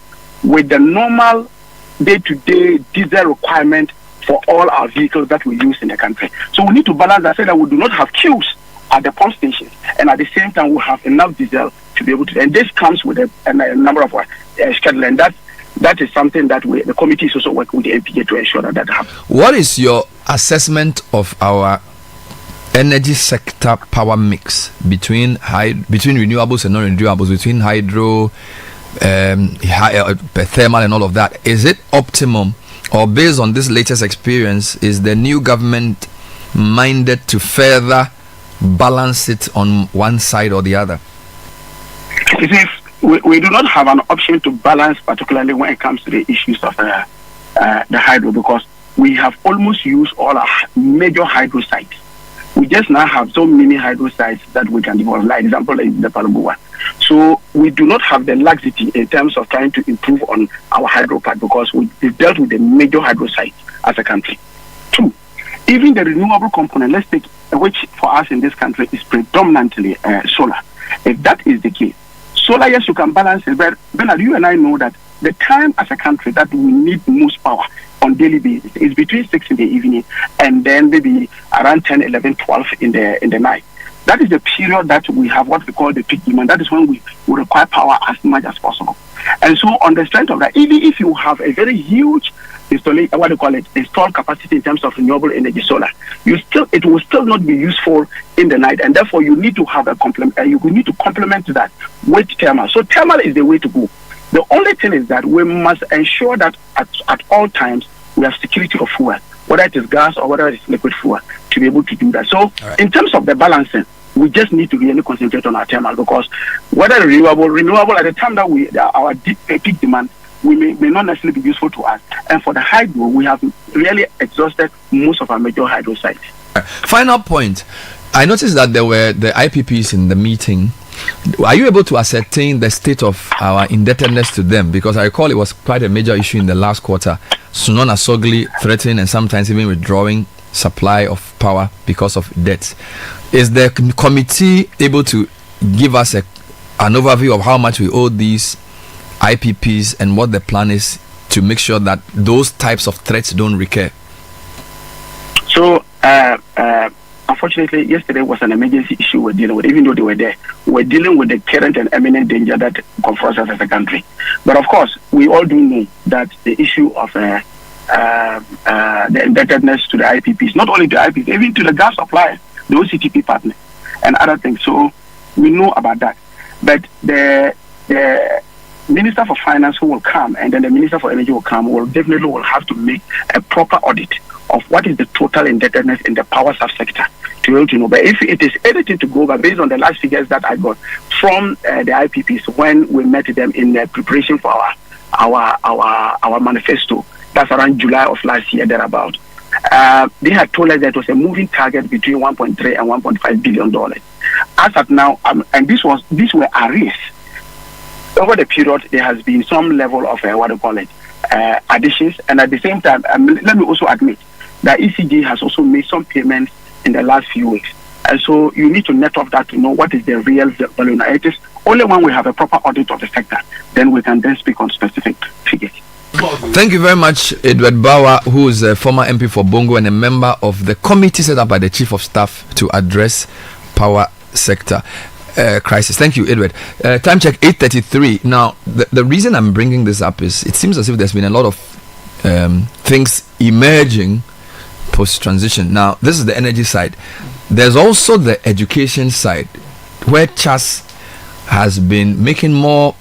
with the normal day-to-day diesel requirement for all our vehicles that we use in the country. So we need to balance that so that we do not have queues at the pump stations, and at the same time we have enough diesel to be able to. And this comes with a number of scheduling. And that is something that the committee is also working with the MPA to ensure that happens. What is your assessment of our energy sector power mix between renewables and non-renewables, between hydro, thermal and all of that? Is it optimum, or based on this latest experience, is the new government minded to further balance it on one side or the other? We do not have an option to balance, particularly when it comes to the issues of the hydro, because we have almost used all our major hydro sites. We just now have so many hydro sites that we can develop, like example, like the Palubu one. So we do not have the laxity in terms of trying to improve on our hydro part, because we've dealt with the major hydro sites as a country. Two, even the renewable component, let's take, which for us in this country is predominantly solar. If that is the case, solar, yes, you can balance it, but Bernard, you and I know that the time as a country that we need most power on daily basis is between 6 in the evening and then maybe around 10, 11, 12 in the night. That is the period that we have what we call the peak demand. That is when we require power as much as possible. And so on the strength of that, even if you have a very huge installed capacity in terms of renewable energy, solar, it will still not be useful in the night, and therefore you need to have a complement. You need to complement that with thermal. So thermal is the way to go. The only thing is that we must ensure that at all times we have security of fuel, whether it is gas or whether it is liquid fuel, to be able to do that. So in terms of the balancing, we just need to really concentrate on our thermal, because whether renewable at the time that our peak demand may not necessarily be useful to us. And for the hydro, we have really exhausted most of our major hydro sites. Final point. I noticed that there were the IPPs in the meeting. Are you able to ascertain the state of our indebtedness to them? Because I recall it was quite a major issue in the last quarter. Sunon Asogli threatening and sometimes even withdrawing supply of power because of debt. Is the committee able to give us an overview of how much we owe these IPPs and what the plan is to make sure that those types of threats don't recur? So, unfortunately, yesterday was an emergency issue we're dealing with. Even though they were there, we're dealing with the current and imminent danger that confronts us as a country. But of course, we all do know that the issue of the indebtedness to the IPPs, not only the IPPs, even to the gas suppliers, the OCTP partners, and other things. So we know about that. But the Minister for Finance who will come, and then the Minister for Energy will come, will have to make a proper audit of what is the total indebtedness in the power subsector to be able to know. But if it is anything to go by, based on the last figures that I got from the IPPs when we met them in preparation for our manifesto, that's around July of last year, thereabout. They had told us that it was a moving target between $1.3 and $1.5 billion. As at now, and these were arrears. Over the period, there has been some level of additions, and at the same time, let me also admit that ECG has also made some payments in the last few weeks, and so you need to net off that to know what is the real value. Now, it is only when we have a proper audit of the sector, then we can then speak on specific figures. Thank you very much, Edward Bauer, who is a former MP for Bongo and a member of the committee set up by the Chief of Staff to address power sector crisis. Thank you, Edward. Time check 8:33. Now, the reason I'm bringing this up is it seems as if there's been a lot of things emerging post-transition. Now, this is the energy side. There's also the education side, where CHAS has been making more,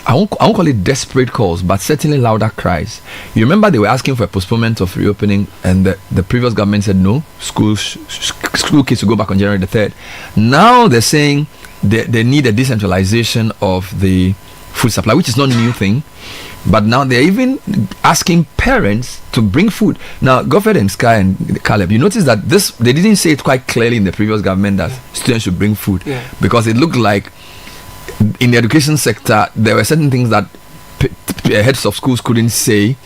I won't call it desperate calls, but certainly louder cries. You remember they were asking for a postponement of reopening, and the previous government said no, school kids will go back on January the 3rd. Now they're saying they need a decentralization of the food supply, which is not a new thing, but now they're even asking parents to bring food. Now, Goffred and Sky and Caleb, you notice that they didn't say it quite clearly in the previous government that students should bring food, because it looked like in the education sector there were certain things that heads of schools couldn't say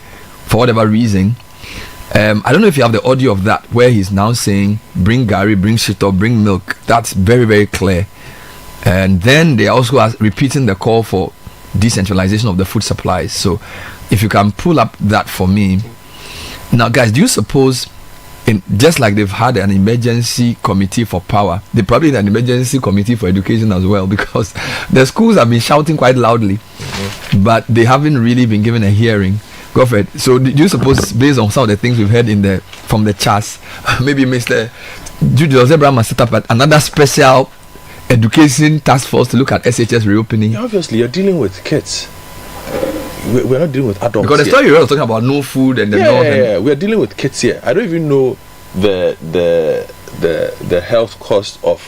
for whatever reason. I don't know if you have the audio of that, where he's now saying bring gari, bring shito, bring milk. That's very, very clear. And then they also are repeating the call for decentralization of the food supplies. So if you can pull up that for me. Now, guys, do you suppose, just like they've had an emergency committee for power, they probably need an emergency committee for education as well, because the schools have been shouting quite loudly, but they haven't really been given a hearing. Go for it. So do you suppose, based on some of the things we've heard from the CHAS, maybe Mr. Jude Zebra must set up another special education task force to look at SHS reopening? Yeah, obviously, you're dealing with kids. We're not dealing with adults. Because the story you were talking about no food and we're dealing with kids here. I don't even know the health cost of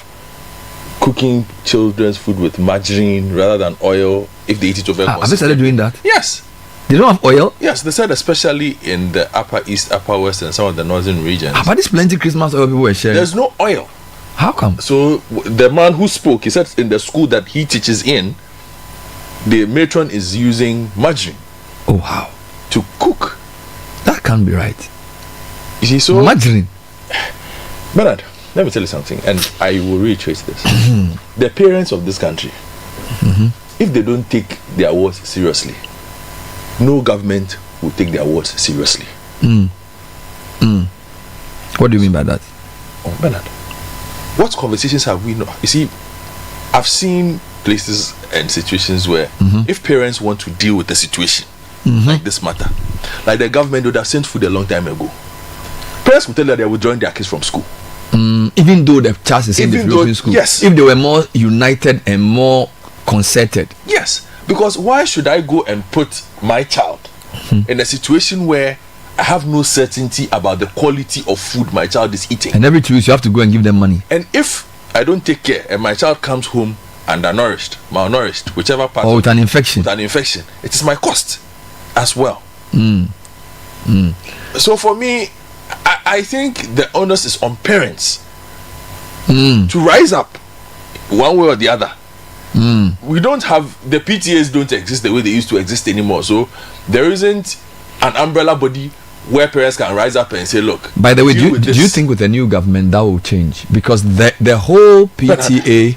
cooking children's food with margarine rather than oil if they eat it over. Have they started doing that? Yes. They don't have oil? Yes, they said especially in the upper east, upper west, and some of the northern regions. But this plenty Christmas oil people were sharing. There's no oil. How come? So the man who spoke, he said in the school that he teaches in, the matron is using margarine. Oh wow! To cook. That can't be right. You see, so margarine. Bernard, let me tell you something, and I will reiterate this: the parents of this country, if they don't take their words seriously, no government will take their words seriously. What do you mean by that? Oh, Bernard, what conversations have we not? You see, I've seen places and situations where if parents want to deal with the situation like this matter, like the government would have sent food a long time ago. Parents will tell that they will join their kids from school. Even though the child is in the Philippine school, yes. If they were more united and more concerted, yes. Because why should I go and put my child in a situation where I have no certainty about the quality of food my child is eating? And every 2 weeks you have to go and give them money. And if I don't take care and my child comes home undernourished, malnourished, whichever part, or with an infection, it is my cost as well. So for me, I think the onus is on parents to rise up one way or the other. We don't have, the PTAs don't exist the way they used to exist anymore, so there isn't an umbrella body where parents can rise up and say, look, by the way, do you think with the new government that will change? Because the whole PTA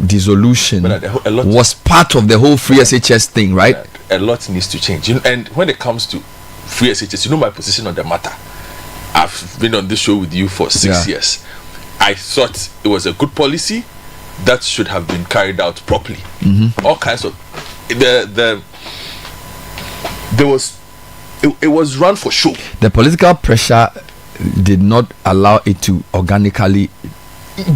dissolution was part of the whole free SHS thing, right? A lot needs to change. And when it comes to free SHS, you know my position on the matter. I've been on this show with you for 6 years. I thought it was a good policy that should have been carried out properly. All kinds of it was run for show. The political pressure did not allow it to organically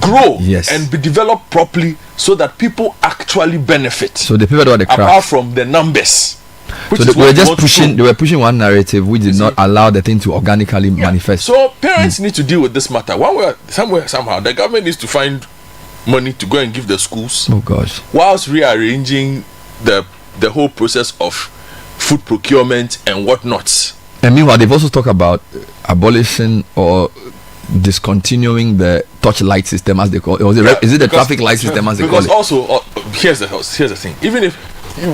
grow and be developed properly so that people actually benefit. So the people that were the craft, apart from the numbers. So they were pushing one narrative which did not allow the thing to organically manifest. So parents need to deal with this matter one way, somehow. The government needs to find money to go and give the schools. Oh gosh! Whilst rearranging the whole process of food procurement and whatnot. And meanwhile, they've also talked about abolition or discontinuing the touchlight system, as they call it. Is it the traffic light system, as they call it? Because also, here's the thing. Even if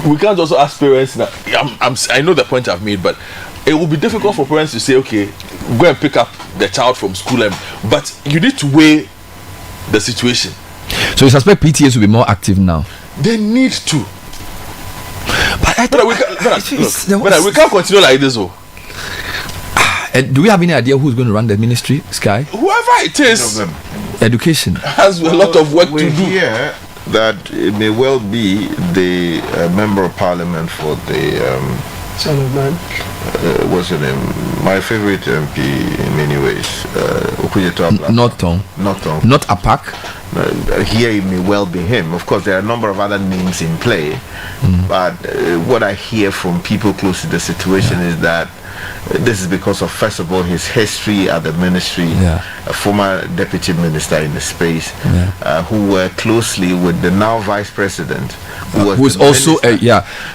we can't also ask parents now, I know the point I've made, but it will be difficult for parents to say, okay, go and pick up the child from school, but you need to weigh the situation. So you suspect PTAs will be more active now? They need to. But we can't continue like this. Do we have any idea who's going to run the ministry, Sky? Whoever it is, education has a lot of work to do. Here that it may well be the member of parliament for the Son of Man. What's her name? My favorite MP in many ways. Not Apak. Here it may well be him. Of course, there are a number of other names in play, but what I hear from people close to the situation is that this is because of, first of all, his history at the ministry, a former deputy minister in the space, who worked closely with the now vice president, who is also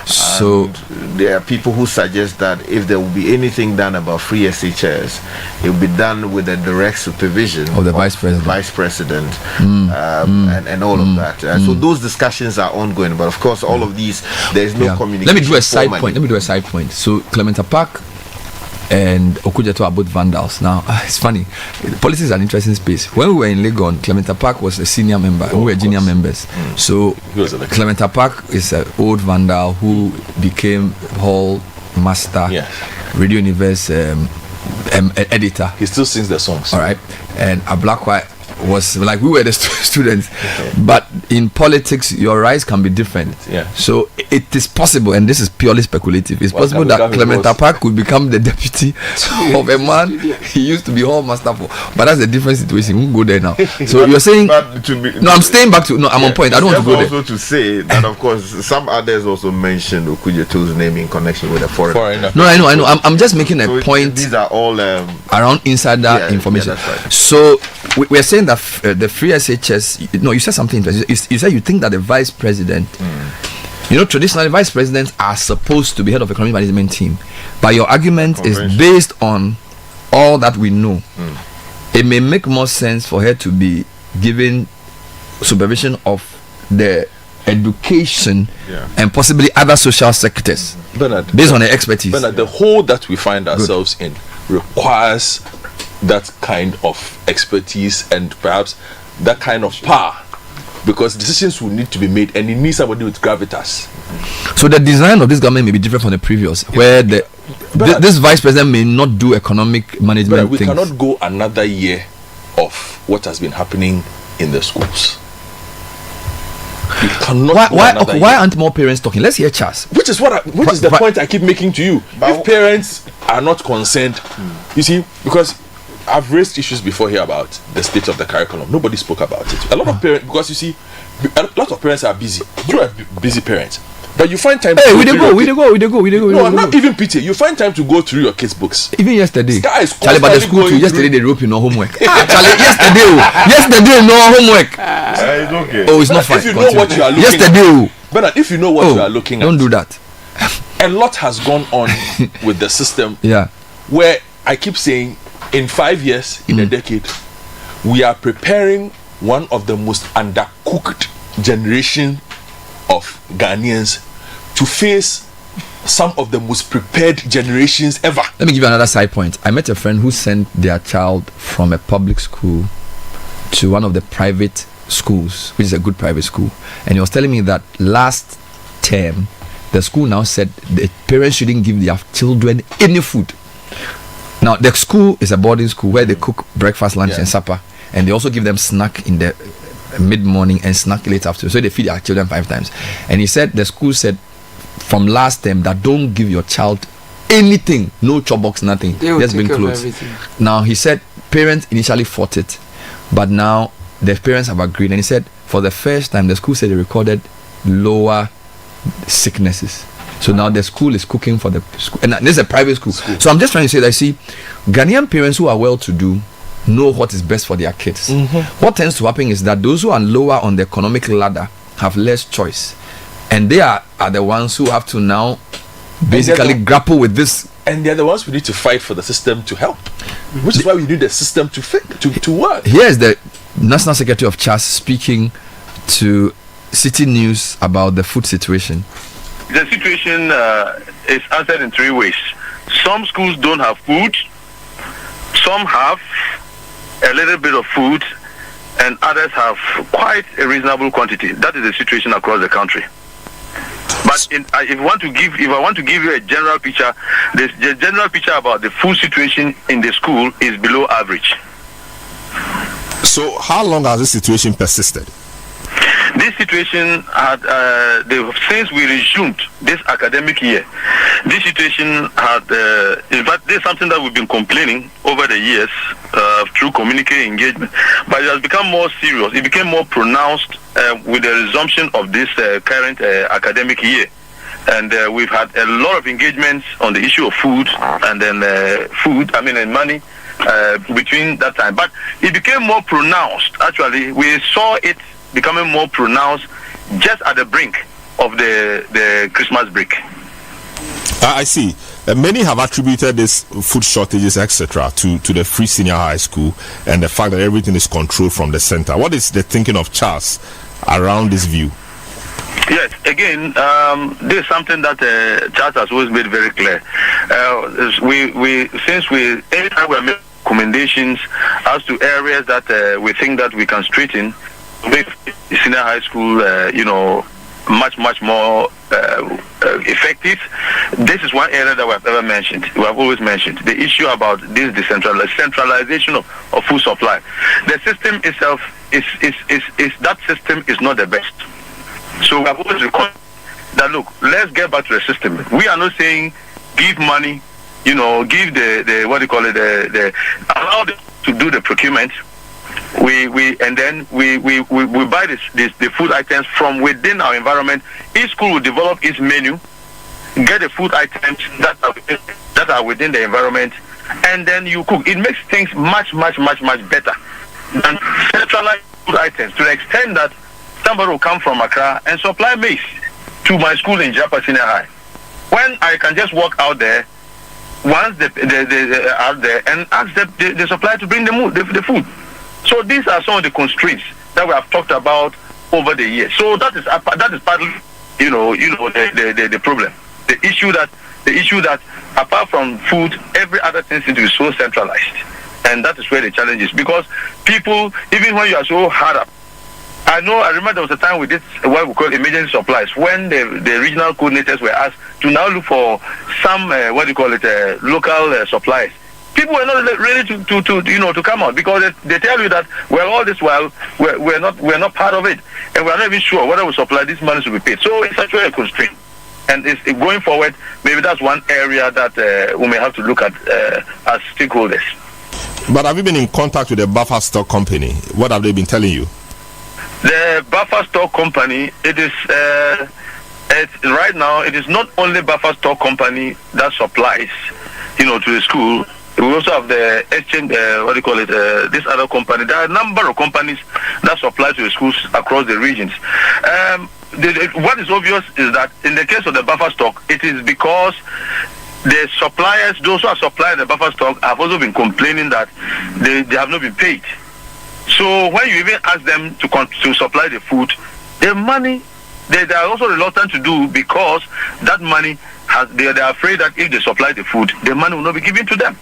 so there are people who suggest that if there will be anything done about free SHS, it will be done with the direct supervision of the vice president, and all of that. So those discussions are ongoing, but of course all of these, there is no communication. Let me do a side point. So Clement Apak and Okujeto are both vandals. Now it's funny, politics is an interesting space. When we were in Legon, Clement Apak was a senior member, we were junior members. So Clement Apak is an old vandal who became hall master, Radio Universe editor. He still sings the songs. All right, and Ablakwa was like, we were the students, but in politics your rise can be different. So it is possible, and this is purely speculative, it's possible that Clement Apak could become the deputy of a man he used to be hall master for, but that's a different situation. We won't go there now. So you're saying I'm staying back to I'm on point. I don't want to go there. Also to say that of course some others also mentioned Okujeto's name in connection with the foreigner. No, I know. I'm just making a point. These are all around insider information. Right. So we're saying that the free SHS, you said something interesting. You said you think that the vice president, traditionally vice presidents are supposed to be head of economic management team, but your argument is based on all that we know. It may make more sense for her to be given supervision of the education and possibly other social sectors, Bernard, based on her expertise. Bernard, the whole that we find ourselves in requires that kind of expertise and perhaps that kind of power because decisions will need to be made, and it needs somebody with gravitas. So the design of this government may be different from the previous, where this vice president may not do economic management we things. cannot go another year of what has been happening in the schools. We cannot. Why aren't more parents talking? Let's hear Charles. Which is the point I keep making to you. If parents are not concerned, you see, because I've raised issues before here about the state of the curriculum. Nobody spoke about it. A lot of parents, because you see, a lot of parents are busy. You are busy parents, but you find time. Hey, we go. No, I'm not even pity. You find time to go through your kids' books. Even yesterday, Charlie, but the school too. Yesterday they wrote you no homework. Charlie, yesterday no homework. It's okay. Oh, it's not fine. If you know what you are looking yesterday, Bernard, if you know what you are looking at, don't do that. A lot has gone on with the system. Yeah. Where I keep saying, in 5 years, in a decade, we are preparing one of the most undercooked generation of Ghanaians to face some of the most prepared generations ever. Let me give you another side point. I met a friend who sent their child from a public school to one of the private schools, which is a good private school, and he was telling me that last term the school now said the parents shouldn't give their children any food. Now the school is a boarding school where they cook breakfast, lunch and supper, and they also give them snack in the mid-morning and snack late afternoon, so they feed their children 5 times. And he said the school said from last term that don't give your child anything, no chop box, nothing, just been clothes. Now he said parents initially fought it, but now the parents have agreed, and he said for the first time the school said they recorded lower sicknesses. So now the school is cooking for the school, and this is a private school. So I'm just trying to say that, see, Ghanaian parents who are well to do know what is best for their kids. What tends to happen is that those who are lower on the economic ladder have less choice, and they are the ones who have to now basically grapple with this. And they're the ones we need to fight for the system to help, which is why we need the system to work. Here is the National Secretary of CHAS speaking to City News about the food situation. The situation is answered in 3 ways. Some schools don't have food, some have a little bit of food, and others have quite a reasonable quantity. That is the situation across the country. But if I want to give you a general picture, the general picture about the food situation in the school is below average. So how long has this situation persisted? This situation had, since we resumed this academic year, this situation had, in fact, this is something that we've been complaining over the years through community engagement, but it has become more serious. It became more pronounced with the resumption of this current academic year. And we've had a lot of engagements on the issue of food and then and money between that time. But it became more pronounced. Actually, we saw it becoming more pronounced just at the brink of the Christmas break. I see. Many have attributed this food shortages, etc., to the free senior high school and the fact that everything is controlled from the center. What is the thinking of Charles around this view? Yes, again, this is something that Charles has always made very clear. Anytime we make recommendations as to areas that we think that we can straighten, make senior high school, much more effective. This is one area that we have ever mentioned. We have always mentioned the issue about this centralization of food supply. The system itself that system is not the best. So we have always requested that, look, let's get back to the system. We are not saying give money, give the what do you call it, allow them to do the procurement. We buy the food items from within our environment. Each school will develop its menu, get the food items that are within the environment, and then you cook. It makes things much better than centralized food items, to the extent that somebody will come from Accra and supply maize to my school in Japa Senior High, when I can just walk out there once they out there and ask the supplier to bring the food. So these are some of the constraints that we have talked about over the years. So that is partly, the problem. The issue that apart from food, every other thing seems to be so centralized, and that is where the challenge is. Because people, even when you are so hard up, I remember there was a time we did what we call emergency supplies when the regional coordinators were asked to now look for some local supplies. People were not ready to come out because they tell you that all this while we're not part of it, and we're not even sure whether we supply this money to be paid. So it's actually a constraint, and it's going forward. Maybe that's one area that we may have to look at as stakeholders. But have you been in contact with the buffer stock company? What have they been telling you? The buffer stock company, it is right now. It is not only buffer stock company that supplies, to the school. We also have the exchange, this other company. There are a number of companies that supply to the schools across the regions. What is obvious is that in the case of the buffer stock, it is because the suppliers, those who are supplying the buffer stock, have also been complaining that they have not been paid. So when you even ask them to supply the food, the money, they are also reluctant to do because that money they are afraid that if they supply the food, the money will not be given to them.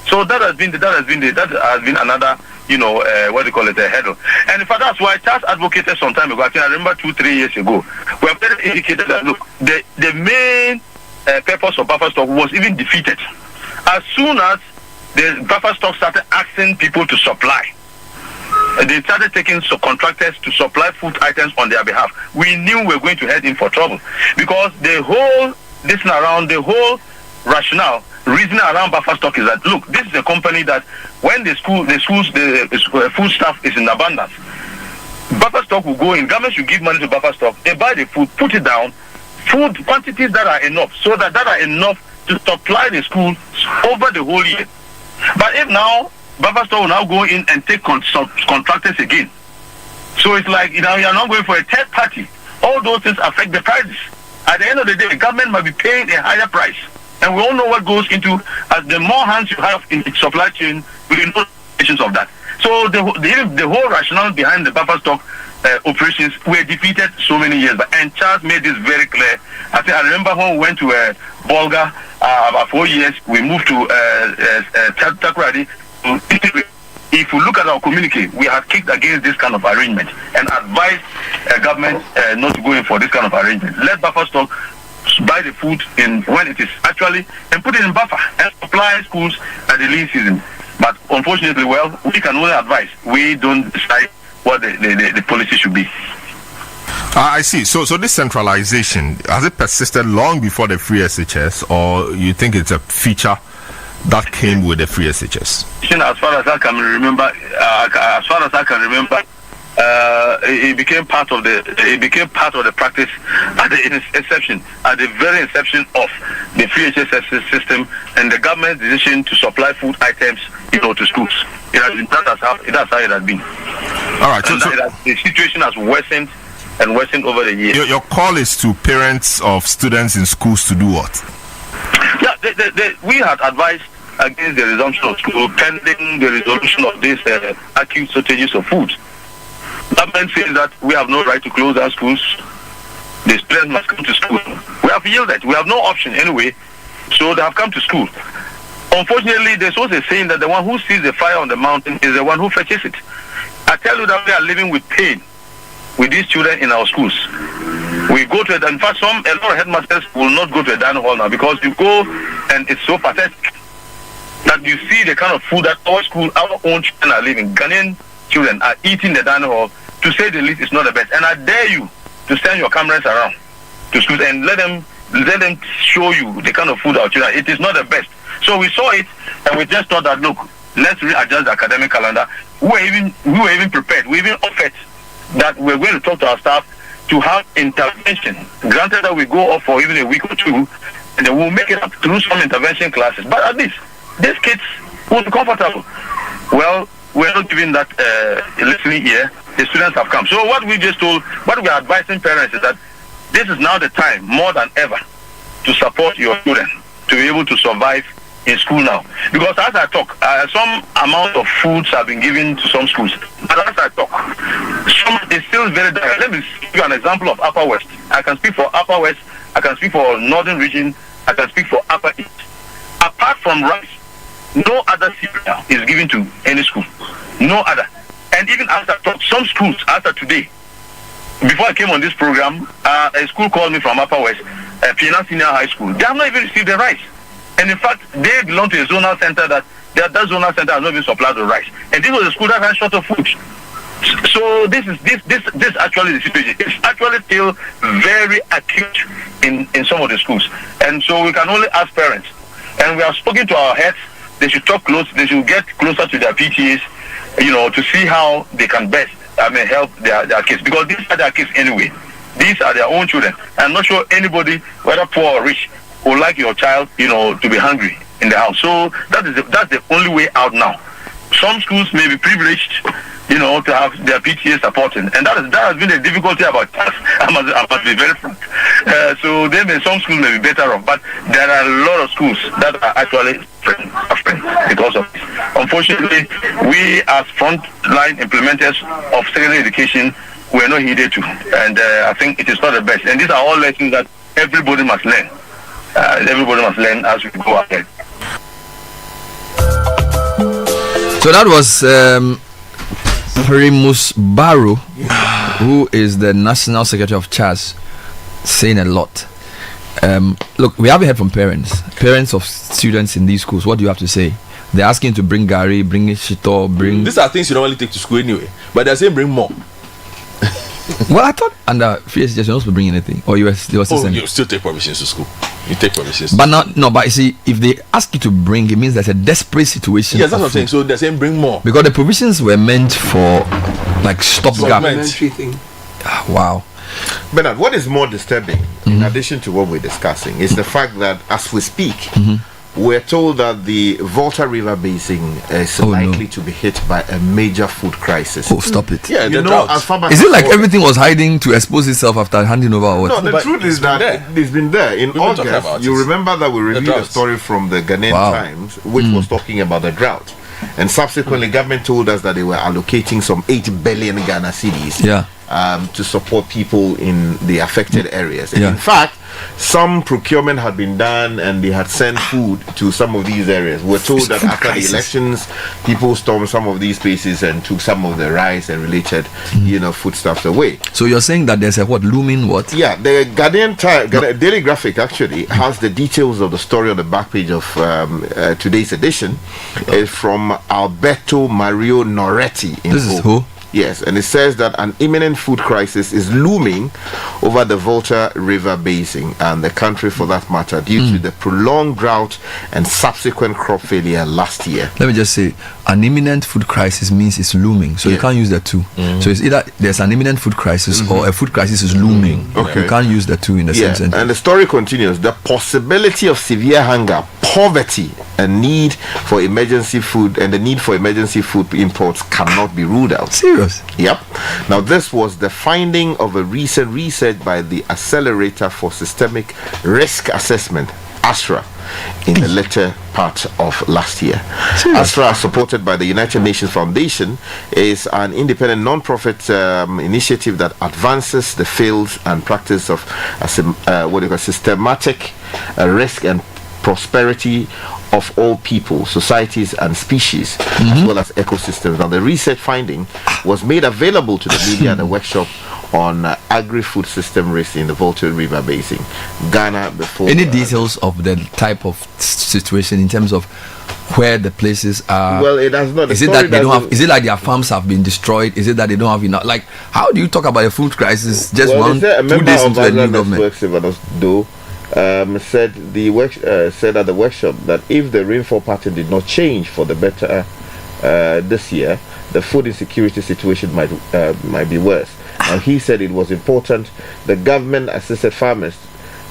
So that has been another, a hurdle. And in fact, that's why Charles advocated some time ago. I think I remember 2-3 years ago. We have indicated that look, the main purpose of buffer stock was even defeated as soon as the buffer stock started asking people to supply. They started taking contractors to supply food items on their behalf. We knew we were going to head in for trouble because the whole rationale, reasoning around buffer stock is that look, this is a company that when the food stuff is in abundance, buffer stock will go in. Government should give money to buffer stock. They buy the food, put it down, food quantities that are enough, so that are enough to supply the school over the whole year. But if now buffer stock will now go in and take contractors again, so it's like you're not going for a third party. All those things affect the prices. At the end of the day, the government might be paying a higher price. And we all know what goes into, as the more hands you have in the supply chain, we know the implications of that. So the whole rationale behind the buffer stock operations were defeated so many years back. And Charles made this very clear. I remember when we went to Bolga about 4 years, we moved to Takoradi. If you look at our communique, we have kicked against this kind of arrangement and advised government not to go in for this kind of arrangement. Let buffer stock buy the food when it is actually, and put it in buffer and supply schools at the lean season. But unfortunately, we can only advise. We don't decide what the policy should be. I see. So this centralization, has it persisted long before the free SHS, or you think it's a feature that came with the free SHS? As far as I can remember, it became part of the practice at the very inception of the free HSS system and the government's decision to supply food items, to schools. That's how it has been. All right. The situation has worsened and worsened over the years. Your call is to parents of students in schools to do what? Yeah, we had advised against the resumption of school pending the resolution of these acute shortages of food. Government says that we have no right to close our schools. The students must come to school. We have yielded. We have no option anyway, so they have come to school. Unfortunately, there's also a saying that the one who sees the fire on the mountain is the one who fetches it. I tell you that we are living with pain with these children in our schools. We go to it. In fact, a lot of headmasters will not go to a dining hall now because you go and it's so pathetic that you see the kind of food that our own children are living. Ghanaian children are eating the dining hall. To say the least, it's not the best. And I dare you to send your cameras around to schools and let them show you the kind of food our children. It is not the best. So we saw it and we just thought that look, let's readjust the academic calendar. We were even prepared. We even offered that we're going to talk to our staff to have intervention. Granted that we go off for even a week or two, and then we'll make it up through some intervention classes. But at least these kids will be comfortable. Well, we're not giving that listening ear. The students have come. So what we are advising parents is that this is now the time, more than ever, to support your children to be able to survive in school now. Because as I talk, some amount of foods have been given to some schools. But as I talk, some is still very direct. Let me give you an example of Upper West. I can speak for Upper West, I can speak for Northern Region, I can speak for Upper East. Apart from rice, no other cereal is given to any school. No other. And even after some schools, after today, before I came on this program, a school called me from Upper West, Piena Senior High School. They have not even received the rice. And in fact, they belong to a zonal center that zonal center has not been supplied with rice. And this was a school that had short of food. So this actually the situation. It's actually still very acute in some of the schools. And so we can only ask parents. And we have spoken to our heads. They should talk close. They should get closer to their PTAs, to see how they can best help their kids, because these are their kids anyway. These are their own children. I'm not sure anybody, whether poor or rich, would like your child, to be hungry in the house. So that's the only way out now. Some schools may be privileged, to have their PTA supporting, and that has been the difficulty about us. I must be very frank. So some schools may be better off, but there are a lot of schools that are actually suffering because of this. Unfortunately, we as frontline implementers of secondary education were not heeded to, and I think it is not the best. And these are all lessons that everybody must learn. Everybody must learn as we go ahead. So that was Primus Baru, who is the National Secretary of CHAS, saying a lot. Look, we haven't heard from parents of students in these schools. What do you have to say? They're asking to bring Gary, bring Shito, bring... These are things you normally take to school anyway, but they're saying bring more. Well, I thought under FSJ you're not supposed to bring anything, or you still take permissions to school. You take permissions. But but you see, if they ask you to bring, it means there's a desperate situation. Yes, that's what I'm saying. So they're saying bring more, because the provisions were meant for stopgap. Thing. Wow. Bernard, what is more disturbing, in addition to what we're discussing, is the fact that as we speak, we're told that the Volta River Basin is likely to be hit by a major food crisis. Oh, stop it. Yeah, is it like everything was hiding to expose itself after handing over? Or what? No, the truth is that it's been there. In August, you remember that we reviewed a story from the Ghanaian Times, which was talking about the drought. And subsequently, government told us that they were allocating some 8 billion Ghana cedis to support people in the affected areas. And in fact, some procurement had been done and they had sent food to some of these areas. We're told that after the elections, people stormed some of these places and took some of the rice and related, foodstuffs away. So you're saying that there's a looming what? Yeah, the Ghanaian Daily Graphic actually has the details of the story on the back page of today's edition. It's from Alberto Mario Noretti. This is who? Yes, and it says that an imminent food crisis is looming over the Volta River Basin and the country for that matter due to the prolonged drought and subsequent crop failure last year. Let me just say, an imminent food crisis means it's looming, so you can't use the two. So it's either there's an imminent food crisis or a food crisis is looming. Okay. You can't use the two in the same sentence. And the story continues. The possibility of severe hunger, poverty, and need for emergency food imports cannot be ruled out. Serious? Yep. Now this was the finding of a recent research by the Accelerator for Systemic Risk Assessment, ASRA, in the latter part of last year. ASRA, supported by the United Nations Foundation, is an independent non-profit initiative that advances the fields and practice of systematic risk and prosperity of all people, societies and species, as well as ecosystems. Now the research finding was made available to the media at a workshop on agri-food system risk in the Volta River Basin, Ghana. Before any details of the type of situation in terms of where the places are? Well, it has not. Is it that they don't have? Is it like their farms have been destroyed? Is it that they don't have enough? Like, how do you talk about a food crisis just 2 days into a new government? Said at the workshop that if the rainfall pattern did not change for the better this year, the food insecurity situation might be worse. And he said it was important the government assisted farmers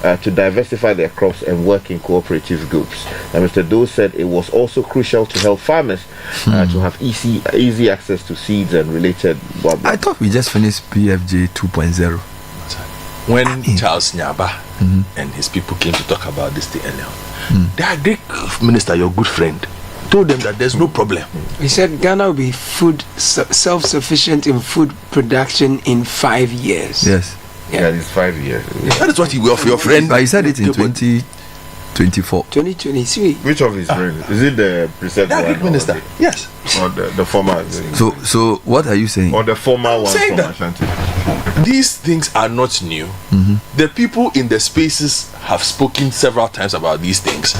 to diversify their crops and work in cooperative groups. And Mr. Doe said it was also crucial to help farmers to have easy access to seeds and related. I thought we just finished PFJ 2.0. When Charles Nyaba and his people came to talk about this thing earlier, the agri minister, your good friend, told them that there's no problem. He said Ghana will be self-sufficient in food production in 5 years. Yes. Yeah, it's 5 years. Yeah. That is what he will for your friend. But he said it in 2024. 2023. Which of his friends? Is it the present one? Agri minister. Yes. Or the former? So what are you saying? Or the former one from Ashanti? These things are not new. The people in the spaces have spoken several times about these things.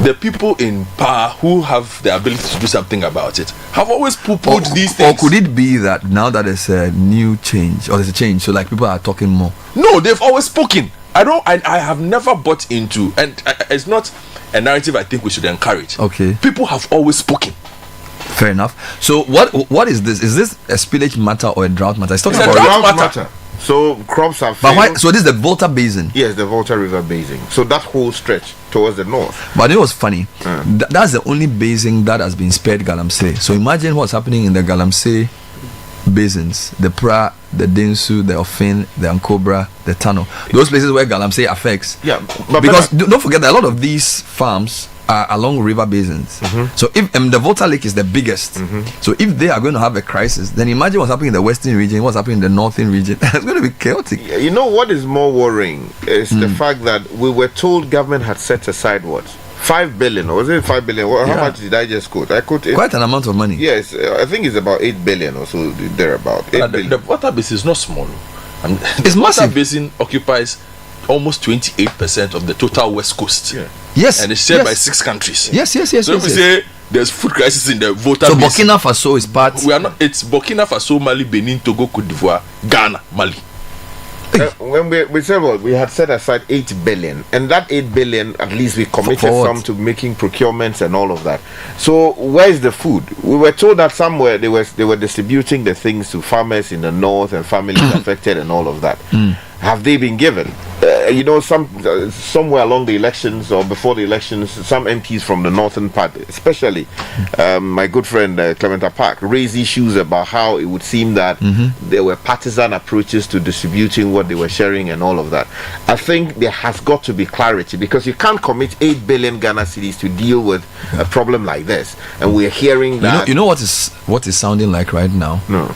The people in power who have the ability to do something about it have always poo-pooed these things. Or could it be that now that there's a new change, or there's a change, so like people are talking more? No, they've always spoken. I have never bought into, and it's not a narrative I think we should encourage. Okay. People have always spoken. Fair enough. So what is this? Is this a spillage matter or a drought matter? It's talking a about drought matter. So crops have failed. But why? So this is the Volta Basin. Yes, the Volta River Basin. So that whole stretch towards the north. But it was funny. That's the only basin that has been spared Galamsey. So imagine what's happening in the Galamsey basins: the Pra, the Densu, the Ofin, the Ankobra, the Tano. Those places where Galamsey affects. Yeah, because don't forget that a lot of these farms are along river basins. So if the Volta Lake is the biggest, so if they are going to have a crisis, then imagine what's happening in the western region, what's happening in the northern region. It's going to be chaotic. You know what is more worrying is the fact that we were told government had set aside what? 5 billion, or was it 5 billion? Well, how much did I just quote? I quoted quite an amount of money. Yes, I think it's about 8 billion or so, thereabout. The water basin is not small. It's the massive. Water basin occupies almost 28% of the total west coast. Yes, and it's shared by 6 countries. Yes. So if we say there's food crisis in the Volta so basin, Burkina Faso is part. We are not. It's Burkina Faso, Mali, Benin, Togo, Cote d'Ivoire, Ghana, Mali. When we said we had set aside 8 billion, and that 8 billion, at least we committed some to making procurements and all of that. So where is the food? We were told that somewhere they were distributing the things to farmers in the north and families affected and all of that. Have they been given? Somewhere along the elections or before the elections, some MPs from the northern part, especially my good friend Clement Park, raised issues about how it would seem that there were partisan approaches to distributing what they were sharing and all of that. I think there has got to be clarity, because you can't commit 8 billion Ghana cedis to deal with a problem like this, and we're hearing that. You know what is sounding like right now? No.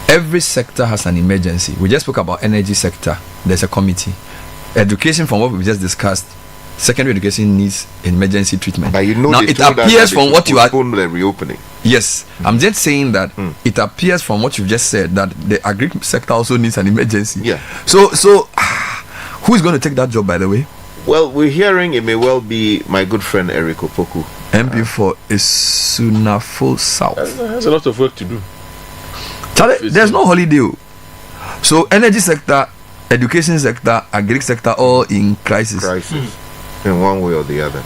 Every sector has an emergency. We just spoke about energy sector. There's a committee. Education, from what we just discussed, secondary education needs emergency treatment. But now it appears from what you are the reopening. Yes, I'm just saying that it appears from what you've just said that the agri sector also needs an emergency. Yeah. So who is going to take that job, by the way? Well, we're hearing it may well be my good friend Eric Opoku, MP for Isunafo South. There's a lot of work to do. Charlie, there's no holiday. So energy sector, education sector, agri sector, all in crisis. In one way or the other.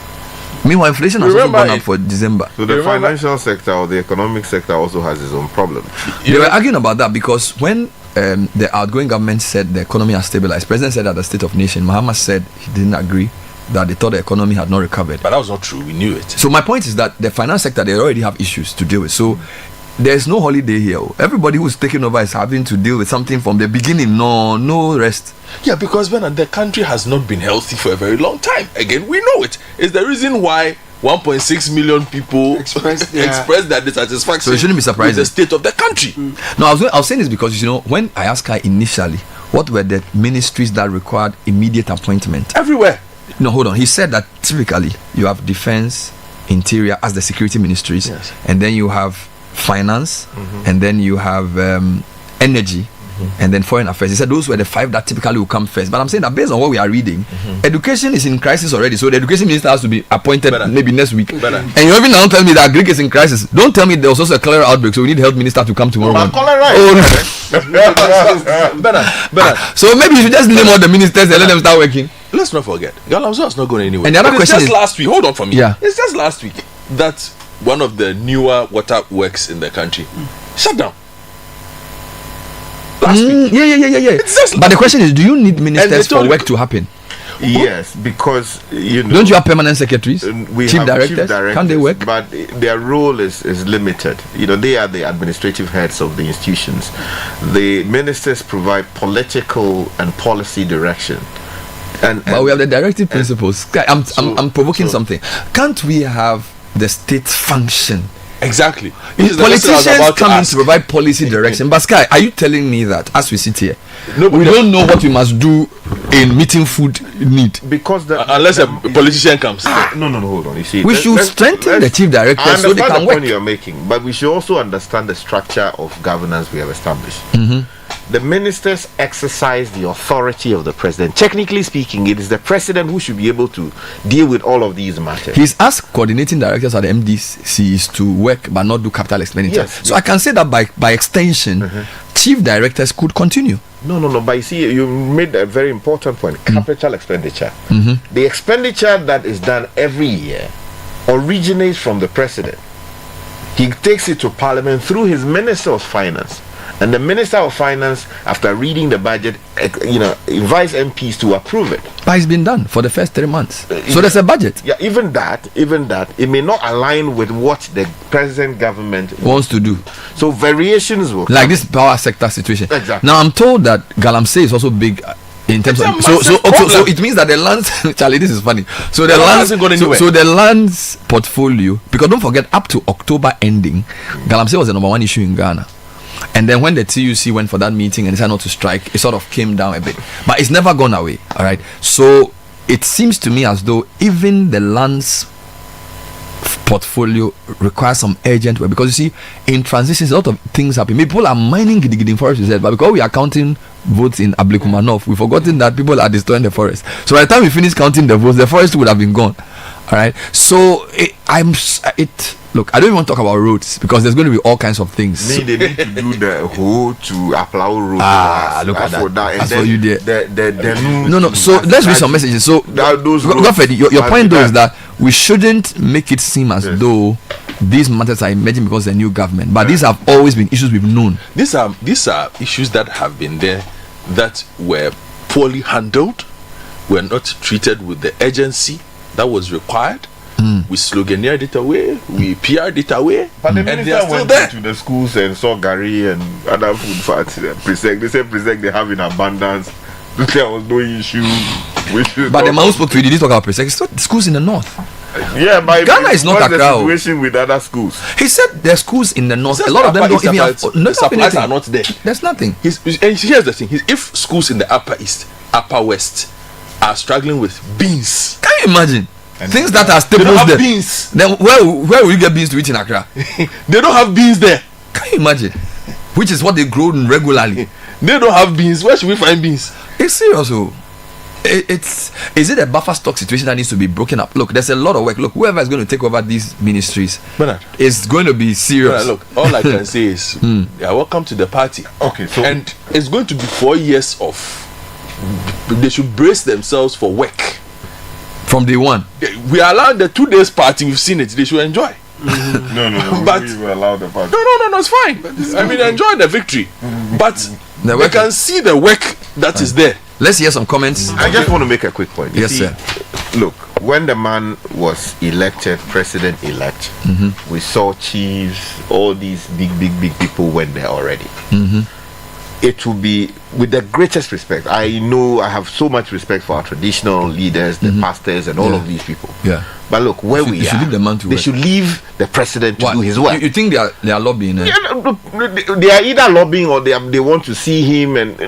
Meanwhile, inflation has also gone up for December. So the financial sector or the economic sector also has its own problem. They were arguing about that because when the outgoing government said the economy has stabilized, President said at the State of Nation, Mahama said he didn't agree, that they thought the economy had not recovered. But that was not true. We knew it. So my point is that the finance sector, they already have issues to deal with. So there's no holiday here. Everybody who's taking over is having to deal with something from the beginning. No rest. Yeah, because the country has not been healthy for a very long time. Again, we know it. It's the reason why 1.6 million people expressed their dissatisfaction. So it shouldn't be surprising. With the state of the country. No, I was saying this because when I asked her initially, what were the ministries that required immediate appointment? Everywhere. No, hold on. He said that typically you have defense, interior as the security ministries, and then you have finance, and then you have energy, and then foreign affairs. He said those were the 5 that typically will come first. But I'm saying that based on what we are reading, education is in crisis already. So the education minister has to be appointed maybe next week. And you even now tell me that Greek is in crisis. Don't tell me there was also a cholera outbreak, so we need health minister to come tomorrow. So maybe you should just name all the ministers and let them start working. Let's not forget, Galamsey is not going anywhere. And the other question is last week. Hold on for me. Yeah. It's just last week that one of the newer water works in the country shut down. Last week. Yeah. But the question is, do you need ministers for work to happen? Yes, because don't you have permanent secretaries, chief directors? Can't they work? But their role is limited. They are the administrative heads of the institutions. The ministers provide political and policy direction. But we have the directive principles. I'm provoking something. Can't we have the state function? Exactly. Politicians come in to provide policy direction. But Sky, are you telling me that as we sit here, we don't know what we must do in meeting food need? Because unless a politician comes. No, hold on. You see, we should strengthen the chief director so they can the work. Point you're making, but we should also understand the structure of governance we have established. the ministers exercise the authority of the president. Technically speaking, it is the president who should be able to deal with all of these matters. He's asked coordinating directors at the MDCs to work but not do capital expenditure. Yes. So I can say that by extension, chief directors could continue. No. But you see, you made a very important point. Capital expenditure. The expenditure that is done every year originates from the president. He takes it to Parliament through his Minister of Finance. And the Minister of Finance, after reading the budget, invites MPs to approve it. But it's been done for the first 3 months. So there's a budget. Yeah, even that, it may not align with what the present government wants to do. So variations will like this power sector situation. Exactly. Now I'm told that Galamsey is also big in terms of so it means that the lands Charlie, this is funny. So the lands so the lands portfolio, because don't forget, up to October ending, Galamsey was the number one issue in Ghana. And then when the TUC went for that meeting and decided not to strike, it sort of came down a bit. But it's never gone away. All right. So it seems to me as though even the lands portfolio requires some urgent work, because you see, in transitions, a lot of things happen. People are mining Gidigidi forest reserve, but because we are counting votes in Ablekumanov, we've forgotten that people are destroying the forest. So by the time we finish counting the votes, the forest would have been gone. All right. So look, I don't even want to talk about roads, because there's going to be all kinds of things. They need to do the whole to Aplau road. Look at that. And then you there. No. So let's read some messages. So Godfrey, your point though is that we shouldn't make it seem as though these matters are emerging because of the new government, but these have always been issues we've known. These are issues that have been there, that were poorly handled, were not treated with the urgency that was required. We sloganeered it away, we PR'd it away, but the and minister they are still went there. to the schools and saw Gary and other food fats. They said Presec they have in abundance. There was no issue. But the man who spoke to you, did he talk about Presec? It's not schools in the north. Yeah, but Ghana is not a crowd. Situation with other schools. He said there are schools in the north. A lot of them don't even have. The supplies are not there. There's nothing. And here's the thing: if schools in the upper east, upper west are struggling with beans, can you imagine? Things that are staples there. Beans. Then where will you get beans to eat in Accra? They don't have beans there. Can you imagine? Which is what they grow regularly. They don't have beans. Where should we find beans? It's serious. Is it a buffer stock situation that needs to be broken up? Look, there's a lot of work. Look, whoever is going to take over these ministries is going to be serious. Look, all I can say is, welcome to the party. Okay, so and it's going to be 4 years of. They should brace themselves for work. From day one, we allowed the 2 days party. We've seen it. They should enjoy. No. But we will allow the party. No. It's fine. I mean, enjoy the victory. But we can see the work that is there. Let's hear some comments. I just want to make a quick point. Yes, sir. Look, when the man was elected president-elect, we saw chiefs, all these big people went there already. It will be with the greatest respect. I know I have so much respect for our traditional leaders, the pastors, and all of these people. Yeah. But look, where we are, they should leave the president to do his work. You think they are lobbying? They are either lobbying or they want to see him. And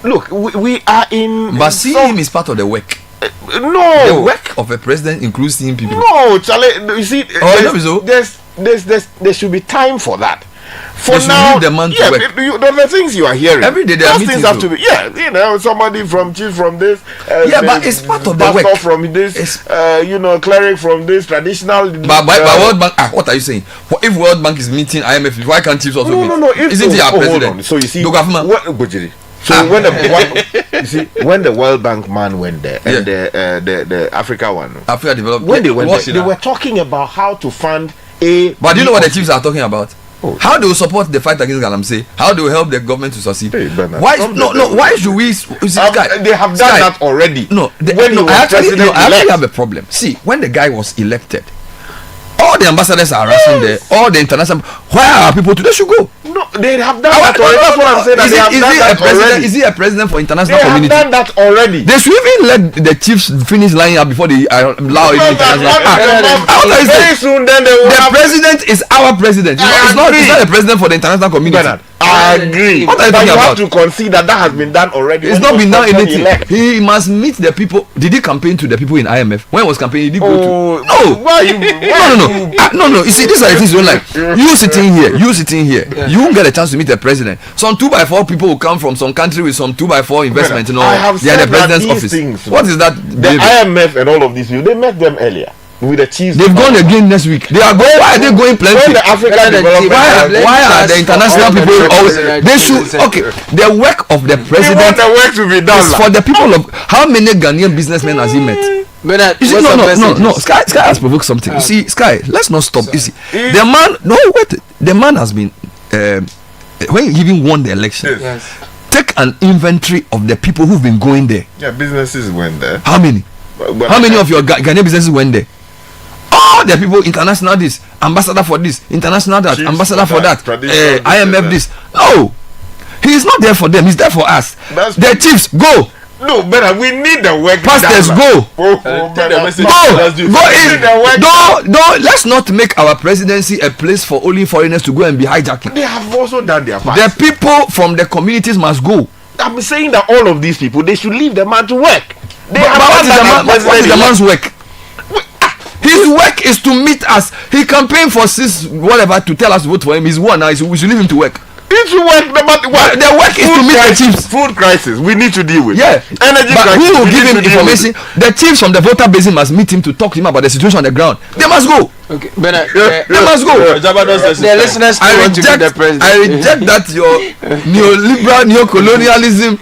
look, we are in. But seeing him is part of the work. No, the work of a president includes seeing people. No, Charlie. You see, there should be time for that. For now, the things you are hearing every day, there are things have to be. Somebody from chief from this. But it's part of the work. From this, cleric from this traditional. But World Bank. What are you saying? If World Bank is meeting IMF, why can't chiefs also meet? No. Isn't he our president? So you see, when the World Bank man went there and the Africa one, Africa Development, when they went there, they were talking about how to fund a. But do you know what the chiefs are talking about? How do we support the fight against Galamsey? How do we help the government to succeed? Why should we? They have done that already. I actually have a problem. See, when the guy was elected, all the ambassadors are rushing there. All the international. Where are people today should go? No, they have done that already. That's what I'm saying. Is he a president for international community? They have done that already. They should even let the chiefs finish lining up before they allow it international. Very soon, then they will. The president is our president. It's not a president for the international community. Bernard, I agree. What are you but talking you about? have to concede that has been done already. It's not been done anything. Elect. He must meet the people. Did he campaign to the people in IMF? When he was campaigning, did he go to? No. Why you? No. You see, these are the things you don't like. You sitting here, you won't get a chance to meet the president. Some 2x4 people will come from some country with some 2x4 investment. I have they are the said that president's these office. things, What is that? The IMF and all of these people, they met them earlier with the chiefs. They've gone again next week. They are going. Why are they going plenty? When the African development, why are the international people always? They should. Okay, the work of the president. The work to be done is for the people of. How many Ghanaian businessmen has he met? You see, no. Sky has provoked something. You see, Sky, let's not stop. You see, the man. No, wait. The man has been. When he even won the election, take an inventory of the people who've been going there. Yeah, businesses went there. How many? How many of your Ghanaian businesses went there? All the people, international this, ambassador for this, international that, Chiefs ambassador for that, IMF this. No, he is not there for them. He's there for us. The chiefs go. No, but we need the work. Pastors go. Go in. Don't. Let's not make our presidency a place for only foreigners to go and be hijacking. They have also done their part. The people from the communities must go. I'm saying that all of these people, they should leave the man to work. What is the man's work? His work is to meet us. He campaigned for 6 whatever to tell us to vote for him. He's won now. We should leave him to work. It should work. The work is to meet the chiefs. Food crisis we need to deal with. Yeah. Energy but crisis. Who will give him information? The chiefs from the voter basin must meet him to talk to him about the situation on the ground. They must go. Okay, but they must go. The listeners want to be the president. I reject that your neoliberal, neo-colonialism,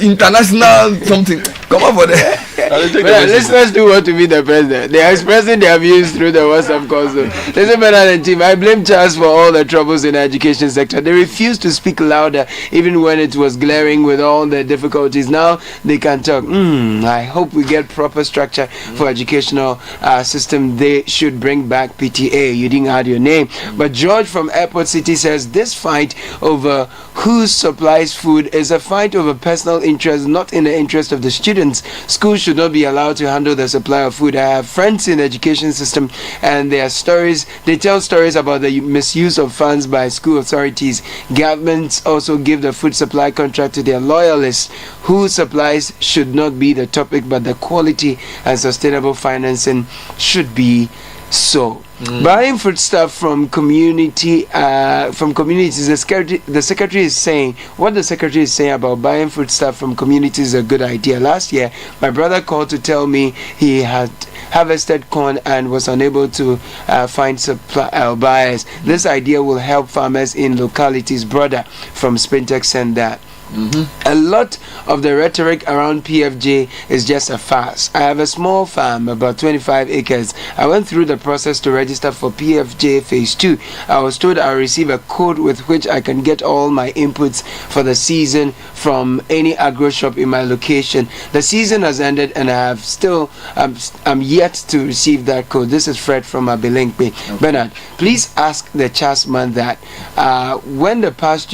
international something. Come on for that. But listeners do want to be the president. They are expressing their views through the WhatsApp calls. Listen, Bernard and team, I blame Charles for all the troubles in the education sector. They refused to speak louder, even when it was glaring with all the difficulties. Now they can talk. I hope we get proper structure for educational system. They should bring back PTA. You didn't add your name. But George from Airport City says this fight over who supplies food is a fight over personal interest, not in the interest of the students. Schools should not be allowed to handle the supply of food. I have friends in the education system, and their stories, they tell stories about the misuse of funds by school authorities. Governments also give the food supply contract to their loyalists. Who supplies should not be the topic, but the quality and sustainable financing should be so. Buying foodstuff from communities, the secretary is saying what the secretary is saying about buying foodstuff from communities is a good idea. Last year, my brother called to tell me he had harvested corn and was unable to find buyers. This idea will help farmers in localities. Brother from Spintex sent that. A lot of the rhetoric around PFJ is just a farce. I have a small farm, about 25 acres. I went through the process to register for PFJ Phase 2. I was told I'll receive a code with which I can get all my inputs for the season from any agro shop in my location. The season has ended and I have I'm yet to receive that code. This is Fred from Abilinkpe. Okay. Bernard, please ask the chairman that when the past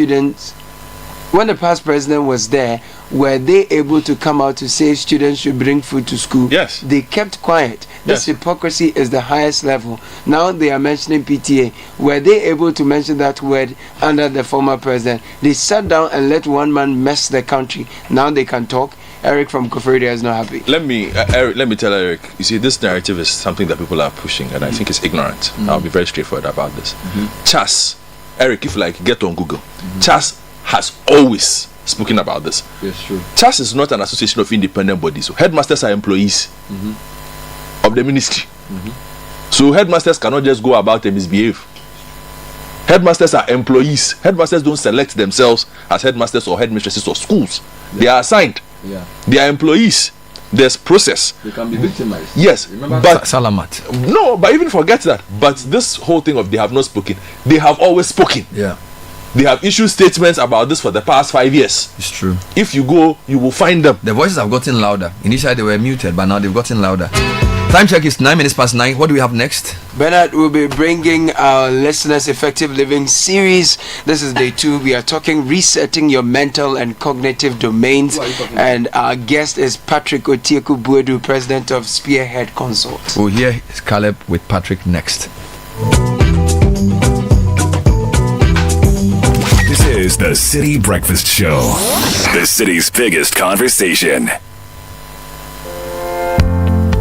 president was there, were they able to come out to say students should bring food to school? Yes. They kept quiet. This hypocrisy is the highest level. Now they are mentioning PTA. Were they able to mention that word under the former president? They sat down and let one man mess the country. Now they can talk. Eric from Koforidua is not happy. Let me tell Eric, you see, this narrative is something that people are pushing, and I think it's ignorant. I'll be very straightforward about this. Chas, Eric, if you like, get on Google. Chas has always spoken about this. Yes, true. CHAS is not an association of independent bodies. So headmasters are employees of the ministry. So headmasters cannot just go about and misbehave. Headmasters are employees. Headmasters don't select themselves as headmasters or headmistresses of schools. They are assigned. They are employees. There's process. They can be victimized. Yes. Remember but Salamat. No, but even forget that. But this whole thing of they have not spoken, they have always spoken. Yeah. They have issued statements about this for the past 5 years. It's true. If you go, you will find them. The voices have gotten louder. Initially they were muted, but now they've gotten louder. Time check is 9 minutes past 9. What do we have next? Bernard will be bringing our listeners Effective Living series. This is day 2. We are talking resetting your mental and cognitive domains. And our guest is Patrick Otieku Buedu, president of Spearhead Consult. We'll hear Caleb with Patrick next. The Citi Breakfast Show. The city's biggest conversation.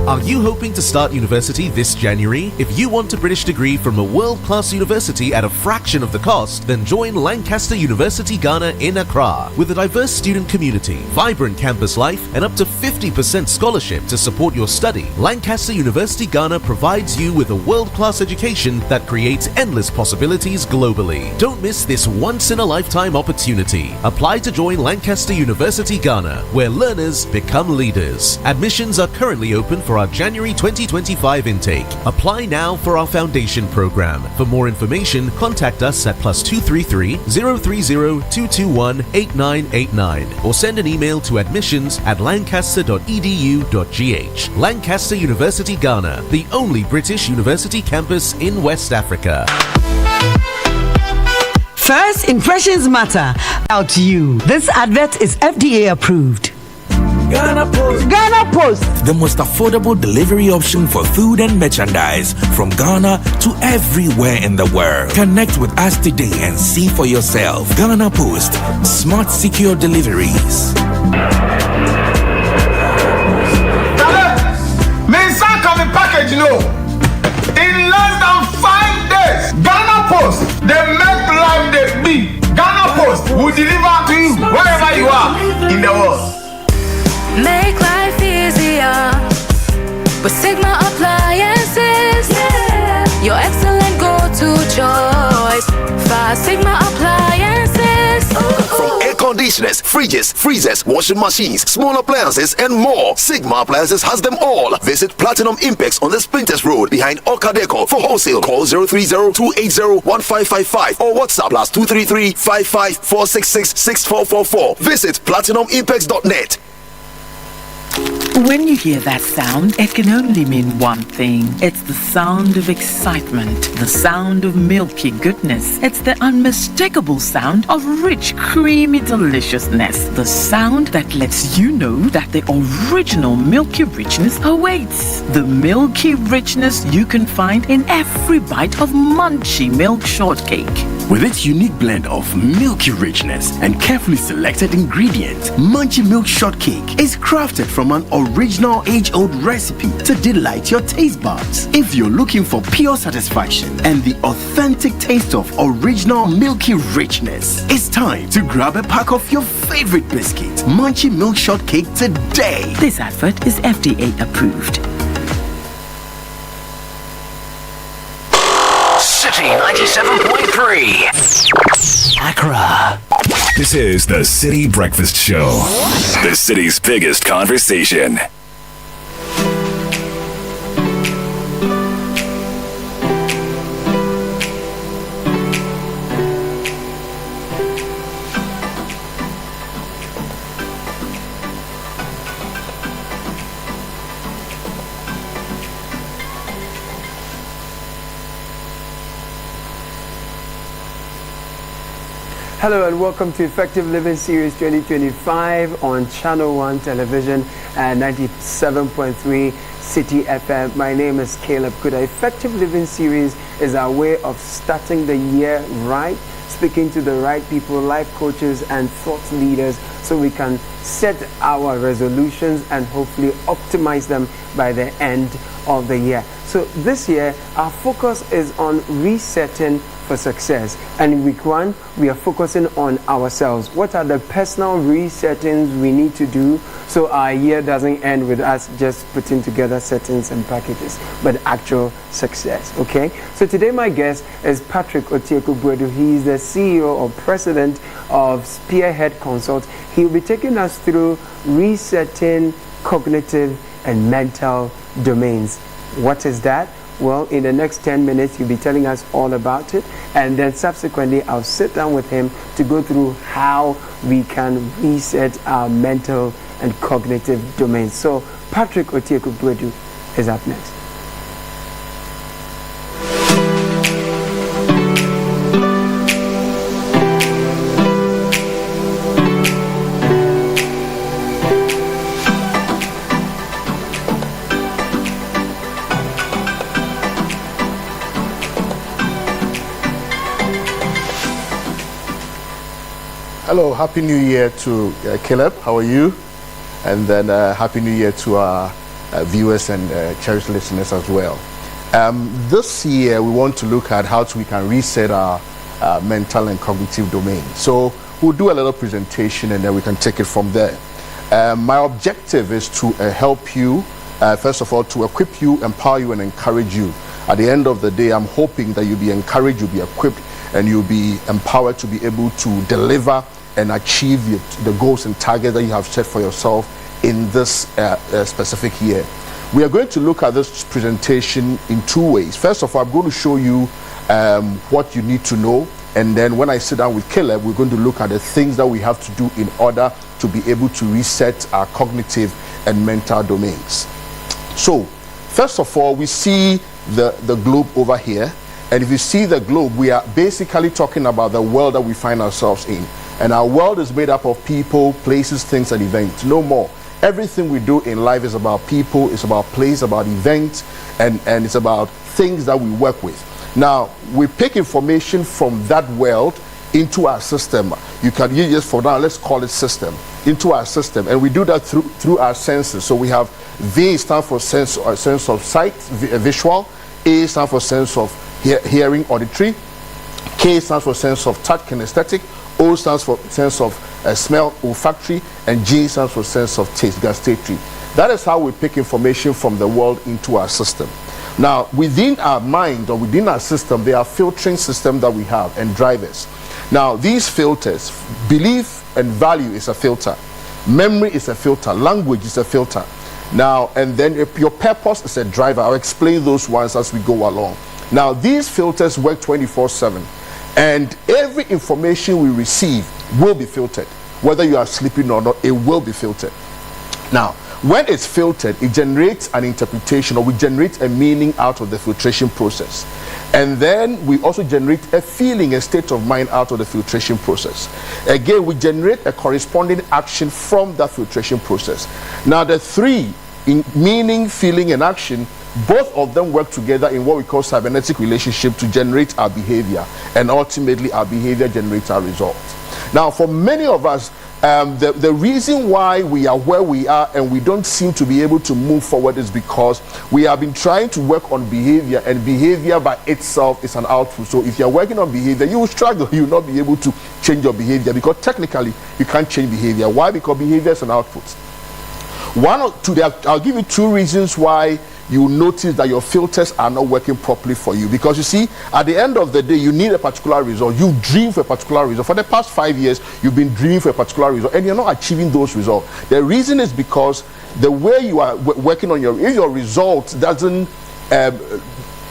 Are you hoping to start university this January? If you want a British degree from a world-class university at a fraction of the cost, then join Lancaster University Ghana in Accra. With a diverse student community, vibrant campus life, and up to 50% scholarship to support your study, Lancaster University Ghana provides you with a world-class education that creates endless possibilities globally. Don't miss this once-in-a-lifetime opportunity. Apply to join Lancaster University Ghana, where learners become leaders. Admissions are currently open for our January 2025 intake. Apply now for our foundation program. For more information, contact us at +233 030 221 8989 or send an email to admissions@lancaster.edu.gh. Lancaster University Ghana, the only British university campus in West Africa. First impressions matter. Out to you. This advert is FDA approved. Ghana Post. Ghana Post. The most affordable delivery option for food and merchandise from Ghana to everywhere in the world. Connect with us today and see for yourself. Ghana Post. Smart, secure deliveries. Package, in less than 5 days, Ghana Post, they make life they big. Ghana Post will deliver to you wherever you are in the world. Make life easier with Sigma Appliances. Yeah. Your excellent go-to choice for Sigma Appliances. From air conditioners, fridges, freezers, washing machines, small appliances, and more, Sigma Appliances has them all. Visit Platinum Impex on the Sprinters Road behind Okadeco for wholesale. Call 030-280-1555 or WhatsApp +233 55466 6444. Visit PlatinumImpex.net. When you hear that sound, it can only mean one thing. It's the sound of excitement, the sound of milky goodness. It's the unmistakable sound of rich, creamy deliciousness. The sound that lets you know that the original milky richness awaits. The milky richness you can find in every bite of Munchie Milk Shortcake. With its unique blend of milky richness and carefully selected ingredients, Munchie Milk Shortcake is crafted from an original age-old recipe to delight your taste buds. If you're looking for pure satisfaction and the authentic taste of original milky richness, it's time to grab a pack of your favorite biscuit, Munchie Milk Shortcake, today. This advert is FDA approved. City 97.3 Accra. This is the Citi Breakfast Show. The city's biggest conversation. Hello and welcome to Effective Living Series 2025 on Channel 1 Television and 97.3 Citi FM. My name is Caleb Kuda. Effective Living Series is our way of starting the year right, speaking to the right people, life coaches and thought leaders, so we can set our resolutions and hopefully optimize them by the end of the year. So this year, our focus is on resetting for success. And in week 1, we are focusing on ourselves. What are the personal resettings we need to do so our year doesn't end with us just putting together settings and packages, but actual success, okay? So today my guest is Patrick Otieku-Buedu. He is the CEO or president of Spearhead Consult. He'll be taking us through resetting cognitive and mental domains. What is that? Well, in the next 10 minutes, he'll be telling us all about it. And then subsequently, I'll sit down with him to go through how we can reset our mental and cognitive domains. So, Patrick Otieku-Buedu is up next. Hello, Happy New Year to Caleb. How are you? And then Happy New Year to our viewers and cherished listeners as well. This year, we want to look at how we can reset our mental and cognitive domain. So we'll do a little presentation and then we can take it from there. My objective is to help you, first of all, to equip you, empower you, and encourage you. At the end of the day, I'm hoping that you'll be encouraged, you'll be equipped, and you'll be empowered to be able to deliver and achieve the goals and targets that you have set for yourself in this specific year. We are going to look at this presentation in two ways. First of all, I'm going to show you what you need to know, and then when I sit down with Caleb, we're going to look at the things that we have to do in order to be able to reset our cognitive and mental domains. So, first of all, we see the globe over here, and if you see the globe, we are basically talking about the world that we find ourselves in. And our world is made up of people, places, things, and events. No more. Everything we do in life is about people, it's about place, about events, and it's about things that we work with. Now, we pick information from that world into our system. You can use just for now, let's call it system, into our system. And we do that through our senses. So we have V stands for sense of sight, visual. A stands for sense of hearing, auditory. K stands for sense of touch, kinesthetic. O stands for sense of smell, olfactory. And G stands for sense of taste, gustatory. That is how we pick information from the world into our system. Now, within our mind or within our system, there are filtering systems that we have and drivers. Now, these filters, belief and value is a filter. Memory is a filter. Language is a filter. Now, and then your purpose is a driver. I'll explain those ones as we go along. Now, these filters work 24/7. And every information we receive will be filtered. Whether you are sleeping or not, it will be filtered. Now, when it's filtered, it generates an interpretation, or we generate a meaning out of the filtration process. And then we also generate a feeling, a state of mind out of the filtration process. Again, we generate a corresponding action from that filtration process. Now, the three, in meaning, feeling, and action, both of them work together in what we call cybernetic relationship to generate our behavior, and ultimately our behavior generates our results. Now, for many of us, the reason why we are where we are and we don't seem to be able to move forward is because we have been trying to work on behavior, and behavior by itself is an output. So if you're working on behavior, you will struggle. You will not be able to change your behavior because technically you can't change behavior. Why? Because behavior is an output. One or two, I'll give you two reasons why you notice that your filters are not working properly for you. Because you see, at the end of the day, you need a particular result. You dream for a particular result. For the past 5 years, you've been dreaming for a particular result, and you're not achieving those results. The reason is because the way you are working on if your result doesn't,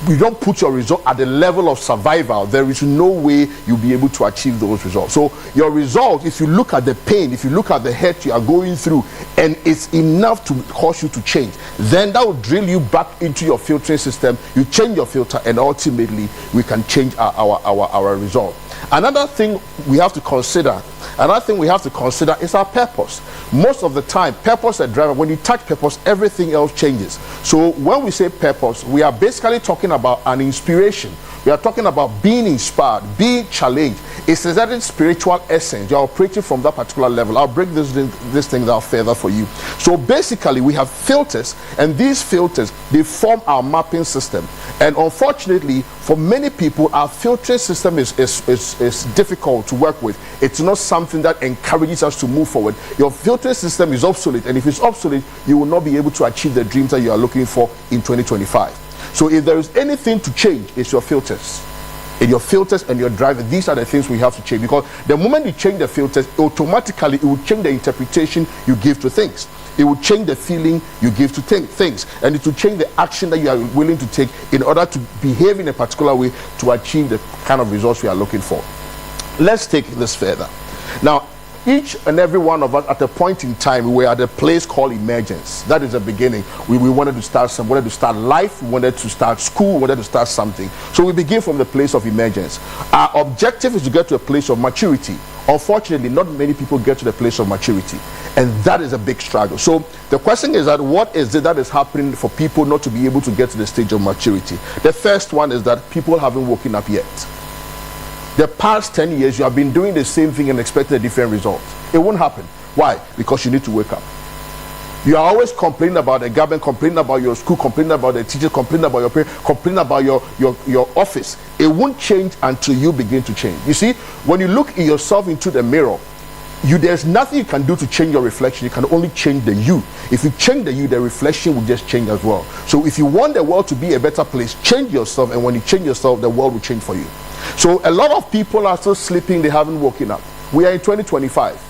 you don't put your result at the level of survival, there is no way you'll be able to achieve those results. So your result, if you look at the pain, if you look at the hurt you are going through, and it's enough to cause you to change, then that will drill you back into your filtering system. You change your filter, and ultimately we can change our result. Another thing we have to consider is our purpose. Most of the time, purpose is a driver. When you touch purpose, everything else changes. So when we say purpose, we are basically talking about an inspiration. We are talking about being inspired, being challenged. It's a certain spiritual essence. You're operating from that particular level. I'll break this thing down further for you. So basically, we have filters, and these filters, they form our mapping system. And unfortunately, for many people, our filtering system is difficult to work with. It's not something that encourages us to move forward. Your filtering system is obsolete, and if it's obsolete, you will not be able to achieve the dreams that you are looking for in 2025. So if there is anything to change, it's your filters. In your filters and your driver, these are the things we have to change, because the moment you change the filters, automatically it will change the interpretation you give to things. It will change the feeling you give to things, and it will change the action that you are willing to take in order to behave in a particular way to achieve the kind of results we are looking for. Let's take this further. Now, each and every one of us at a point in time, we were at a place called emergence. That is the beginning. We wanted to start wanted to start life, we wanted to start school, we wanted to start something. So we begin from the place of emergence. Our objective is to get to a place of maturity. Unfortunately, not many people get to the place of maturity, and that is a big struggle. So the question is that what is it that is happening for people not to be able to get to the stage of maturity? The first one is that people haven't woken up yet. The past 10 years, you have been doing the same thing and expecting a different result. It won't happen. Why? Because you need to wake up. You are always complaining about the government, complaining about your school, complaining about the teachers, complaining about your parents, complaining about your office. It won't change until you begin to change. You see, when you look at yourself into the mirror, there's nothing you can do to change your reflection. You can only change the you. If you change the you, the reflection will just change as well. So if you want the world to be a better place, change yourself, and when you change yourself, the world will change for you. So a lot of people are still sleeping, they haven't woken up. We are in 2025.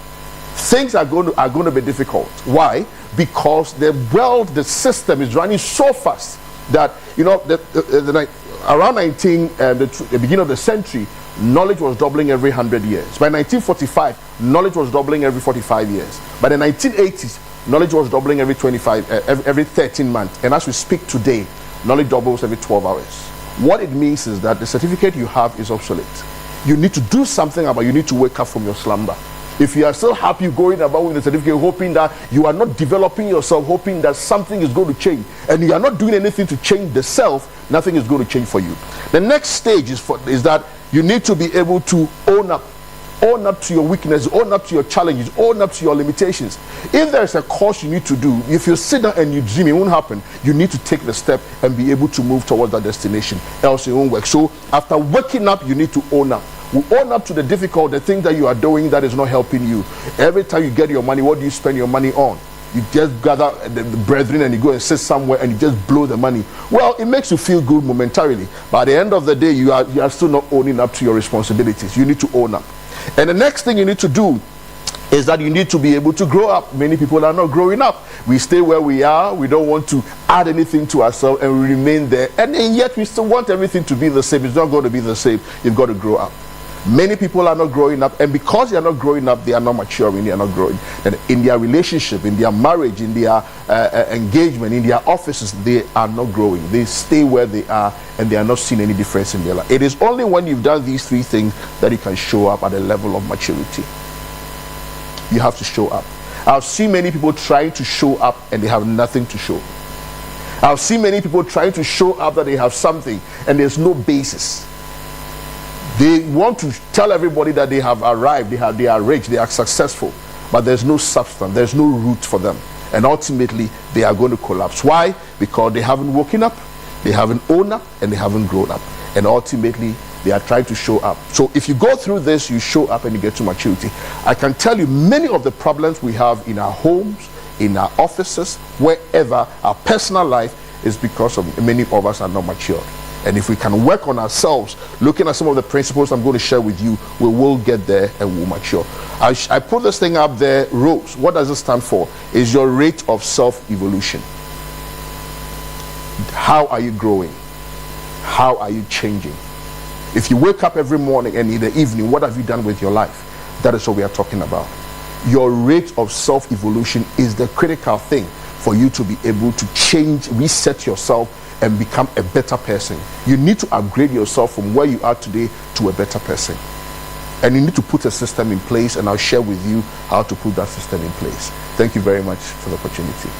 Things are going to be difficult. Why? Because the world, the system is running so fast that, around the beginning of the century, knowledge was doubling every 100 years. By 1945, knowledge was doubling every 45 years. By the 1980s, knowledge was doubling every 13 months. And as we speak today, knowledge doubles every 12 hours. What it means is that the certificate you have is obsolete. You need to do something about it. You need to wake up from your slumber. If you are still happy going about with the certificate, hoping that you are not developing yourself, hoping that something is going to change, and you are not doing anything to change the self, nothing is going to change for you. The next stage is that you need to be able to own up to your weaknesses, own up to your challenges, own up to your limitations. If there is a course you need to do, if you sit down and you dream, it won't happen. You need to take the step and be able to move towards that destination, else it won't work. So after waking up, you need to own up. We own up to the things that you are doing that is not helping you. Every time you get your money, what do you spend your money on? You just gather the brethren and you go and sit somewhere and you just blow the money. Well, it makes you feel good momentarily, but at the end of the day, you are still not owning up to your responsibilities. You need to own up. And the next thing you need to do is that you need to be able to grow up. Many people are not growing up. We stay where we are. We don't want to add anything to ourselves, and we remain there. And yet we still want everything to be the same. It's not going to be the same. You've got to grow up. Many people are not growing up, and because they are not growing up, they are not maturing, they are not growing. And in their relationship, in their marriage, in their engagement, in their offices, they are not growing. They stay where they are, and they are not seeing any difference in their life. It is only when you've done these three things that you can show up at a level of maturity. You have to show up. I've seen many people trying to show up, and they have nothing to show. I've seen many people trying to show up that they have something, and there's no basis. They want to tell everybody that they have arrived, they are rich, they are successful, but there's no substance, there's no root for them, and ultimately they are going to collapse. Why? Because they haven't woken up, they haven't owned up, and they haven't grown up, and ultimately they are trying to show up. So if you go through this, you show up and you get to maturity. I can tell you many of the problems we have in our homes, in our offices, wherever, our personal life, is because of many of us are not mature. And if we can work on ourselves, looking at some of the principles I'm going to share with you, we will get there and we'll mature. I put this thing up there, ROSE. What does it stand for? Is your rate of self-evolution. How are you growing? How are you changing? If you wake up every morning and in the evening, what have you done with your life? That is what we are talking about. Your rate of self-evolution is the critical thing for you to be able to change, reset yourself, and become a better person. You need to upgrade yourself from where you are today to a better person. And you need to put a system in place, and I'll share with you how to put that system in place. Thank you very much for the opportunity.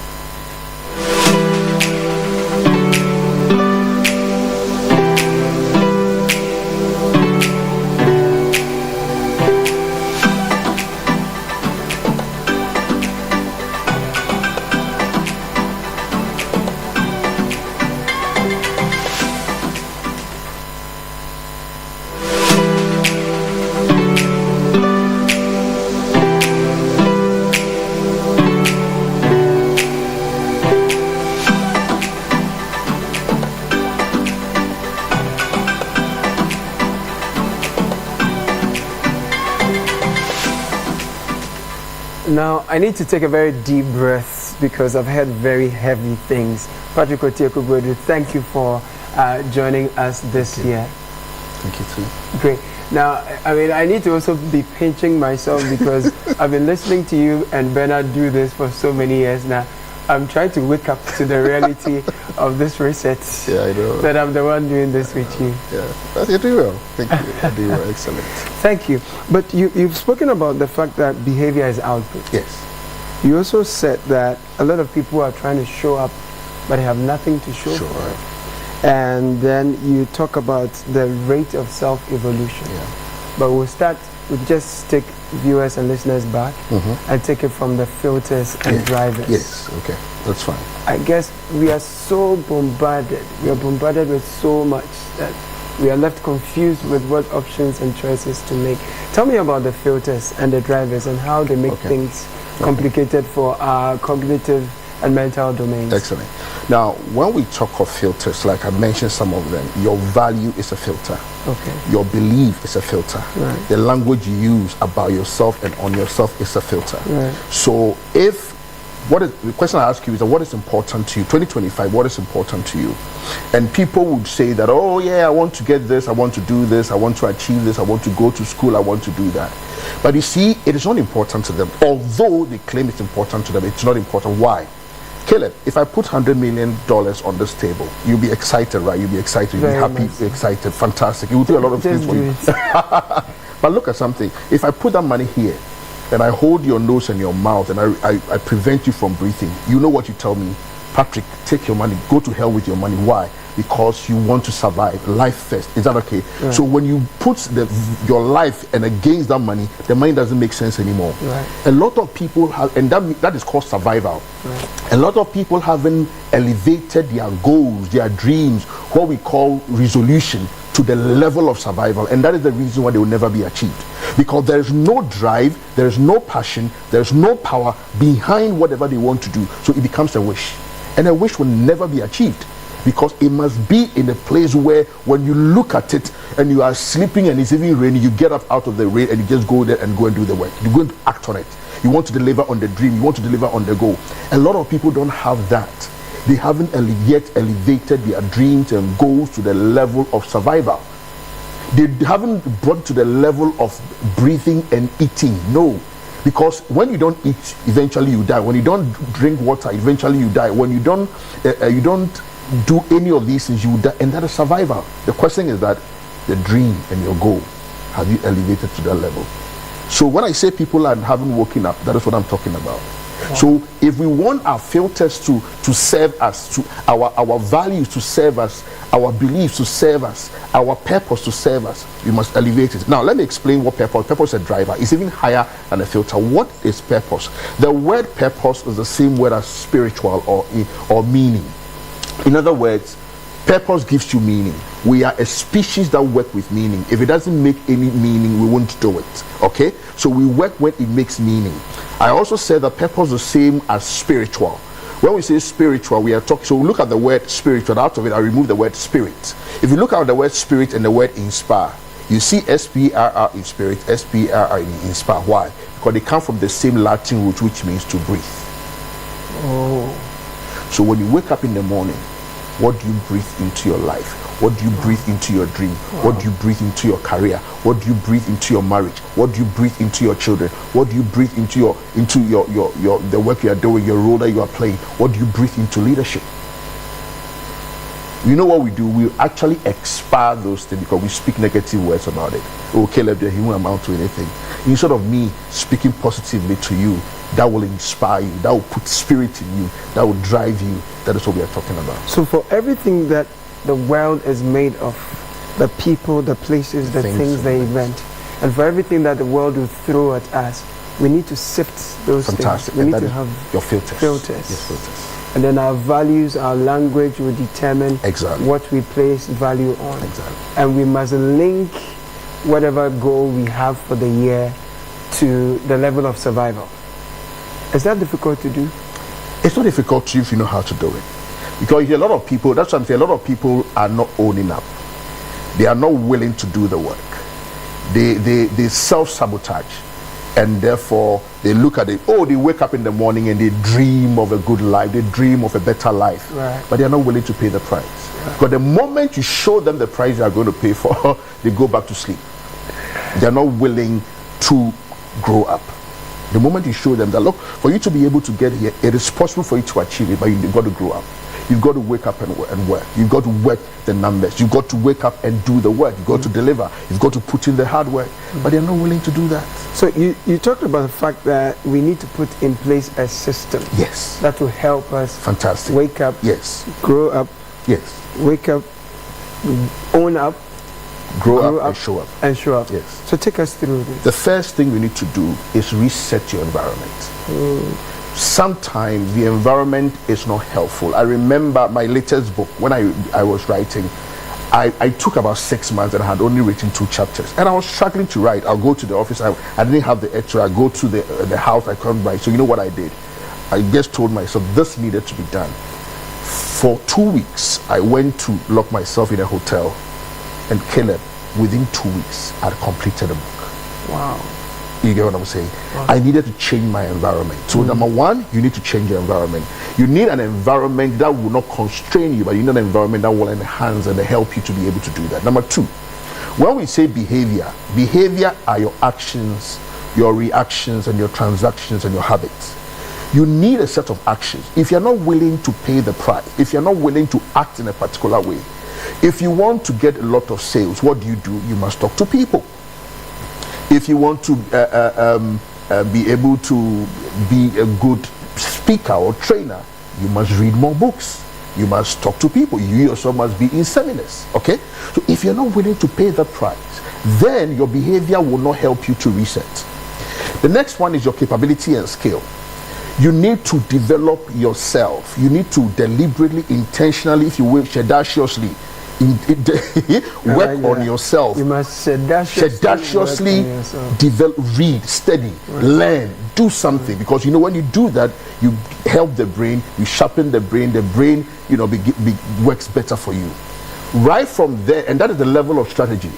Now, I need to take a very deep breath because I've heard very heavy things. Patrick Otiekubodu, thank you for joining us this year. Thank you too. Great. Now, I need to also be pinching myself because I've been listening to you and Bernard do this for so many years now. I'm trying to wake up to the reality of this reset. Yeah, I know. That I'm the one doing this with you. Yeah, you're doing well. Thank you. You're doing well. Excellent. Thank you. But you've spoken about the fact that behavior is output. Yes. You also said that a lot of people are trying to show up, but they have nothing to show for it. And then you talk about the rate of self-evolution. Yeah. but we'll just take viewers and listeners back and take it from the filters and drivers. Yes, okay, that's fine. I guess we are so bombarded. We are bombarded with so much that we are left confused with what options and choices to make. Tell me about the filters and the drivers and how they make things complicated for our cognitive and mental domains. Excellent. Now, when we talk of filters, like I mentioned some of them, your value is a filter. Okay. Your belief is a filter. Right. The language you use about yourself and on yourself is a filter. Right. So the question I ask you is what is important to you? 2025, what is important to you? And people would say that, oh yeah, I want to get this, I want to do this, I want to achieve this, I want to go to school, I want to do that. But you see, it is not important to them. Although they claim it's important to them, it's not important. Why? Caleb, if I put $100 million on this table, you'll be excited, right? You'll be excited, you'll be happy, excited, fantastic. It will do a lot of things for you. But look at something. If I put that money here, and I hold your nose and your mouth, and I prevent you from breathing, you know what you tell me? Patrick, take your money, go to hell with your money. Why? Because you want to survive. Life first. Is that okay? Right. So when you put your life and against that money, the money doesn't make sense anymore. Right. A lot of people have, and that is called survival. Right. A lot of people haven't elevated their goals, their dreams, what we call resolution, to the level of survival, and that is the reason why they will never be achieved. Because there is no drive, there is no passion, there is no power behind whatever they want to do. So it becomes a wish, and a wish will never be achieved, because it must be in a place where when you look at it and you are sleeping and it's even raining, you get up out of the rain and you just go there and go and do the work. You're going to act on it. You want to deliver on the dream, you want to deliver on the goal. A lot of people don't have that. They haven't yet elevated their dreams and goals to the level of survival. They haven't brought to the level of breathing and eating. No. Because when you don't eat, eventually you die. When you don't drink water, eventually you die. When you don't do any of these things, you will die. And that is survival. The question is that the dream and your goal, have you elevated to that level? So when I say people haven't woken up, that is what I'm talking about. So if we want our filters to serve us, to our values to serve us, our beliefs to serve us, our purpose to serve us, we must elevate it. Now let me explain what purpose. Purpose is a driver. It's even higher than a filter. What is purpose? The word purpose is the same word as spiritual or meaning. In other words, purpose gives you meaning. We are a species that work with meaning. If it doesn't make any meaning, we won't do it. Okay? So we work when it makes meaning. I also said that purpose is the same as spiritual. When we say spiritual, we are talking. So look at the word spiritual. Out of it, I remove the word spirit. If you look at the word spirit and the word inspire, you see SPRR in spirit, SPRR in inspire. Why? Because they come from the same Latin root, which means to breathe. Oh. So when you wake up in the morning, what do you breathe into your life? What do you breathe into your dream? What do you breathe into your career? What do you breathe into your marriage? What do you breathe into your children? What do you breathe into your the work you are doing, your role that you are playing? What do you breathe into leadership? You know what we do? We actually expire those things because we speak negative words about it. Oh, Caleb, he won't amount to anything. Instead of me speaking positively to you, that will inspire you, that will put spirit in you, that will drive you. That is what we are talking about. So for everything that the world is made of, the people, the places, the things, the event, and for everything that the world will throw at us, we need to sift those things. We need to have your filters. Yes, filters. And then our values, our language will determine what we place value on. And we must link whatever goal we have for the year to the level of survival. Is that difficult to do? It's not difficult to you if you know how to do it. Because a lot of people, that's what I'm saying, a lot of people are not owning up. They are not willing to do the work. They self-sabotage. And therefore, they look at it, they wake up in the morning and they dream of a good life. They dream of a better life. Right. But they are not willing to pay the price. Right. Because the moment you show them the price they are going to pay for, they go back to sleep. They are not willing to grow up. The moment you show them that, look, for you to be able to get here, it is possible for you to achieve it, but you've got to grow up. You've got to wake up and work. You've got to work the numbers. You've got to wake up and do the work. You've got to deliver. You've got to put in the hard work. But they're not willing to do that. So you talked about the fact that we need to put in place a system. Yes. That will help us. Fantastic. Wake up. Yes. Grow up. Yes. Wake up. Own up. Grow up and show up. And show up. Yes. So take us through this. The first thing we need to do is reset your environment. Sometimes the environment is not helpful. I remember my latest book, when I was writing, I took about 6 months and I had only written 2 chapters. And I was struggling to write. I'll go to the office. I didn't have the extra. I go to the house. I couldn't write. So you know what I did? I just told myself this needed to be done. For 2 weeks, I went to lock myself in a hotel. And Caleb, within 2 weeks, I had completed a book. Wow. You get what I'm saying? Wow. I needed to change my environment. So number one, you need to change your environment. You need an environment that will not constrain you, but you need an environment that will enhance and help you to be able to do that. Number two, when we say behavior are your actions, your reactions, and your transactions and your habits. You need a set of actions. If you're not willing to pay the price, if you're not willing to act in a particular way, if you want to get a lot of sales, what do? You must talk to people. If you want to be able to be a good speaker or trainer, you must read more books. You must talk to people. You yourself must be in seminars. Okay? So if you're not willing to pay the price, then your behavior will not help you to reset. The next one is your capability and skill. You need to develop yourself. You need to deliberately, intentionally, if you will, audaciously work on yourself. You must seduciously develop, read, study, learn, do something. Because you know when you do that, you help the brain, you sharpen the brain, works better for you. Right from there, and that is the level of strategy.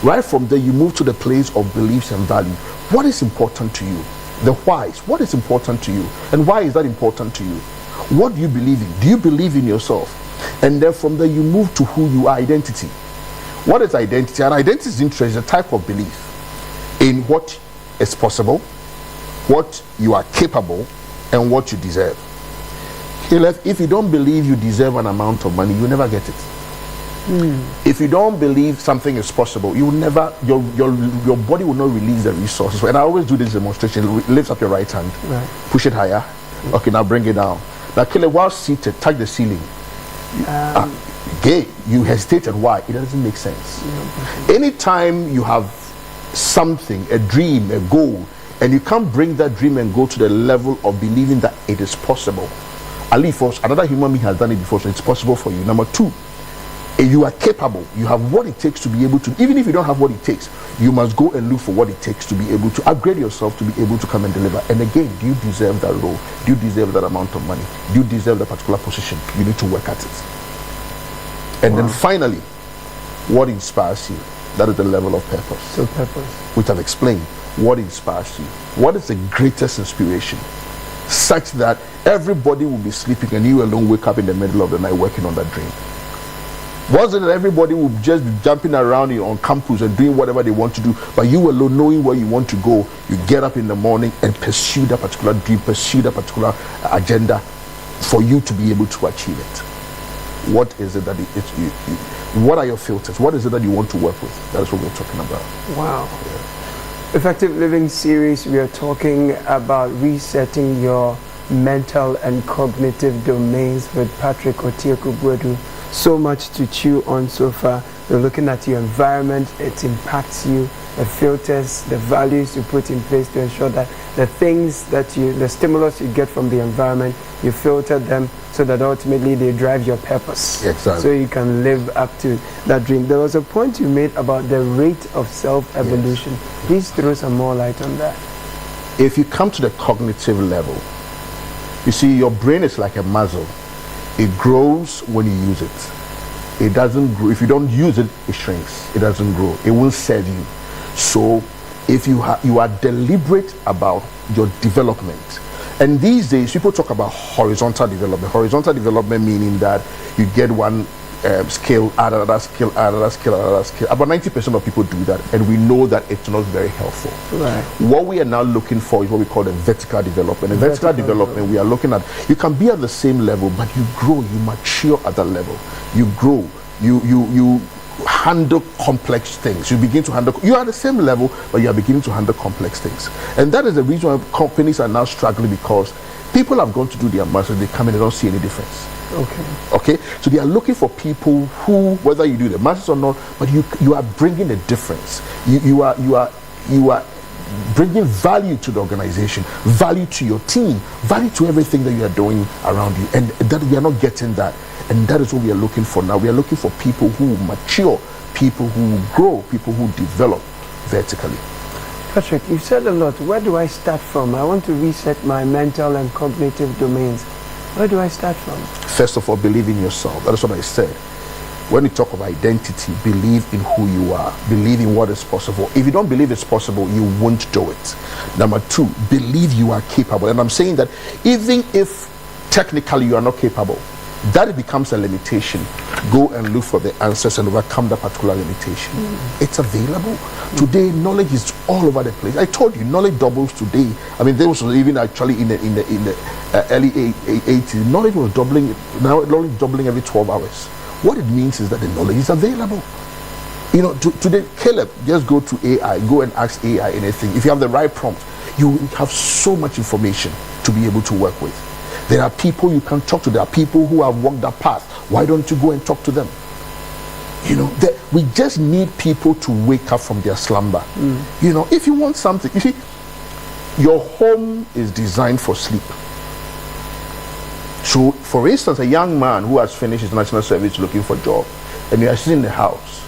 Right from there, you move to the place of beliefs and value. What is important to you? The whys. What is important to you? And why is that important to you? What do you believe in? Do you believe in yourself? And then from there, you move to who you are, identity. What is identity? And identity is interest, is a type of belief in what is possible, what you are capable, and what you deserve. If you don't believe you deserve an amount of money, you never get it. If you don't believe something is possible, you will never, your body will not release the resources. And I always do this demonstration. Lift up your right hand, push it higher. Okay, now bring it down. Now, Caleb, while seated, touch the ceiling. You hesitated. Why? It doesn't make sense. Anytime you have something, a dream, a goal, and you can't bring that dream and goal to the level of believing that it is possible, at least for another human being has done it before, so it's possible for you. Number two, you are capable. You have what it takes to be able to, even if you don't have what it takes, you must go and look for what it takes to be able to upgrade yourself to be able to come and deliver. And again, do you deserve that role? Do you deserve that amount of money? Do you deserve that particular position? You need to work at it. And then finally, what inspires you? That is the level of purpose. So purpose. Which I've explained. What inspires you? What is the greatest inspiration? Such that everybody will be sleeping and you alone wake up in the middle of the night working on that dream. Wasn't it everybody will just be jumping around on campus and doing whatever they want to do, but you alone knowing where you want to go, you get up in the morning and pursue that particular dream, pursue that particular agenda for you to be able to achieve it. What is it that what are your filters? What is it that you want to work with? That is what we're talking about. Wow. Effective Living series, we are talking about resetting your mental and cognitive domains with Patrick Otieku-Buedu. So much to chew on so far. We're looking at your environment, it impacts you, the filters, the values you put in place to ensure that the things that the stimulus you get from the environment, you filter them so that ultimately they drive your purpose. Exactly. So you can live up to that dream. There was a point you made about the rate of self-evolution. Yes. Please throw some more light on that. If you come to the cognitive level, you see your brain is like a muscle. It grows when you use it. It doesn't grow. If you don't use it, it shrinks. It doesn't grow. It won't serve you. So if you are deliberate about your development, and these days people talk about horizontal development. Horizontal development meaning that you get one skill, add another skill, add another skill, add another skill. About 90% of people do that, and we know that it's not very helpful. Right. What we are now looking for is what we call the vertical development. In vertical development, we are looking at, you can be at the same level, but you grow, you mature at that level. You grow, you handle complex things. You begin to handle, you are at the same level, but you are beginning to handle complex things. And that is the reason why companies are now struggling, because People have gone to do their masters, they come in, they don't see any difference. Okay, so they are looking for people who, whether you do the masters or not, but you are bringing a difference. You are bringing value to the organization, value to your team, value to everything that you are doing around you, and that we are not getting that, and that is what we are looking for now. We are looking for people who mature, people who grow, people who develop vertically. Patrick, you've said a lot. Where do I start from? I want to reset my mental and cognitive domains. Where do I start from? First of all, believe in yourself. That is what I said. When you talk of identity, believe in who you are. Believe in what is possible. If you don't believe it's possible, you won't do it. Number two, believe you are capable. And I'm saying that even if technically you are not capable, that becomes a limitation. Go and look for the answers and overcome that particular limitation. It's available. Today, knowledge is all over the place. I told you, knowledge doubles today. I mean, there was even actually in the early 80s, knowledge was doubling. Now, knowledge is doubling every 12 hours. What it means is that the knowledge is available. You know, today, Caleb, just go to AI, go and ask AI anything. If you have the right prompt, you have so much information to be able to work with. There are people you can talk to. There are people who have walked that path. Why don't you go and talk to them? You know, we just need people to wake up from their slumber. You know, if you want something, you see, your home is designed for sleep. So, for instance, a young man who has finished his national service looking for a job, and you are sitting in the house,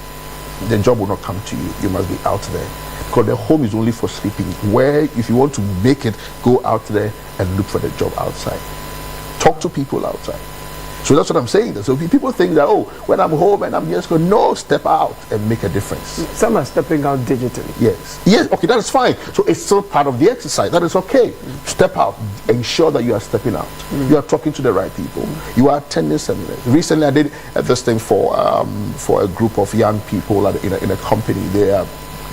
the job will not come to you. You must be out there. Because the home is only for sleeping. Where, if you want to make it, go out there and look for the job outside. Talk to people outside. So that's what I'm saying. So people think that, oh, when I'm home and I'm just going, no, step out and make a difference. Some are stepping out digitally. Yes, okay, that is fine. So it's still part of the exercise. That is okay. Step out. Ensure that you are stepping out. You are talking to the right people. You are attending seminars. Recently, I did this thing for a group of young people in a company. They are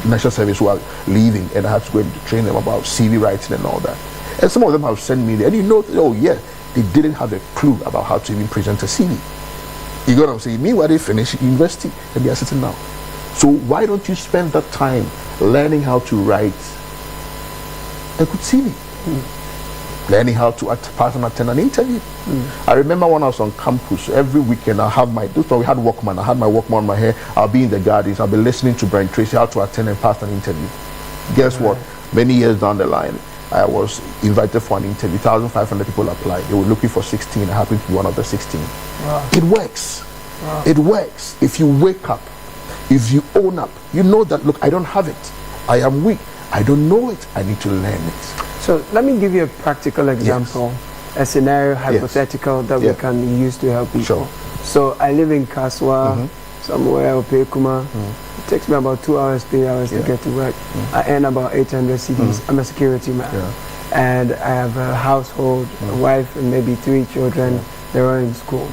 national service who are leaving, and I had to go and train them about CV writing and all that. And some of them have sent me there, and you know, oh yeah, they didn't have a clue about how to even present a CV. You know what I'm saying? Meanwhile, they finish university and they are sitting down. So why don't you spend that time learning how to write a good CV? Learning how to pass and attend an interview. I remember when I was on campus, every weekend I have we had Walkman, I had my Walkman on my hair, I'll be in the gardens, I'll be listening to Brian Tracy how to attend and pass an interview. Guess what? Many years down the line, I was invited for an interview. 1,500 people applied. They were looking for 16. I happened to be one of the 16. Wow. It works. Wow. It works. If you wake up, if you own up, you know that, look, I don't have it. I am weak. I don't know it. I need to learn it. So let me give you a practical example, a scenario, hypothetical that we can use to help people. Sure. So I live in Kaswa, somewhere Opekuma. It takes me about 2 hours, 3 hours to get to work. I earn about 800 cedis. I'm a security man. And I have a household, a wife, and maybe 3 children. They're all in school.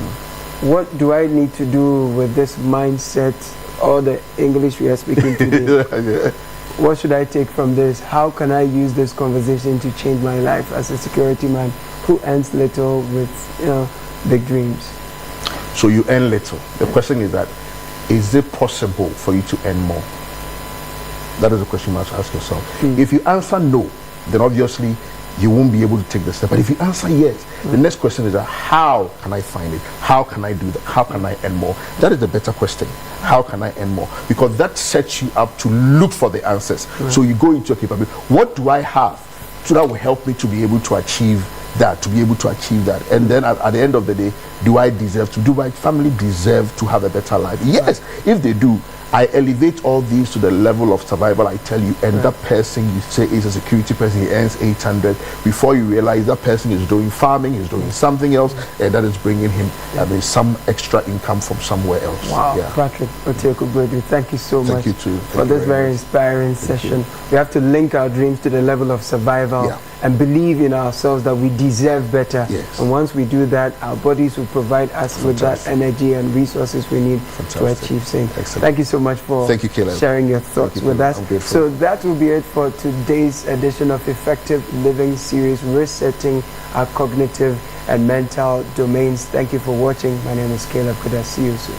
What do I need to do with this mindset, all the English we are speaking today? What should I take from this? How can I use this conversation to change my life as a security man who earns little with, you know, big dreams? So you earn little. The question is that, is it possible for you to earn more? That is the question you must ask yourself. If you answer no, then obviously you won't be able to take the step. But if you answer yes, the next question is that, how can I find it? How can I do that? How can I earn more? That is the better question. How can I earn more? Because that sets you up to look for the answers. So you go into your capability. What do I have so that will help me to be able to achieve that, and then at the end of the day, do my family deserve to have a better life? Yes, if they do, I elevate all these to the level of survival, I tell you, and that person you say is a security person, he earns 800. Before you realize that person is doing farming, he's doing something else, and that is bringing him some extra income from somewhere else. Wow, Patrick Oteoku-Bredu, thank you so much for this very inspiring session. We have to link our dreams to the level of survival and believe in ourselves that we deserve better. And once we do that, our bodies will provide us with that energy and resources we need to achieve same. Thank you so much for sharing your thoughts with us. So that will be it for today's edition of Effective Living Series, resetting our cognitive and mental domains. Thank you for watching. My name is Caleb. Could I see you soon?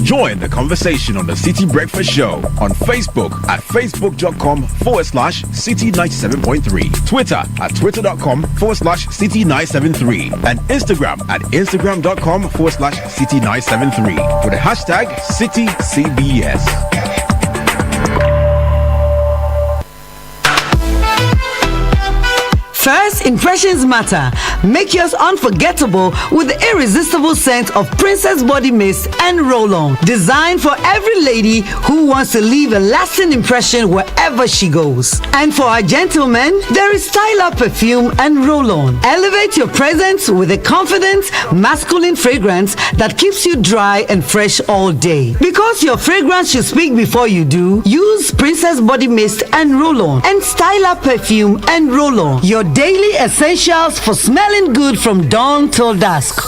Join the conversation on the Citi Breakfast Show on Facebook at facebook.com/Citi 97.3, Twitter at twitter.com/Citi 973, and Instagram at instagram.com/Citi 973 with the hashtag CitiCBS. First impressions matter. Make yours unforgettable with the irresistible scent of Princess Body Mist and Roll-On. Designed for every lady who wants to leave a lasting impression wherever she goes. And for our gentlemen, there is Style Up Perfume and Roll-On. Elevate your presence with a confident, masculine fragrance that keeps you dry and fresh all day. Because your fragrance should speak before you do, use Princess Body Mist and Roll-On and Style Up Perfume and Roll-On. Your daily essentials for smelling good from dawn till dusk.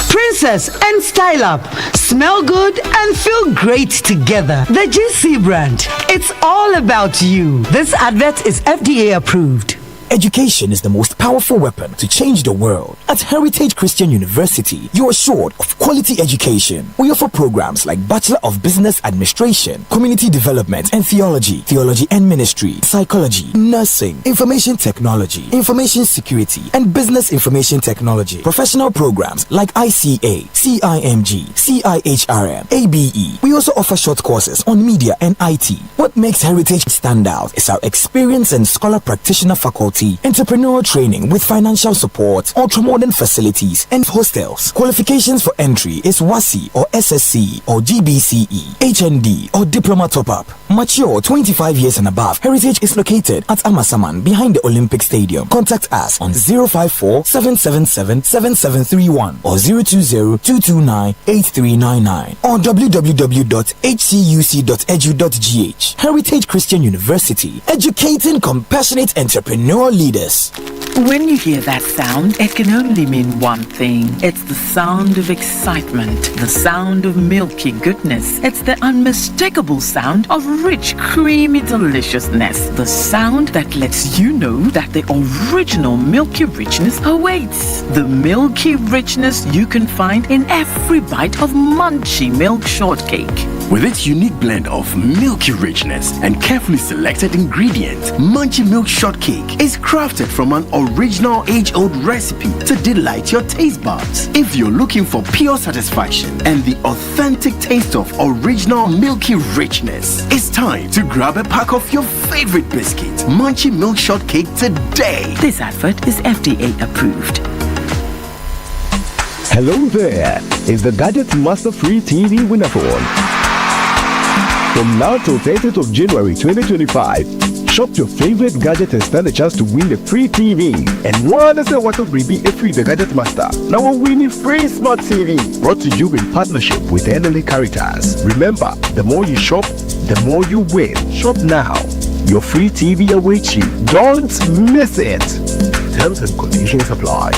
Princess and Style Up. Smell good and feel great together. The GC brand. It's all about you. This advert is FDA approved. Education is the most powerful weapon to change the world. At Heritage Christian University, you are assured of quality education. We offer programs like Bachelor of Business Administration, Community Development and Theology, Theology and Ministry, Psychology, Nursing, Information Technology, Information Security, and Business Information Technology. Professional programs like ICA, CIMG, CIHRM, ABE. We also offer short courses on media and IT. What makes Heritage stand out is our experienced and scholar practitioner faculty, entrepreneurial training with financial support, ultra-modern facilities, and hostels. Qualifications for entry is WASI or SSC or GBCE, HND or Diploma Top-Up. Mature 25 years and above. Heritage is located at Amasaman behind the Olympic Stadium. Contact us on 054-777-7731 or 020-229-8399 or www.hcuc.edu.gh. Heritage Christian University, educating compassionate entrepreneurial leaders. When you hear that sound, it can only mean one thing. It's the sound of excitement, the sound of milky goodness. It's the unmistakable sound of rich, creamy deliciousness. The sound that lets you know that the original milky richness awaits. The milky richness you can find in every bite of Munchie Milk Shortcake. With its unique blend of milky richness and carefully selected ingredients, Munchie Milk Shortcake is crafted from an original age-old recipe to delight your taste buds. If you're looking for pure satisfaction and the authentic taste of original milky richness, it's time to grab a pack of your favorite biscuit, Munchie Milk Shortcake, today. This advert is FDA approved. Hello there, it's the Gadget Master Free TV Winner-thon. From now till 30th of January 2025, shop your favorite gadget and stand a chance to win a free TV. And one is a water freebie a free the Gadget Master. Now we're winning free smart TV. Brought to you in partnership with NLA Caritas. Remember, the more you shop, the more you win. Shop now. Your free TV awaits you. Don't miss it. Terms and conditions apply.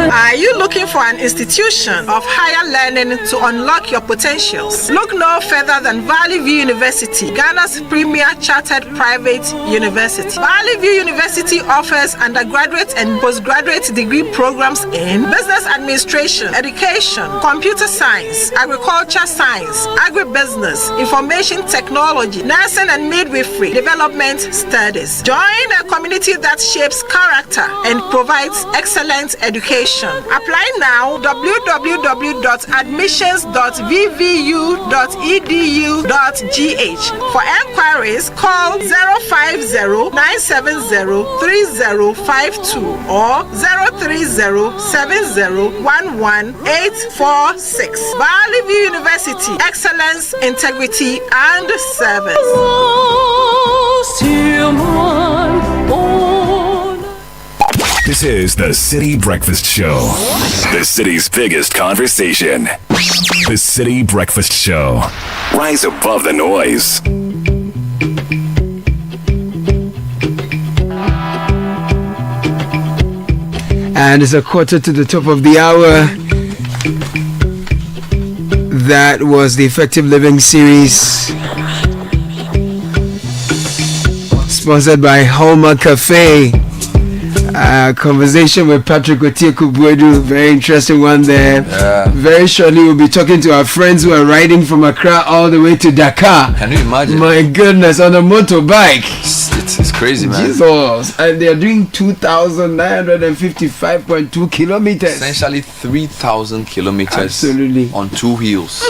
Are you looking for an institution of higher learning to unlock your potentials? Look no further than Valley View University, Ghana's premier chartered private university. Valley View University offers undergraduate and postgraduate degree programs in business administration, education, computer science, agriculture science, agribusiness, information technology, nursing and midwifery, development studies. Join a community that shapes character and provides excellent education. Apply now www.admissions.vvu.edu.gh. For enquiries, call 050-970-3052 or 030-7011-846. Valley View University, excellence, integrity, and service. This is the Citi Breakfast Show, the city's biggest conversation. The Citi Breakfast Show. Rise above the noise. And it's a quarter to the top of the hour. That was the Effective Living series, sponsored by Hallmark Cafe. Conversation with Patrick Otieku-Buedu, very interesting one there. Very shortly we'll be talking to our friends who are riding from Accra all the way to Dakar. Can you imagine? My goodness, on a motorbike. It's crazy, man. Jesus. And they're doing 2,955.2 kilometers. Essentially 3,000 kilometers. Absolutely. On 2 wheels.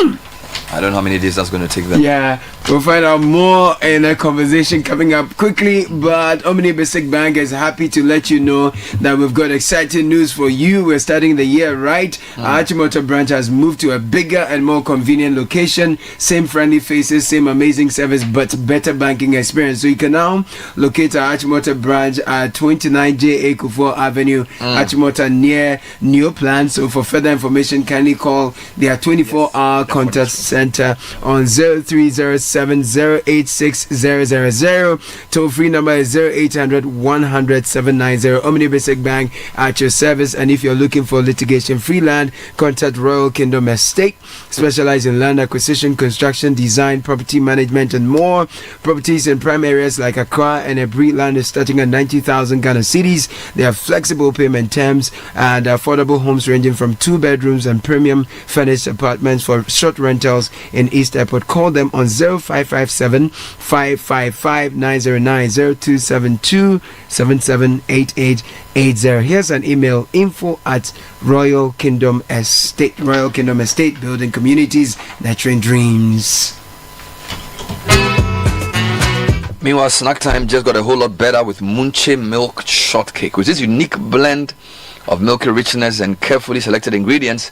I don't know how many days that's going to take them. Yeah, we'll find out more in a conversation coming up quickly. But Omni Basic Bank is happy to let you know that we've got exciting news for you. We're starting the year right. Our Achimota branch has moved to a bigger and more convenient location. Same friendly faces, same amazing service, but better banking experience. So you can now locate our Achimota branch at 29J Kufuor Avenue, Achimota near New Plan. So for further information, kindly call their 24-hour contact center on 0307086000. Toll free number is 0800 100 790. Omni Basic Bank at your service. And if you're looking for litigation free land, contact Royal Kingdom Estate, specialize in land acquisition, construction, design, property management, and more. Properties in prime areas like Accra and Ebri land is starting at 90,000 Ghana cedis. They have flexible payment terms and affordable homes ranging from 2 bedrooms and premium furnished apartments for short rentals in East Airport. Call them on 0557 555 909 0272 778880. Here's an email: info@ Royal Kingdom Estate. Royal Kingdom Estate, building communities, nurturing dreams. Meanwhile, snack time just got a whole lot better with Munche milk shortcake. With this unique blend of milky richness and carefully selected ingredients,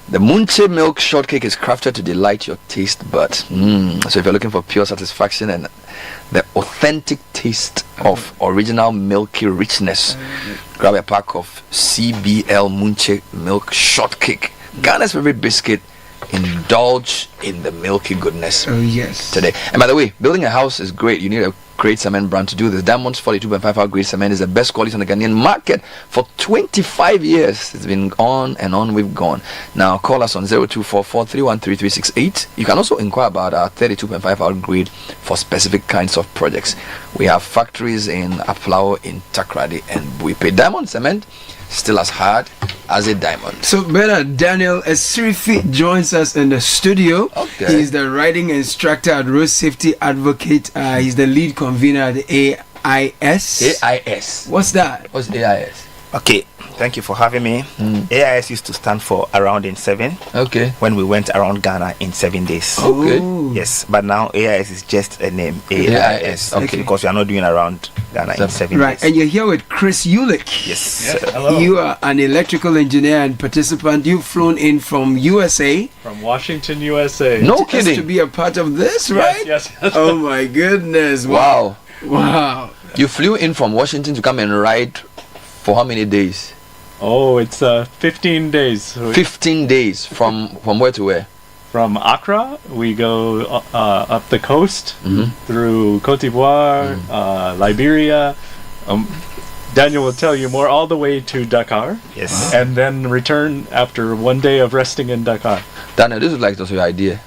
the Munche milk shortcake is crafted to delight your taste buds. So if you're looking for pure satisfaction and the authentic taste of original milky richness, grab a pack of CBL Munche milk shortcake, Ghana's favorite biscuit. Indulge in the milky goodness. Oh yes. Today. And by the way, building a house is great. You need a great cement brand to do this. Diamond's 42.5 hour grade cement is the best quality on the Ghanaian market for 25 years. It's been on and on we've gone. Now call us on 0244313368. You can also inquire about our 32.5 hour grade for specific kinds of projects. We have factories in Aflao, in Takrady, and Buipe. Diamond cement still as hard as a diamond. So brother Daniel Esrifi joins us in the studio. Okay. He's the riding instructor at Road Safety Advocate. He's the lead convener at AIS. AIS. What's that? What's AIS? Okay, thank you for having me. AIS used to stand for Around in 7. Okay. When we went around Ghana in 7 days. Okay. Yes, but now AIS is just a name. AIS. Okay. Because we are not doing around Ghana in 7 Right, days. and you're here with Chris Ulick. Yes. Hello. You are an electrical engineer and participant. You've flown in from USA. From Washington, USA. No Just kidding. to be a part of this, right? Yes. Oh my goodness. Wow. Wow. You flew in from Washington to come and ride for how many days? Oh, it's 15 days. 15 days. From where to where? From Accra, we go up the coast through Cote d'Ivoire, Liberia. Daniel will tell you more, all the way to Dakar. Yes. And then return after 1 day of resting in Dakar. Daniel, this is like your idea.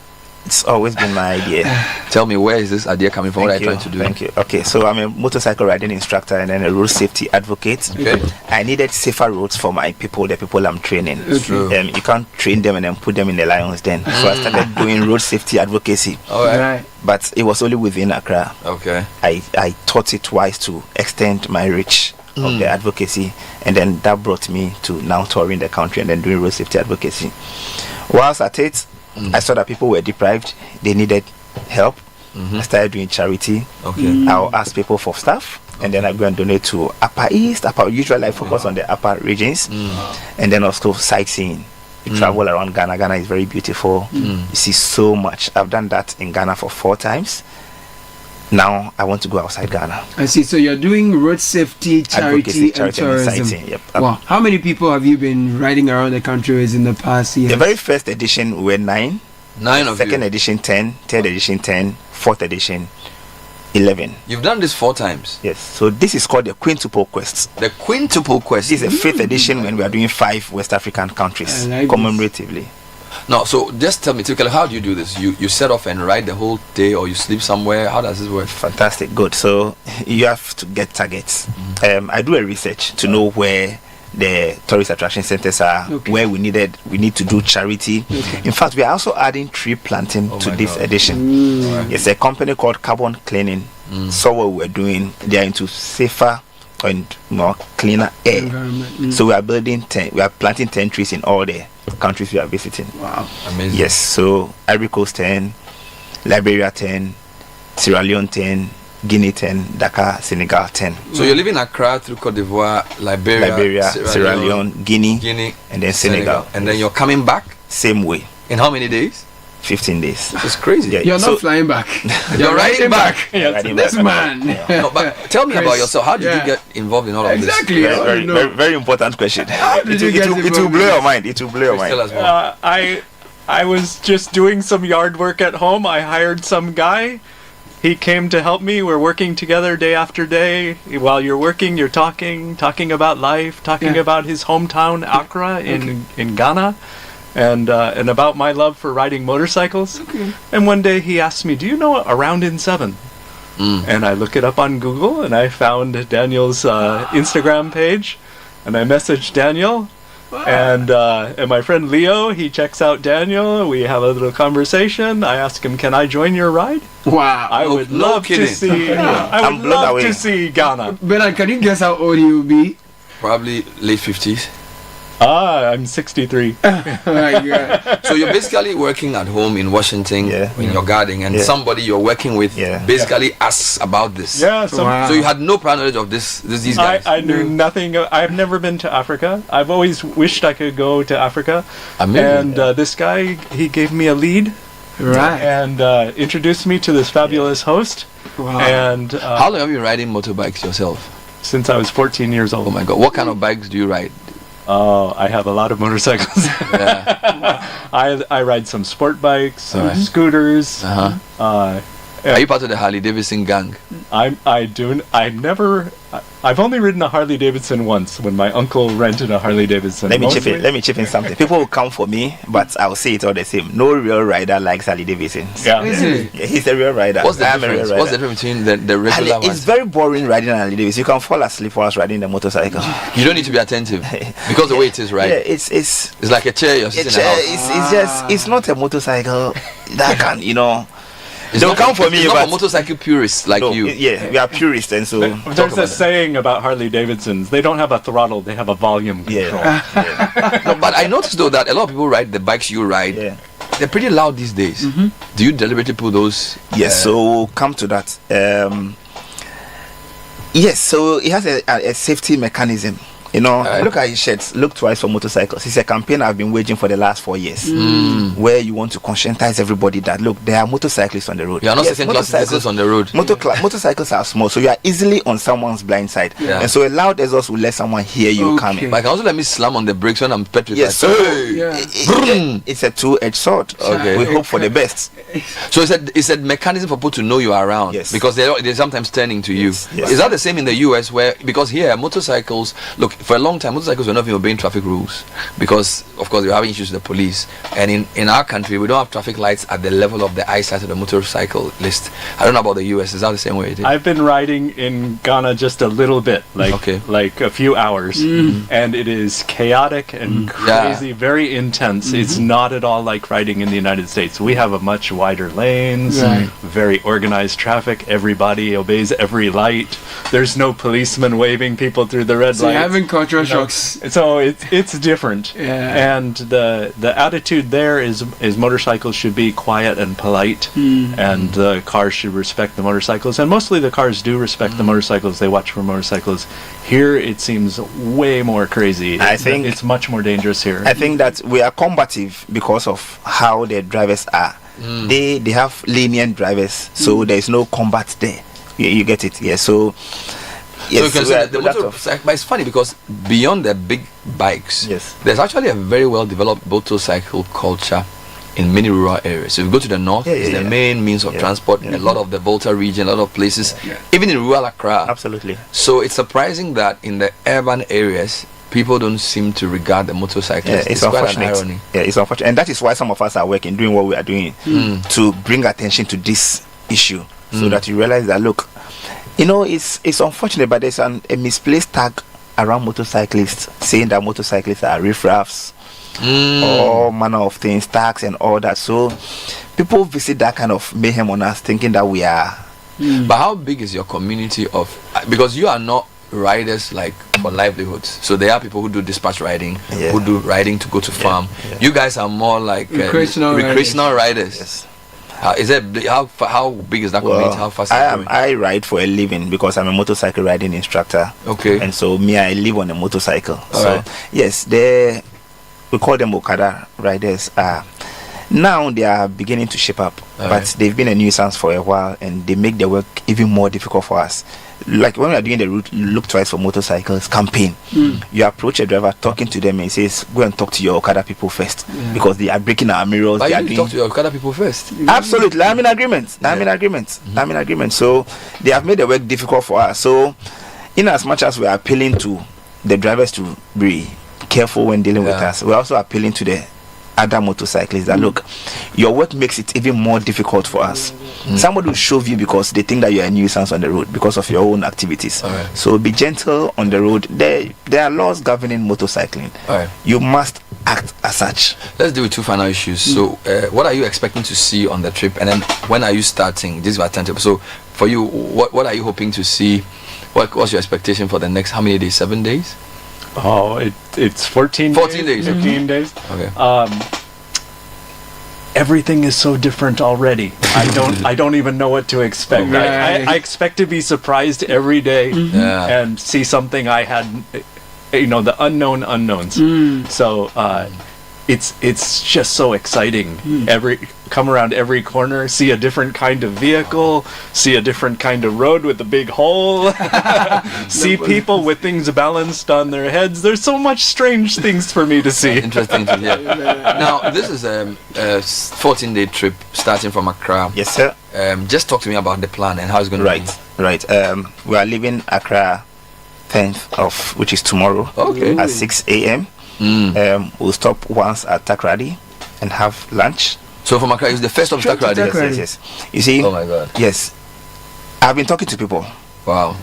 It's always been my idea. Tell me, where is this idea coming from? What are you trying to do? Thank you. Okay, so I'm a motorcycle riding instructor and then a road safety advocate. Okay. I needed safer roads for my people, the people I'm training. True. You can't train them and then put them in the lion's den. So I started doing road safety advocacy. All right. But it was only within Accra. Okay. I thought it wise to extend my reach of the advocacy, and then that brought me to now touring the country and then doing road safety advocacy. Whilst at it, I saw that people were deprived, they needed help. I started doing charity. Okay. I'll ask people for stuff, and then I go and donate to Upper East. Usually I focus on the upper regions, and then also sightseeing. You travel around Ghana. Ghana is very beautiful. You see so much. I've done that in Ghana for 4 times. Now I want to go outside Ghana. I see. So you're doing road safety, charity, and tourism. sightseeing. Yep. Wow. How many people have you been riding around the country with in the past years? The very first edition we were 9. 9 of Second you. edition 10. Third edition 10. Fourth edition 11. You've done this 4 times. Yes. So this is called the Quintuple Quest. The Quintuple Quest. This is the 5th edition when we are doing 5 West African countries I like commemoratively. No, so just tell me, typically, how do you do this? You set off and ride the whole day, or you sleep somewhere? How does this work? Fantastic, good. So you have to get targets. I do a research to know where the tourist attraction centers are, where we need to do charity. In fact, we are also adding tree planting to this edition. It's a company called Carbon Cleaning. So what we're doing, they are into safer and more cleaner air. So we are planting 10 trees in all the countries we are visiting. Wow, amazing. Yes, so Ivory Coast 10, Liberia 10, Sierra Leone 10, Guinea 10, Dakar, Senegal 10. So you're living in Accra through Cote d'Ivoire, Liberia, Sierra Leone, Guinea, and then Senegal. And then you're coming back? Same way. In how many days? 15 days. That's crazy. Yeah, you're not flying back. You're riding back. This man. No, but tell me about yourself. How did you get involved in all of this? Exactly. Very important question. How did you get involved? It will blow your mind. It will blow your mind. I was just doing some yard work at home. I hired some guy. He came to help me. We're working together day after day. While you're working, you're talking about life, talking about his hometown, Accra, in Ghana, and about my love for riding motorcycles. And one day he asked me, "Do you know Around in 7?" And I look it up on Google, and I found Daniel's Instagram page, and I messaged Daniel. And my friend Leo, he checks out Daniel. We have a little conversation. I ask him, "Can I join your ride?" Wow! I would love to see. I would love to see Ghana. Bernard, can you guess how old he will be? Probably late 50s. I'm 63. So you're basically working at home in Washington in your garden, and somebody you're working with basically asks about this. Yeah. So you had no prior knowledge of these guys. I knew nothing. I've never been to Africa. I've always wished I could go to Africa. Amazing. And this guy, he gave me a lead. Right. And introduced me to this fabulous host. Wow. And how long have you been riding motorbikes yourself? Since I was 14 years old. Oh my God! What kind of bikes do you ride? Oh, I have a lot of motorcycles. I ride some sport bikes, scooters. Are you part of the Harley Davidson gang? I've only ridden a Harley Davidson once when my uncle rented a Harley Davidson. Let me chip in something. People will come for me, but I'll say it all the same. No real rider likes Harley Davidson. Yeah, he's a real rider. What's the difference? What's the difference between the regular one? It's very boring riding a Harley Davidson. You can fall asleep whilst riding the motorcycle. You don't need to be attentive because the way it is, right? Yeah, it's like a chair you're sitting on. It's not a motorcycle that can, They'll come for me, it's not but for motorcycle purists like you. Yeah, we are purists, and so there's a saying about Harley Davidsons: they don't have a throttle; they have a volume control. No, but I noticed though that a lot of people ride the bikes you ride. Yeah. They're pretty loud these days. Do you deliberately put those? Yes. So we'll come to that. Yes. So it has a safety mechanism. Look at his shirts. Look twice for motorcycles. It's a campaign I've been waging for the last 4 years, where you want to conscientize everybody that look, there are motorcyclists on the road. You are not second-class citizens on the road. Motorcycles are small, so you are easily on someone's blind side, and so a loud exhaust will let someone hear you coming. But I can also let me slam on the brakes when I'm petrified. Yes, so it's a two-edged sword. Okay. We hope for the best. So it's a mechanism for people to know you are around. Yes. Because they're sometimes turning to you. Yes. Is that the same in the US because here motorcycles, look, for a long time motorcycles were not even obeying traffic rules because of course they were having issues with the police, and in our country we don't have traffic lights at the level of the eyesight of the motorcycle list. I don't know about the US. Is that the same way it is? I've been riding in Ghana just a little bit, like a few hours, and it is chaotic and crazy, very intense. It's not at all like riding in the United States. We have a much wider lanes, very organized traffic. Everybody obeys every light. There's no policeman waving people through the red lights. So you're having cultural shocks. So it's different. And the attitude there is motorcycles should be quiet and polite, and the cars should respect the motorcycles. And mostly the cars do respect the motorcycles. They watch for motorcycles. Here it seems way more crazy. I think it's much more dangerous here. I think that we are combative because of how the drivers are. They have lenient drivers, so there is no combat there. You get it? Yeah. So. Yes, but it's funny because beyond the big bikes, there's actually a very well developed motorcycle culture in many rural areas. So if you go to the north, it's the main means of transport in a lot of the Volta region, a lot of places, even in rural Accra. Absolutely. So it's surprising that in the urban areas, people don't seem to regard the motorcyclists. It's quite unfortunate. an irony. Yeah, it's unfortunate, and that is why some of us are working, doing what we are doing to bring attention to this issue, so that you realize that look, it's unfortunate, but there's a misplaced tag around motorcyclists saying that motorcyclists are riffraffs, all manner of things, tags and all that. So people visit that kind of mayhem on us, thinking that we are. But how big is your community of? Because you are not riders like for livelihoods. So there are people who do dispatch riding, who do riding to go to farm. You guys are more like recreational riders. Yes. How big is that community? How fast? I ride for a living because I'm a motorcycle riding instructor. Okay. And so I live on a motorcycle. Right. Yes, we call them Okada riders. Now they are beginning to shape up, but they've been a nuisance for a while, and they make the work even more difficult for us. Like when we are doing the route Look Twice for Motorcycles campaign, you approach a driver, talking to them, and says, "Go and talk to your Okada people first, because they are breaking our mirrors." But you talk to your Okada people first. Absolutely, I'm in agreement. I'm in agreement. So they have made the work difficult for us. So, in as much as we are appealing to the drivers to be careful when dealing with us, we're also appealing to the other motorcyclists that look, your work makes it even more difficult for us. Somebody will shove you because they think that you're a nuisance on the road because of your own activities. So be gentle on the road. There are laws governing motorcycling. You must act as such. Let's deal with two final issues. So what are you expecting to see on the trip, and then when are you starting? This is our timetable. So for you, what are you hoping to see? What's your expectation for the next, how many days? 7 days? Oh, it's 14 days. 15 days. Okay. Everything is so different already. I don't even know what to expect. I expect to be surprised every day and see something I had, the unknown unknowns. So it's just so exciting. Come around every corner, see a different kind of vehicle, see a different kind of road with a big hole, see people with things balanced on their heads. There's so much strange things for me to see. Interesting to hear. Now, this is a 14-day trip starting from Accra. Yes, sir. Just talk to me about the plan and how it's going to be. Right. We are leaving Accra 10th which is tomorrow at 6 a.m. We'll stop once at Takrady and have lunch. So from Accra, it's the first of Takrady. Yes. You see? Oh my God. Yes. I've been talking to people. Wow.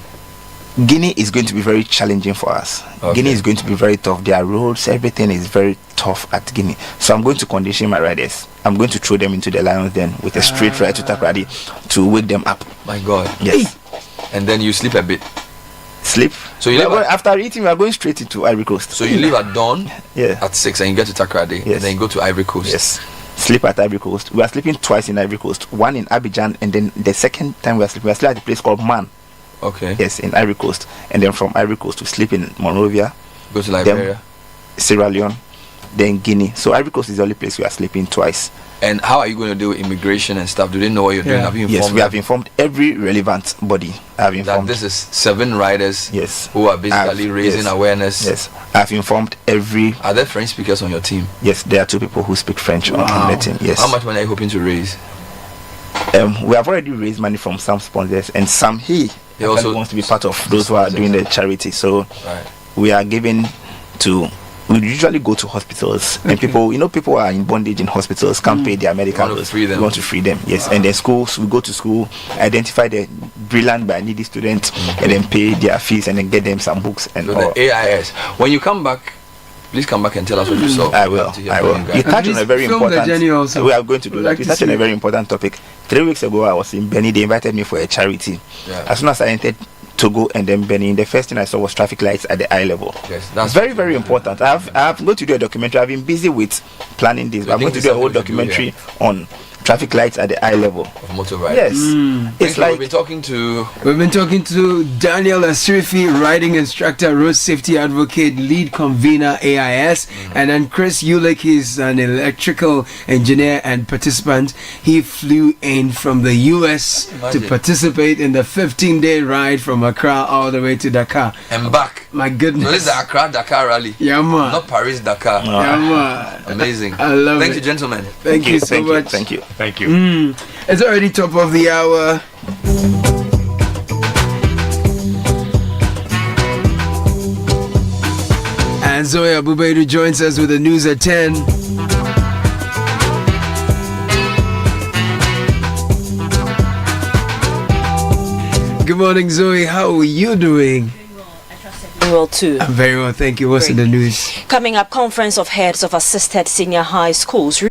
Guinea is going to be very challenging for us. Guinea is going to be very tough. Their roads, everything is very tough at Guinea. So I'm going to condition my riders. I'm going to throw them into the lions den with a straight ride to Takrady to wake them up. My God. Yes. And then you sleep a bit. Sleep. So after eating, we are going straight into Ivory Coast. So you leave at dawn at 6 and you get to Takrady. And then you go to Ivory Coast. Yes. Sleep at Ivory Coast. We are sleeping twice in Ivory Coast. One in Abidjan, and then the second time we are sleeping at a place called Man. Okay. Yes, in Ivory Coast. And then from Ivory Coast we sleep in Monrovia. Go to Liberia. Then Sierra Leone. Then Guinea. So Ivory Coast is the only place we are sleeping twice. And how are you going to do immigration and stuff? Do they know what you're doing? Have you informed Yes, we have informed every relevant body. I have informed that this is 7 riders who are basically raising awareness. Yes, I have informed every... Are there French speakers on your team? Yes, there are 2 people who speak French on the team. Yes. How much money are you hoping to raise? We have already raised money from some sponsors, and some he also wants to be part of those who are doing the charity. So we are giving to... We usually go to hospitals, and people are in bondage in hospitals, can't pay their medical bills. We want to free them, yes. And then schools, we go to school, identify the brilliant but needy students, and then pay their fees, and then get them some books and all. The AIS. When you come back, please come back and tell us what you saw. I will. You touched on a very important. We are going to do that. You touched on a very important topic. 3 weeks ago, I was in Benin. They invited me for a charity. As soon as I entered Togo and then Benin, the first thing I saw was traffic lights at the eye level. Yes, that's very, very important. I've going to do a documentary. I've been busy with planning this. I'm going to do a whole documentary on traffic lights at the eye level of motor riders. Yes. It's like we've been talking to Daniel Asirifi, riding instructor, road safety advocate, lead convener AIS, and then Chris Ulick, he's an electrical engineer and participant. He flew in from the US to participate in the 15-day ride from Accra all the way to Dakar and back. My goodness. So this is the Accra Dakar rally. Yeah, man. Not Paris Dakar. Yeah, man. Amazing. I love it. Thank you, gentlemen. Thank you so much. Thank you. Thank you. It's already top of the hour. And Zoe Abubaidu joins us with the news at 10. Good morning, Zoe. How are you doing? Well too. I'm very well, thank you. What's in the news? Coming up, conference of heads of assisted senior high schools